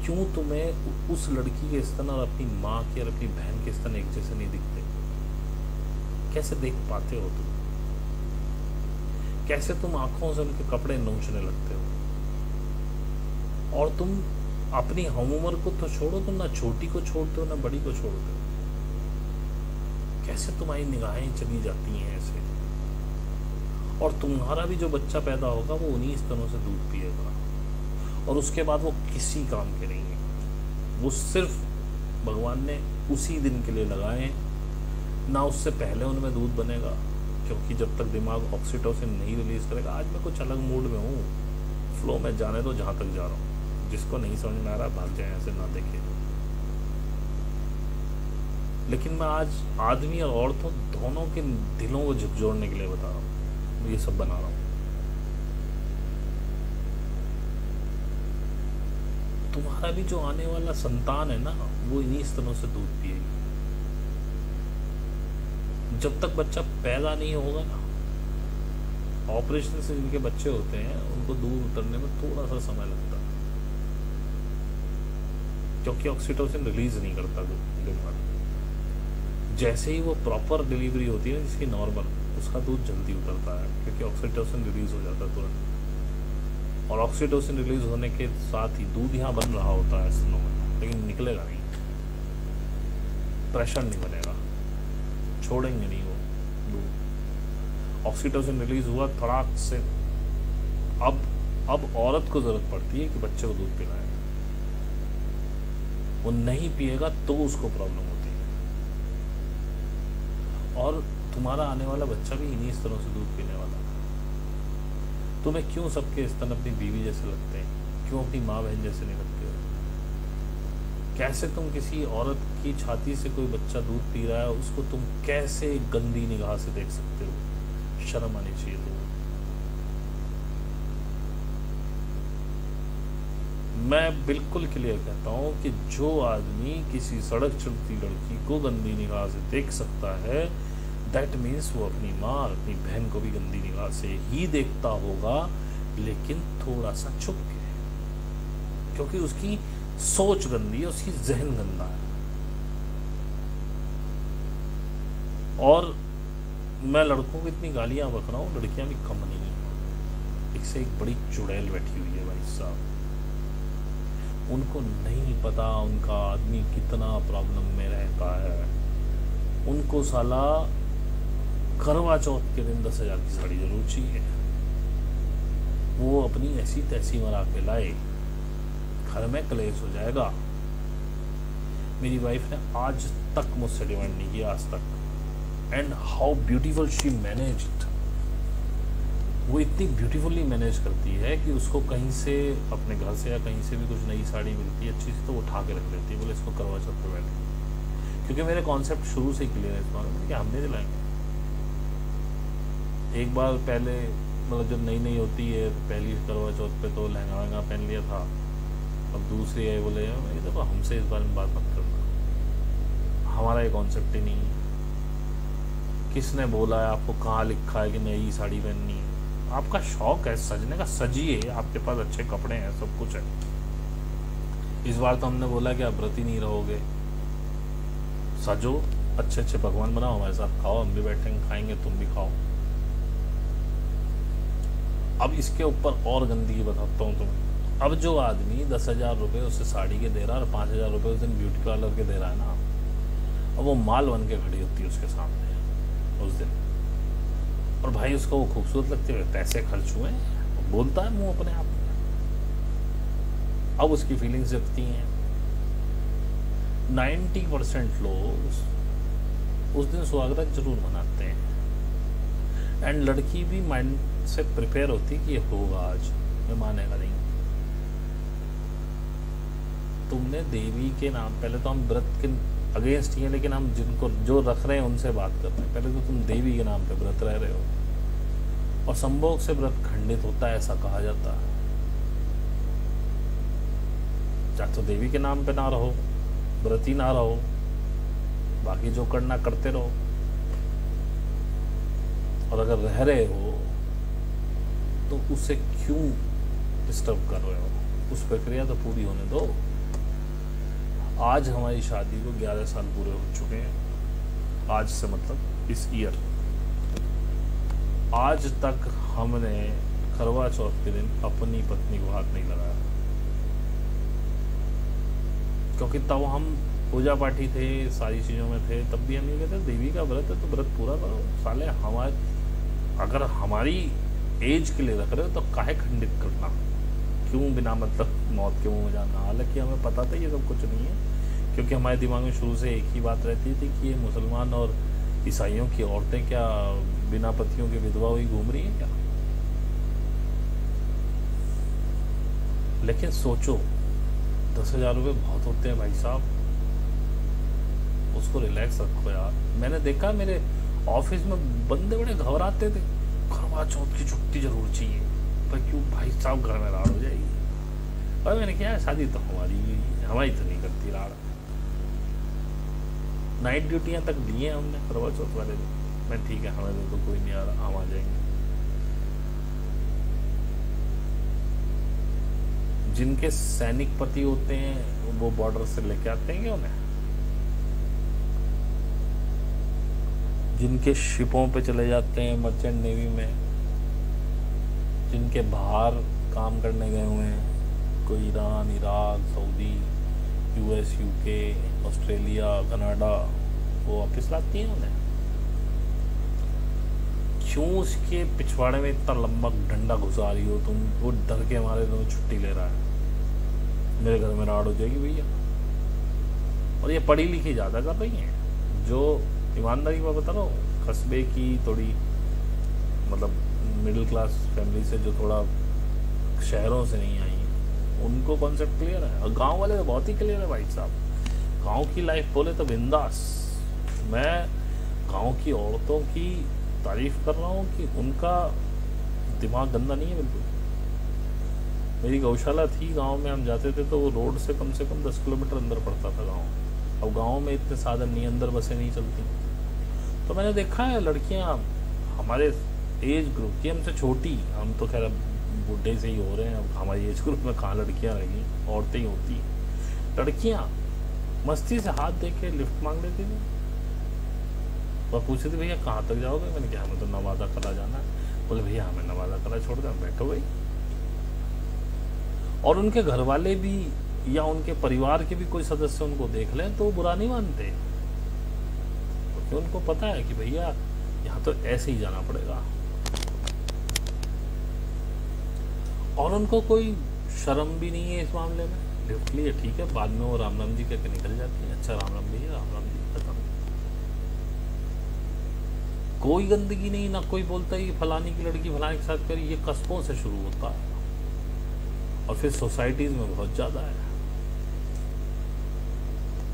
क्यों तुम्हें उस लड़की के स्तन और अपनी माँ के और अपनी बहन के स्तन एक जैसे नहीं दिखते? कैसे देख पाते हो तुम? कैसे तुम आंखों से उनके कपड़े नोचने लगते हो? और तुम अपनी हम उम्र को तो छोड़ो, तुम ना छोटी को छोड़ते हो ना बड़ी को छोड़ते हो। कैसे तुम्हारी निगाहें चली जाती हैं ऐसे? और तुम्हारा भी जो बच्चा पैदा होगा वो उन्हीं स्तनों से दूध पिएगा, और उसके बाद वो किसी काम के नहीं है। वो सिर्फ भगवान ने उसी दिन के लिए लगाए, ना उससे पहले उनमें दूध बनेगा, क्योंकि जब तक दिमाग ऑक्सीटोसिन नहीं रिलीज करेगा। आज मैं कुछ अलग मूड में हूँ, फ्लो में जाने दो जहाँ तक जा रहा हूँ। जिसको नहीं समझ में आ रहा भाग जाए, ऐसे ना देखे। लेकिन मैं आज आदमी और औरतों दोनों के दिलों को झकझोरने के लिए बता रहा हूँ, ये सब बना रहा हूँ। तुम्हारा भी जो आने वाला संतान है ना, वो इन्हीं स्तनों से दूध पिएगी। जब तक बच्चा पैदा नहीं होगा ना, ऑपरेशन से जिनके बच्चे होते हैं उनको दूध उतरने में थोड़ा सा समय लगता है, क्योंकि ऑक्सीटोसिन रिलीज नहीं करता दिमाग। जैसे ही वो प्रॉपर डिलीवरी होती है जिसकी नॉर्मल, उसका दूध जल्दी उतरता है, क्योंकि ऑक्सीटोसिन रिलीज हो जाता है तुरंत। और ऑक्सीटोसिन रिलीज होने के साथ ही दूध यहाँ बन रहा होता है स्तनों में, लेकिन निकलेगा नहीं, प्रेशर नहीं बनेगा, छोड़ेंगे नहीं वो दूध। ऑक्सीटोसिन रिलीज हुआ थड़ाक से, अब औरत को जरूरत पड़ती है कि बच्चे को दूध पिलाए। वो नहीं पिएगा तो उसको प्रॉब्लम होती है। और तुम्हारा आने वाला बच्चा भी इन्हीं स्तनों से दूध पीने वाला है। तुम्हें क्यों सबके स्तन अपनी बीवी जैसे लगते हैं? क्यों अपनी माँ बहन जैसे नहीं लगते हो? कैसे तुम किसी औरत की छाती से कोई बच्चा दूध पी रहा है, उसको तुम कैसे गंदी निगाह से देख सकते हो? शर्म आनी चाहिए तुम्हें। मैं बिल्कुल क्लियर कहता हूं कि जो आदमी किसी सड़क चलती लड़की को गंदी निगाह से देख सकता है, दैट मीन्स वो अपनी माँ अपनी बहन को भी गंदी निगाह से ही देखता होगा, लेकिन थोड़ा सा छुप के, क्योंकि उसकी सोच गंदी है, उसकी जहन गंदा है। और मैं लड़कों को इतनी गालियां बक रहा हूँ, लड़कियां भी कम नहीं है। एक से एक बड़ी चुड़ैल बैठी हुई है भाई साहब। उनको नहीं पता उनका आदमी कितना प्रॉब्लम में रहता है। उनको साला करवा चौथ के दिन 10,000 की साड़ी जरूर चाहिए। वो अपनी ऐसी तैसी मरा के लाए, घर में क्लेश हो जाएगा। मेरी वाइफ ने आज तक मुझसे डिमांड नहीं किया, आज तक। And how beautiful she managed. वो इतनी ब्यूटीफुली मैनेज करती है कि उसको कहीं से अपने घर से या कहीं से भी कुछ नई साड़ी मिलती है अच्छी सी, तो उठा के रख लेती है, बोले इसको करवा चौथ पे बैठे। क्योंकि मेरे कॉन्सेप्ट शुरू से ही क्लियर है इस बारे में कि हम नहीं दिलाएंगे। एक बार पहले मतलब जब नई नई होती है तो पहली करवा चौथ पे तो लहंगा वहंगा पहन लिया था। अब दूसरी है, बोले ये देखो हमसे इस बारे में बात मत करना, हमारा ये कॉन्सेप्ट ही नहीं है। किसने बोला है आपको, कहाँ लिखा है कि नई साड़ी पहननी है? आपका शौक है सजने का, सजिए, आपके पास अच्छे कपड़े हैं, सब कुछ है। इस बार तो हमने बोला कि आप व्रत ही नहीं रहोगे, सजो, अच्छे अच्छे पकवान बनाओ, हमारे साथ खाओ, हम भी बैठेंगे खाएंगे, तुम भी खाओ। अब इसके ऊपर और गंदगी बताता हूँ तुम्हें। अब जो आदमी 10,000 रुपये उससे साड़ी के दे रहा है और 5,000 रुपये उस दिन ब्यूटी पार्लर के दे रहा है ना, अब वो माल बन के खड़ी होती है उसके सामने उस दिन। और भाई उसको वो खूबसूरत लगते हुए पैसे खर्च हुए, बोलता है मुंह अपने आप में। अब उसकी फीलिंग्स जगती हैं। 90% लोग उस दिन स्वागत जरूर मनाते हैं, एंड लड़की भी माइंड से प्रिपेयर होती कि ये होगा आज, मैं मानेगा नहीं। तुमने देवी के नाम, पहले तो हम व्रत के अगेंस्ट ही हैं, लेकिन हम जिनको जो रख रहे हैं उनसे बात कर रहे हैं। पहले तो तुम देवी के नाम पे व्रत रह रहे हो, और संभोग से व्रत खंडित होता है ऐसा कहा जाता है। चाहे तो देवी के नाम पे ना रहो, व्रती ना रहो, बाकी जो करना करते रहो, और अगर रह रहे हो तो उसे क्यों डिस्टर्ब कर रहे हो? उस प्रक्रिया तो पूरी होने दो। आज हमारी शादी को 11 साल पूरे हो चुके हैं, आज से मतलब इस ईयर। आज तक हमने करवा चौथ के दिन अपनी पत्नी को हाथ नहीं लगाया, क्योंकि तब हम पूजा पाठी थे, सारी चीज़ों में थे। तब भी हम ये कहते देवी का व्रत है तो व्रत पूरा करो। साले हमारे, अगर हमारी एज के लिए रख रहे हो तो काहे खंडित करना? क्यों बिना मतलब मौत के मुंह में जाना? हालांकि हमें पता था ये सब कुछ नहीं है, क्योंकि हमारे दिमाग में शुरू से एक ही बात रहती थी कि ये मुसलमान और ईसाइयों की औरतें क्या बिना पतियों के विधवा हुई घूम रही हैं क्या? लेकिन सोचो, 10,000 रुपये बहुत होते हैं भाई साहब, उसको रिलैक्स रखो यार। मैंने देखा मेरे ऑफिस में बंदे बड़े घबराते थे, करवा चौथ की छुट्टी जरूर चाहिए। पर क्यों भाई साहब, घर में राड़ हो जाएगी। और मैंने क्या है, शादी तो हमारी तो नहीं करती राड़। नाइट ड्यूटियां तक दी हैं हमने करवा चौथ वाले दिन। मैं ठीक है, हमें तो कोई नहीं आ रहा, हम आ जाएंगे। जिनके सैनिक पति होते हैं वो बॉर्डर से लेके आते हैं क्या उन्हें? जिनके शिपों पे चले जाते हैं मर्चेंट नेवी में, जिनके बाहर काम करने गए हुए हैं, कोई Iran, Iraq, Saudi, US, UK, Australia, Canada, वो वापस लाती हैं उन्हें। क्यों उसके पिछवाड़े में इतना लंबा डंडा घुसा रही हो तुम? वो डर के हमारे दोनों छुट्टी ले रहा है, मेरे घर में राड़ हो जाएगी भैया। और ये पढ़ी लिखी ज़्यादा कर रही हैं, जो ईमानदारी में बता रहा हूँ, कस्बे की थोड़ी मतलब मिडिल क्लास फैमिली से, जो थोड़ा शहरों से नहीं आई, उनको कॉन्सेप्ट क्लियर है। और गांव वाले तो बहुत ही क्लियर है भाई साहब। गांव की लाइफ बोले तो बिंदास। मैं गांव की औरतों की तारीफ कर रहा हूँ कि उनका दिमाग गंदा नहीं है बिल्कुल। मेरी गौशाला थी गांव में, हम जाते थे तो वो रोड से कम 10 किलोमीटर अंदर पड़ता था गांव। अब गांव में इतने साधन नहीं, अंदर बसें नहीं चलती। तो मैंने देखा है लड़कियां हमारे एज ग्रुप की, हमसे छोटी, हम तो खैर बुढ़े से ही हो रहे हैं, अब हमारी एज ग्रुप में कहाँ लड़कियां रहेंगी, औरतें ही होती हैं। लड़कियां मस्ती से हाथ दे के लिफ्ट मांग लेती थी और पूछती थी भैया कहाँ तक जाओगे? मैंने कहा हमें तो नवादा कला जाना है। बोले भैया हमें नवादा कला छोड़ दें, बैठो भाई। और उनके घर वाले भी या उनके परिवार के भी कोई सदस्य उनको देख लें तो बुरा नहीं मानते, क्योंकि उनको पता है कि भैया यहाँ तो ऐसे ही जाना पड़ेगा। और उनको कोई शर्म भी नहीं है इस मामले में। लिफ्ट लिए ठीक है, बाद में वो राम राम जी करके निकल जाती है। अच्छा राम राम भैया, राम राम जी, खत्म। कोई गंदगी नहीं, ना कोई बोलता है कि फलानी की लड़की फलाने के साथ करी। ये कस्बों से शुरू होता है और फिर सोसाइटीज में बहुत ज्यादा है।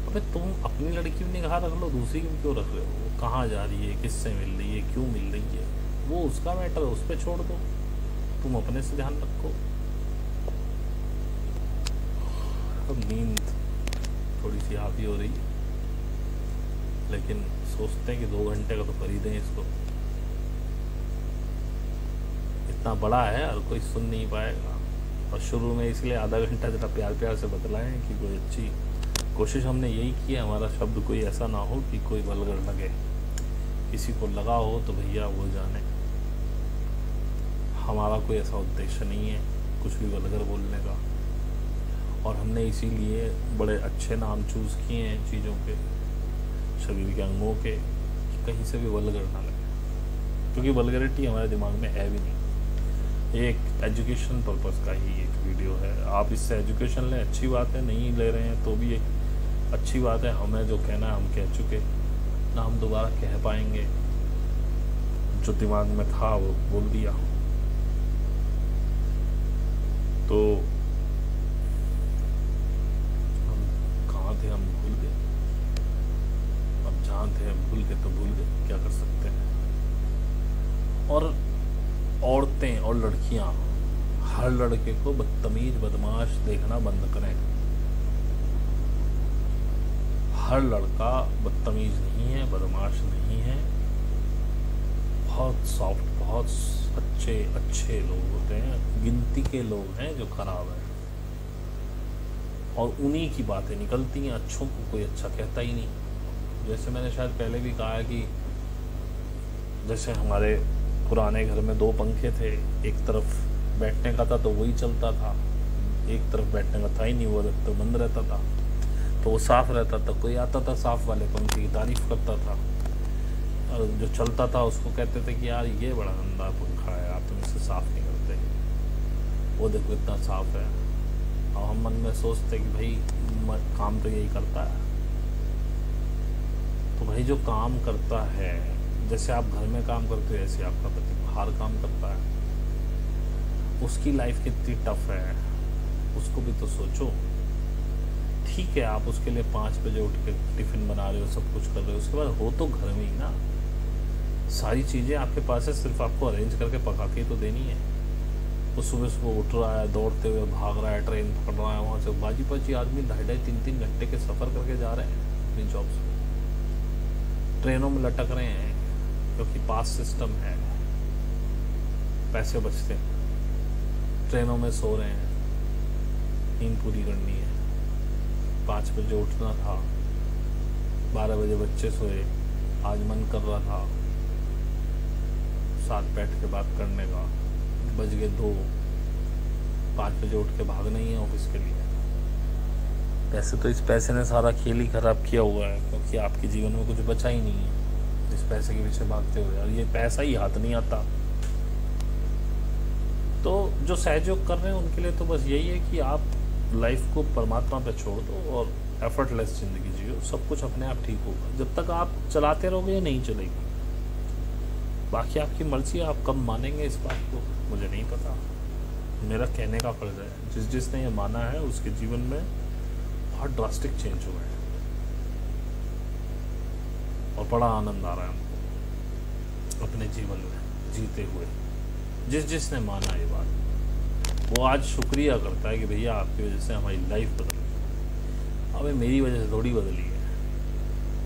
अबे तुम अपनी लड़की में निगाह रख लो, दूसरी की क्यों रख रहे हो? वो कहाँ जा रही है, किससे मिल रही है, क्यों मिल रही है, वो उसका मैटर है, उस पर छोड़ दो। तुम अपने से ध्यान रखो। अब नींद थोड़ी सी हावी हो रही है, लेकिन सोचते हैं कि 2 घंटे का तो खरीदें इसको। इतना बड़ा है हर कोई सुन नहीं पाएगा। और शुरू में इसलिए आधा घंटा जरा प्यार प्यार से बतलाएं कि कोई अच्छी कोशिश हमने यही की है, हमारा शब्द कोई ऐसा ना हो कि कोई वल्गर लगे। किसी को लगा हो तो भैया वो जाने, हमारा कोई ऐसा उद्देश्य नहीं है कुछ भी वल्गर बोलने का। और हमने इसीलिए बड़े अच्छे नाम चूज़ किए हैं चीज़ों के, शरीर के अंगों के, कि कहीं से भी वल्गर ना लगे, क्योंकि वल्गरिटी हमारे दिमाग में है भी नहीं। एक एजुकेशन पर्पस का ही एक वीडियो है, आप इससे एजुकेशन लें, अच्छी बात है। नहीं ले रहे हैं तो भी एक अच्छी बात है। हमें जो कहना है हम कह चुके, ना हम दोबारा कह पाएंगे। जो दिमाग में था वो बोल दिया। तो हम कहाँ थे, हम भूल गए। और लड़कियां हर लड़के को बदतमीज बदमाश देखना बंद करें। हर लड़का बदतमीज नहीं है, बदमाश नहीं है। बहुत सॉफ्ट, बहुत अच्छे लोग होते हैं, गिनती के लोग हैं जो खराब हैं, और उन्हीं की बातें निकलती हैं। अच्छों को कोई अच्छा कहता ही नहीं। जैसे मैंने शायद पहले भी कहा है कि जैसे हमारे पुराने घर में 2 पंखे थे, एक तरफ बैठने का था तो वही चलता था, एक तरफ बैठने का था ही नहीं, वो तो बंद रहता था, तो वो साफ़ रहता था। कोई आता था साफ़ वाले पंखे की तारीफ़ करता था, और जो चलता था उसको कहते थे कि यार ये बड़ा गंदा पंखा है, आप तुम इसे साफ़ नहीं करते, वो देखो इतना साफ़ है। और हम मन में सोचते कि भाई काम तो यही करता है। तो भाई जो काम करता है, जैसे आप घर में काम करते हो ऐसे आपका पति बाहर काम करता है, उसकी लाइफ कितनी टफ है उसको भी तो सोचो। ठीक है, आप उसके लिए 5 बजे उठ के टिफ़िन बना रहे हो, सब कुछ कर रहे हो, उसके बाद हो तो घर में ही ना, सारी चीज़ें आपके पास है, सिर्फ आपको अरेंज करके पका के तो देनी है। वो सुबह उठ रहा है, दौड़ते हुए भाग रहा है, ट्रेन पकड़ रहा है, वहाँ से बाजी आदमी 2.5 3 घंटे के सफ़र करके जा रहे हैं अपनी जॉब से, ट्रेनों में लटक रहे हैं क्योंकि पास सिस्टम है, पैसे बचते हैं, ट्रेनों में सो रहे हैं, नींद पूरी करनी है, 5 बजे उठना था, 12 बजे बच्चे सोए, आज मन कर रहा था साथ बैठ के बात करने का, बज गए 2, 5 बजे उठ के भागना ही है ऑफिस के लिए। वैसे तो इस पैसे ने सारा खेल ही खराब किया हुआ है, क्योंकि आपके जीवन में कुछ बचा ही नहीं है इस पैसे के पीछे भागते हुए, और ये पैसा ही हाथ नहीं आता। तो जो सहयोग कर रहे हैं उनके लिए तो बस यही है कि आप लाइफ को परमात्मा पे छोड़ दो और एफर्टलेस ज़िंदगी जियो, सब कुछ अपने आप ठीक होगा। जब तक आप चलाते रहोगे ये नहीं चलेगी, बाकी आपकी मर्जी, आप कब मानेंगे इस बात को मुझे नहीं पता, मेरा कहने का फर्ज है। जिसने ये माना है उसके जीवन में बहुत ड्रास्टिक चेंज हुआ है और बड़ा आनंद आ रहा है हमको अपने जीवन में जीते हुए। जिसने माना ये बात, वो आज शुक्रिया करता है कि भैया आपकी वजह से हमारी लाइफ बदल गई। अब मेरी वजह से थोड़ी बदली है,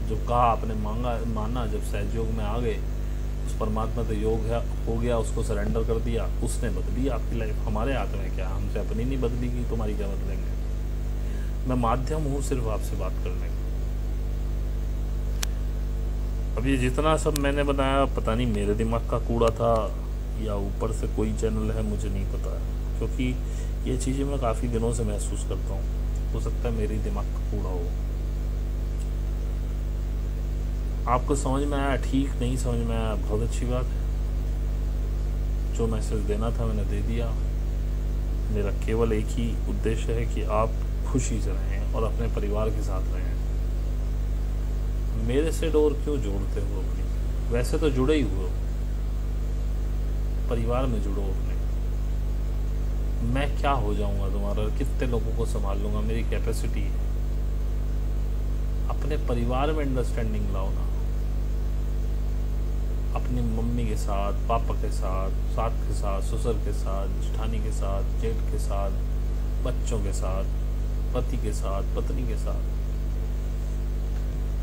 जो कहा आपने माना, जब सहयोग में आ गए, उस परमात्मा तो योग है हो गया, उसको सरेंडर कर दिया, उसने बदली आपकी लाइफ। हमारे हाथ में क्या, हमसे अपनी नहीं बदली गई, तुम्हारी क्या बदलेंगे। मैं माध्यम हूँ सिर्फ आपसे बात करने का। अब ये जितना सब मैंने बनाया, पता नहीं मेरे दिमाग का कूड़ा था या ऊपर से कोई चैनल है, मुझे नहीं पता है, क्योंकि ये चीज़ें मैं काफ़ी दिनों से महसूस करता हूँ। हो सकता है मेरी दिमाग का कूड़ा हो। आपको समझ में आया ठीक, नहीं समझ में आया बहुत अच्छी बात है। जो मैसेज देना था मैंने दे दिया। मेरा केवल एक ही उद्देश्य है कि आप खुशी से रहें और अपने परिवार के साथ रहें। मेरे से डोर क्यों जोड़ते हो अपनी, वैसे तो जुड़े ही हो, परिवार में जुड़ो अपने। मैं क्या हो जाऊंगा तुम्हारा, कितने लोगों को संभाल लूंगा, मेरी कैपेसिटी है। अपने परिवार में अंडरस्टैंडिंग लाओ ना, अपनी मम्मी के साथ, पापा के साथ, सास के साथ, ससुर के साथ, जेठानी के साथ, जेठ के साथ, बच्चों के साथ, पति के साथ, पत्नी के साथ,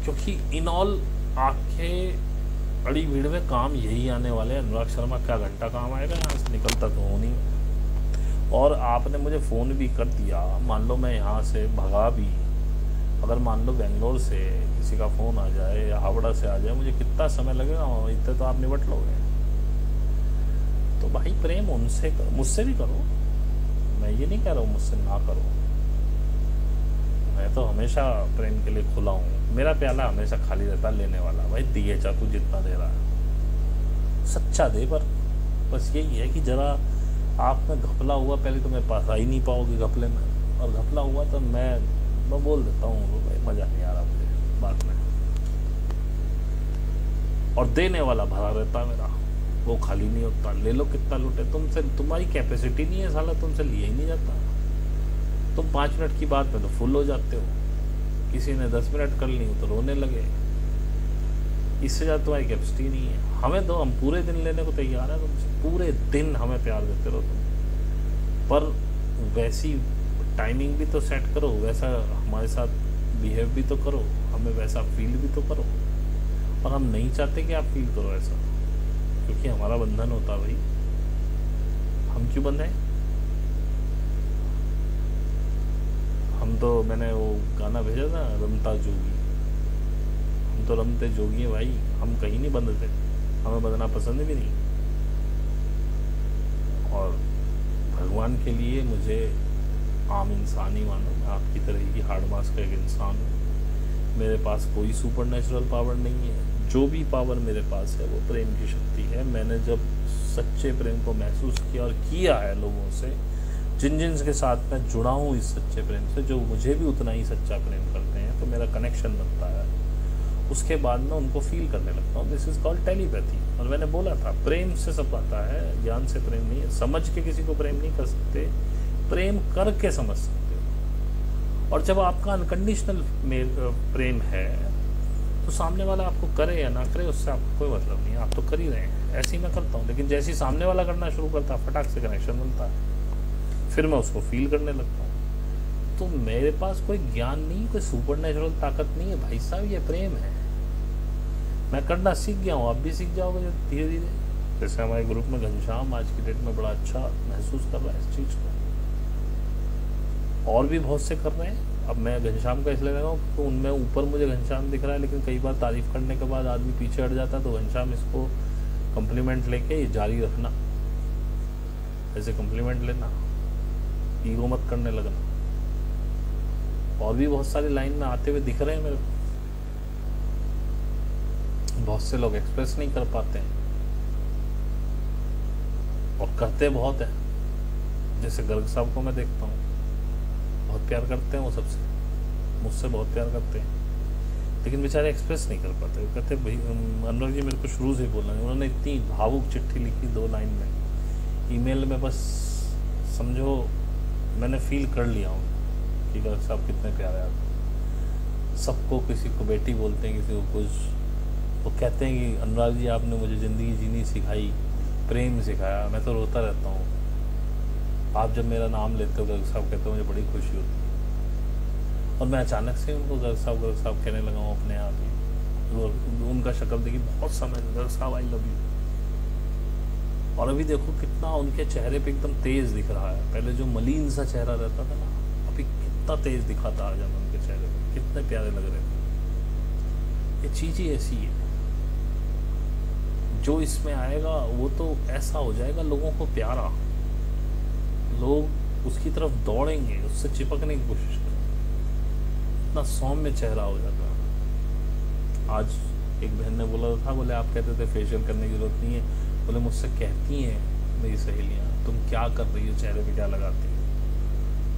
क्योंकि इन ऑल आके बड़ी भीड़ में काम यही आने वाले। अनुराग शर्मा क्या घंटा काम आएगा, यहाँ से निकलता तो हो नहीं। और आपने मुझे फ़ोन भी कर दिया, मान लो मैं यहाँ से भगा भी, अगर मान लो बेंगलोर से किसी का फ़ोन आ जाए या हावड़ा से आ जाए, मुझे कितना समय लगेगा, इतने तो आप निपट लोगे। तो भाई प्रेम उनसे करो, मुझसे भी करो, मैं ये नहीं कह रहा हूँ मुझसे ना करो। मैं तो हमेशा प्रेम के लिए खुला हूँ, मेरा प्याला हमेशा खाली रहता लेने वाला। भाई दिए जा, तू जितना दे रहा है सच्चा दे, पर बस यही है कि ज़रा आप में घपला हुआ, पहले तो मेरे पास आ ही नहीं पाओगे घपले में, और घपला हुआ तो मैं बोल देता हूँ भाई मज़ा नहीं आ रहा मुझे बात में। और देने वाला भरा रहता है मेरा, वो खाली नहीं होता। ले लो कितना लूटे, तुमसे तुम्हारी कैपेसिटी नहीं है साला, तुमसे लिया ही नहीं जाता। तुम 5 मिनट की बात में तो फुल हो जाते हो, किसी ने 10 मिनट कर ली तो रोने लगे। इससे ज़्यादा तुम्हारी कैपेसिटी नहीं है। हमें दो, हम पूरे दिन लेने को तैयार हैं तुमसे, पूरे दिन हमें प्यार देते रहो तुम, पर वैसी टाइमिंग भी तो सेट करो, वैसा हमारे साथ बिहेव भी तो करो, हमें वैसा फील भी तो करो। और हम नहीं चाहते कि आप फील करो ऐसा, क्योंकि हमारा बंधन होता भाई, हम क्यों बंधे? हम तो, मैंने वो गाना भेजा था रमता जोगी, हम तो रमते जोगी हैं भाई, हम कहीं नहीं बंधते, हमें बंधना पसंद भी नहीं। और भगवान के लिए मुझे आम इंसान ही मानो, मैं आपकी तरह ही हार्ड मास का एक इंसान हूँ। मेरे पास कोई सुपर नेचुरल पावर नहीं है, जो भी पावर मेरे पास है वो प्रेम की शक्ति है। मैंने जब सच्चे प्रेम को महसूस किया और किया है लोगों से, जिन जिन के साथ मैं जुड़ा हूँ इस सच्चे प्रेम से, जो मुझे भी उतना ही सच्चा प्रेम करते हैं, तो मेरा कनेक्शन बनता है। उसके बाद मैं उनको फील करने लगता हूँ। This is called telepathy. और मैंने बोला था प्रेम से सब आता है, ज्ञान से प्रेम नहीं है। समझ के किसी को प्रेम नहीं कर सकते, प्रेम करके समझ सकते हो। और जब आपका अनकंडीशनल प्रेम है तो सामने वाला आपको करे या ना करे उससे आपको कोई मतलब नहीं है, आप तो कर ही रहे हैं। ऐसे ही मैं करता हूँ, लेकिन जैसे ही सामने वाला करना शुरू करता है फटाक से कनेक्शन बनता है, फिर मैं उसको फील करने लगता हूँ। तो मेरे पास कोई ज्ञान नहीं, कोई सुपर नेचुरल ताकत नहीं है भाई साहब, ये प्रेम है। मैं करना सीख गया हूँ, आप भी सीख जाओगे धीरे धीरे। जैसे हमारे ग्रुप में घनश्याम आज की डेट में बड़ा अच्छा महसूस कर रहा है इस चीज़ को, और भी बहुत से कर रहे हैं। अब मैं घनश्याम का इसलिए लगा हूँ क्योंकि उनमें ऊपर मुझे घनश्याम दिख रहा है, लेकिन कई बार तारीफ करने के बाद आदमी पीछे हट जाता है। तो घनश्याम इसको कम्प्लीमेंट लेके ये जारी रखना, ऐसे कम्प्लीमेंट लेना, ईगो मत करने लगना। और भी बहुत सारी लाइन में आते हुए दिख रहे हैं मेरे को, बहुत से लोग एक्सप्रेस नहीं कर पाते हैं और करते बहुत है। जैसे गर्ग साहब को मैं देखता हूँ, बहुत प्यार करते हैं वो सबसे, मुझसे बहुत प्यार करते हैं, लेकिन बेचारे एक्सप्रेस नहीं कर पाते। वो कहते भाई अनुराग जी मेरे को शुरू से ही बोलना है। उन्होंने इतनी भावुक चिट्ठी लिखी 2 लाइन में, ईमेल में, बस समझो मैंने फील कर लिया हूँ कि गर्ग साहब कितने प्यारे आदमी। सबको, किसी को बेटी बोलते हैं, किसी को कुछ। वो कहते हैं कि अनुराग जी आपने मुझे ज़िंदगी जीनी सिखाई, प्रेम सिखाया। मैं तो रोता रहता हूँ, आप जब मेरा नाम लेते हो गर्ग साहब कहते हो, मुझे बड़ी खुशी होती है। और मैं अचानक से उनको गर्ग साहब कहने लगा हूँ अपने आप ही। उनका शक्ल देखिए, बहुत समय गर्ग साहब आई लव यू। और अभी देखो कितना उनके चेहरे पे एकदम तेज दिख रहा है। पहले जो मलिन सा चेहरा रहता था ना, अभी कितना तेज दिखाता आज उनके चेहरे पे, कितने प्यारे लग रहे थे। ये चीज़ ही ऐसी है, जो इसमें आएगा वो तो ऐसा हो जाएगा लोगों को प्यारा, लोग उसकी तरफ दौड़ेंगे, उससे चिपकने की कोशिश करेंगे। इतना सौम्य चेहरा हो जाता है। आज एक बहन ने बोला था, बोले आप कहते थे फेशियल करने की जरूरत नहीं है, बोले मुझसे कहती हैं मेरी सहेलियाँ तुम क्या कर रही हो, चेहरे पे क्या लगाती हो।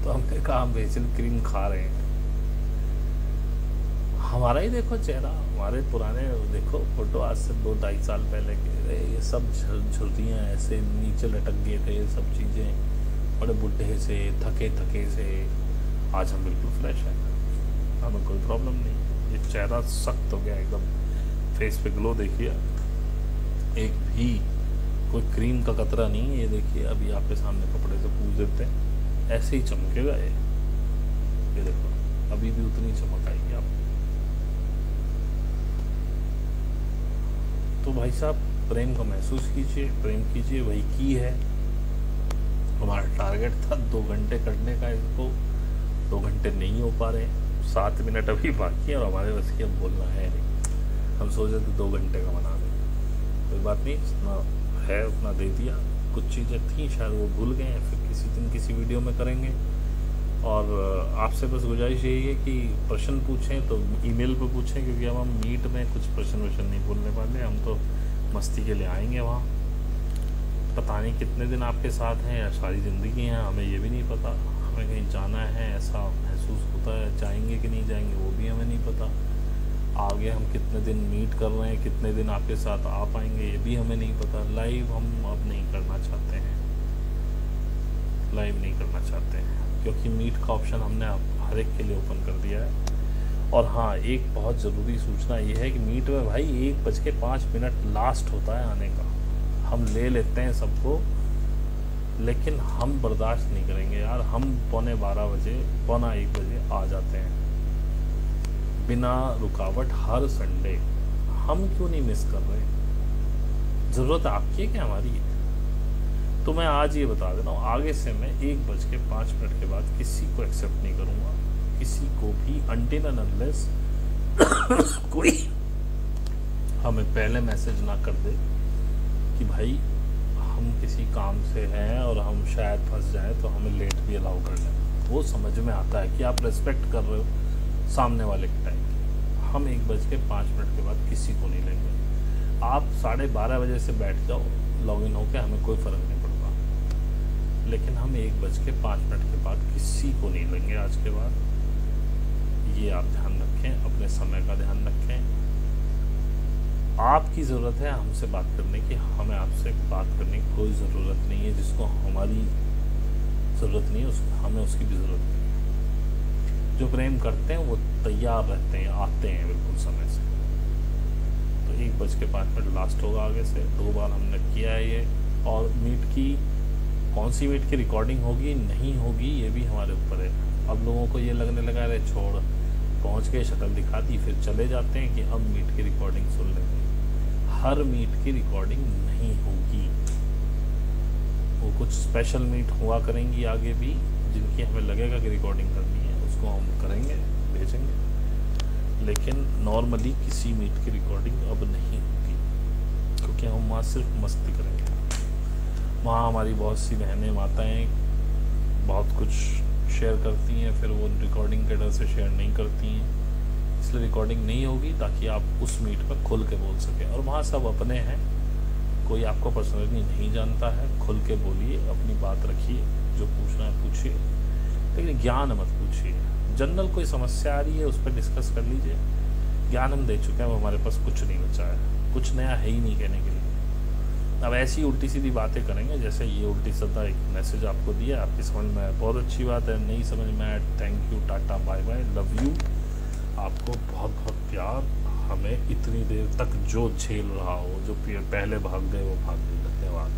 तो हमने कहा हम फेशियल क्रीम खा रहे हैं। हमारा ही देखो चेहरा, हमारे पुराने देखो फोटो आज से 2-2.5 साल पहले के, ये सब झुर्रियाँ ऐसे नीचे लटक गए थे, ये सब चीज़ें बड़े बुढ़े से, थके से। आज हम बिल्कुल फ्रेश हैं, हमें कोई प्रॉब्लम नहीं। ये चेहरा सख्त हो गया एकदम, फेस पे ग्लो देखिए, एक भी कोई क्रीम का कतरा नहीं है। ये देखिए अभी आपके सामने कपड़े से पूछ देते हैं, ऐसे ही चमकेगा ये देखो, अभी भी उतनी चमक आएगी आपको। तो भाई साहब प्रेम को महसूस कीजिए, प्रेम कीजिए, वही की है। हमारा टारगेट था 2 घंटे करने का, इसको 2 घंटे नहीं हो पा रहे, 7 मिनट अभी बाकी है और हमारे बस की अब बोलना है नहीं। हम सोचे थे 2 घंटे का बना दें, कोई बात नहीं, जितना है उतना दे दिया। कुछ चीज़ें थी शायद वो भूल गए हैं, फिर किसी दिन किसी वीडियो में करेंगे। और आपसे बस गुजारिश यही है कि प्रश्न पूछें तो ईमेल पे पूछें, क्योंकि अब हम मीट में कुछ प्रश्न नहीं बोलने वाले, हम तो मस्ती के लिए आएंगे वहाँ। पता नहीं कितने दिन आपके साथ हैं या सारी ज़िंदगी हैं, हमें ये भी नहीं पता। हमें कहीं जाना है ऐसा महसूस होता है, जाएंगे कि नहीं जाएंगे वो भी हमें नहीं पता। आगे हम कितने दिन मीट कर रहे हैं, कितने दिन आपके साथ आ पाएंगे ये भी हमें नहीं पता। लाइव हम अब नहीं करना चाहते हैं, लाइव नहीं करना चाहते हैं, क्योंकि मीट का ऑप्शन हमने हर एक के लिए ओपन कर दिया है। और हाँ, एक बहुत ज़रूरी सूचना ये है कि मीट में भाई 1:05 लास्ट होता है आने का। हम ले लेते हैं सबको, लेकिन हम बर्दाश्त नहीं करेंगे यार। हम 11:15 बजे, 11:45 बजे आ जाते हैं बिना रुकावट हर संडे। हम क्यों नहीं मिस कर रहे? ज़रूरत आपकी है कि हमारी है? तो मैं आज ये बता दे रहा हूँ, आगे से मैं 1:05 के बाद किसी को एक्सेप्ट नहीं करूँगा, किसी को भी, अनटिल एंड अनलेस कोई हमें पहले मैसेज ना कर दे कि भाई हम किसी काम से हैं और हम शायद फंस जाएं तो हमें लेट भी अलाउ कर लें। वो समझ में आता है कि आप रेस्पेक्ट कर रहे हो सामने वाले के टाइम की। हम 1:05 के बाद किसी को नहीं लेंगे। आप 12:30 बजे से बैठ जाओ लॉगिन होकर, हमें कोई फ़र्क नहीं पड़ता, लेकिन हम 1:05 के बाद किसी को नहीं लेंगे आज के बाद। ये आप ध्यान रखें, अपने समय का ध्यान रखें। आपकी ज़रूरत है हमसे बात करने की, हमें आपसे बात करने की कोई ज़रूरत नहीं है। जिसको हमारी ज़रूरत नहीं है हमें उसकी भी ज़रूरत नहीं है। जो प्रेम करते हैं वो तैयार रहते हैं, आते हैं बिल्कुल समय से। तो 1:05 लास्ट होगा आगे से। 2 बार हमने किया है ये। और मीट की कौन सी मीट की रिकॉर्डिंग होगी नहीं होगी ये भी हमारे ऊपर है। अब लोगों को ये लगने लगा अरे छोड़, पहुँच के शक्ल दिखा दी फिर चले जाते हैं कि अब मीट की रिकॉर्डिंग सुन लेंगे। हर मीट की रिकॉर्डिंग नहीं होगी, वो कुछ स्पेशल मीट हुआ करेंगी आगे भी, जिनकी हमें लगेगा कि रिकॉर्डिंग करनी है उसको हम करेंगे, भेजेंगे। लेकिन नॉर्मली किसी मीट की रिकॉर्डिंग अब नहीं होगी, क्योंकि हम वहाँ सिर्फ मस्ती करेंगे। वहाँ हमारी बहुत सी बहनें माताएँ बहुत कुछ शेयर करती हैं, फिर वो रिकॉर्डिंग के डर से शेयर नहीं करती हैं, इसलिए रिकॉर्डिंग नहीं होगी ताकि आप उस मीट पर खुल के बोल सकें। और वहाँ सब अपने हैं, कोई आपको पर्सनली नहीं जानता है। खुल के बोलिए, अपनी बात रखिए, जो पूछना है पूछिए, लेकिन ज्ञान मत पूछिए। जनरल कोई समस्या आ रही है उस पर डिस्कस कर लीजिए। ज्ञान हम दे चुके हैं, वो हमारे पास कुछ नहीं बचा है, कुछ नया है ही नहीं कहने के लिए। अब ऐसी उल्टी सीधी बातें करेंगे जैसे ये उल्टी सीधा एक मैसेज आपको दिया, आपकी समझ में आया बहुत अच्छी बात है, नहीं समझ में आया thank you, tata bye bye, love you. आपको बहुत बहुत प्यार। हमें इतनी देर तक जो झेल रहा हो, जो पहले भाग गए वो भाग गए। धन्यवाद।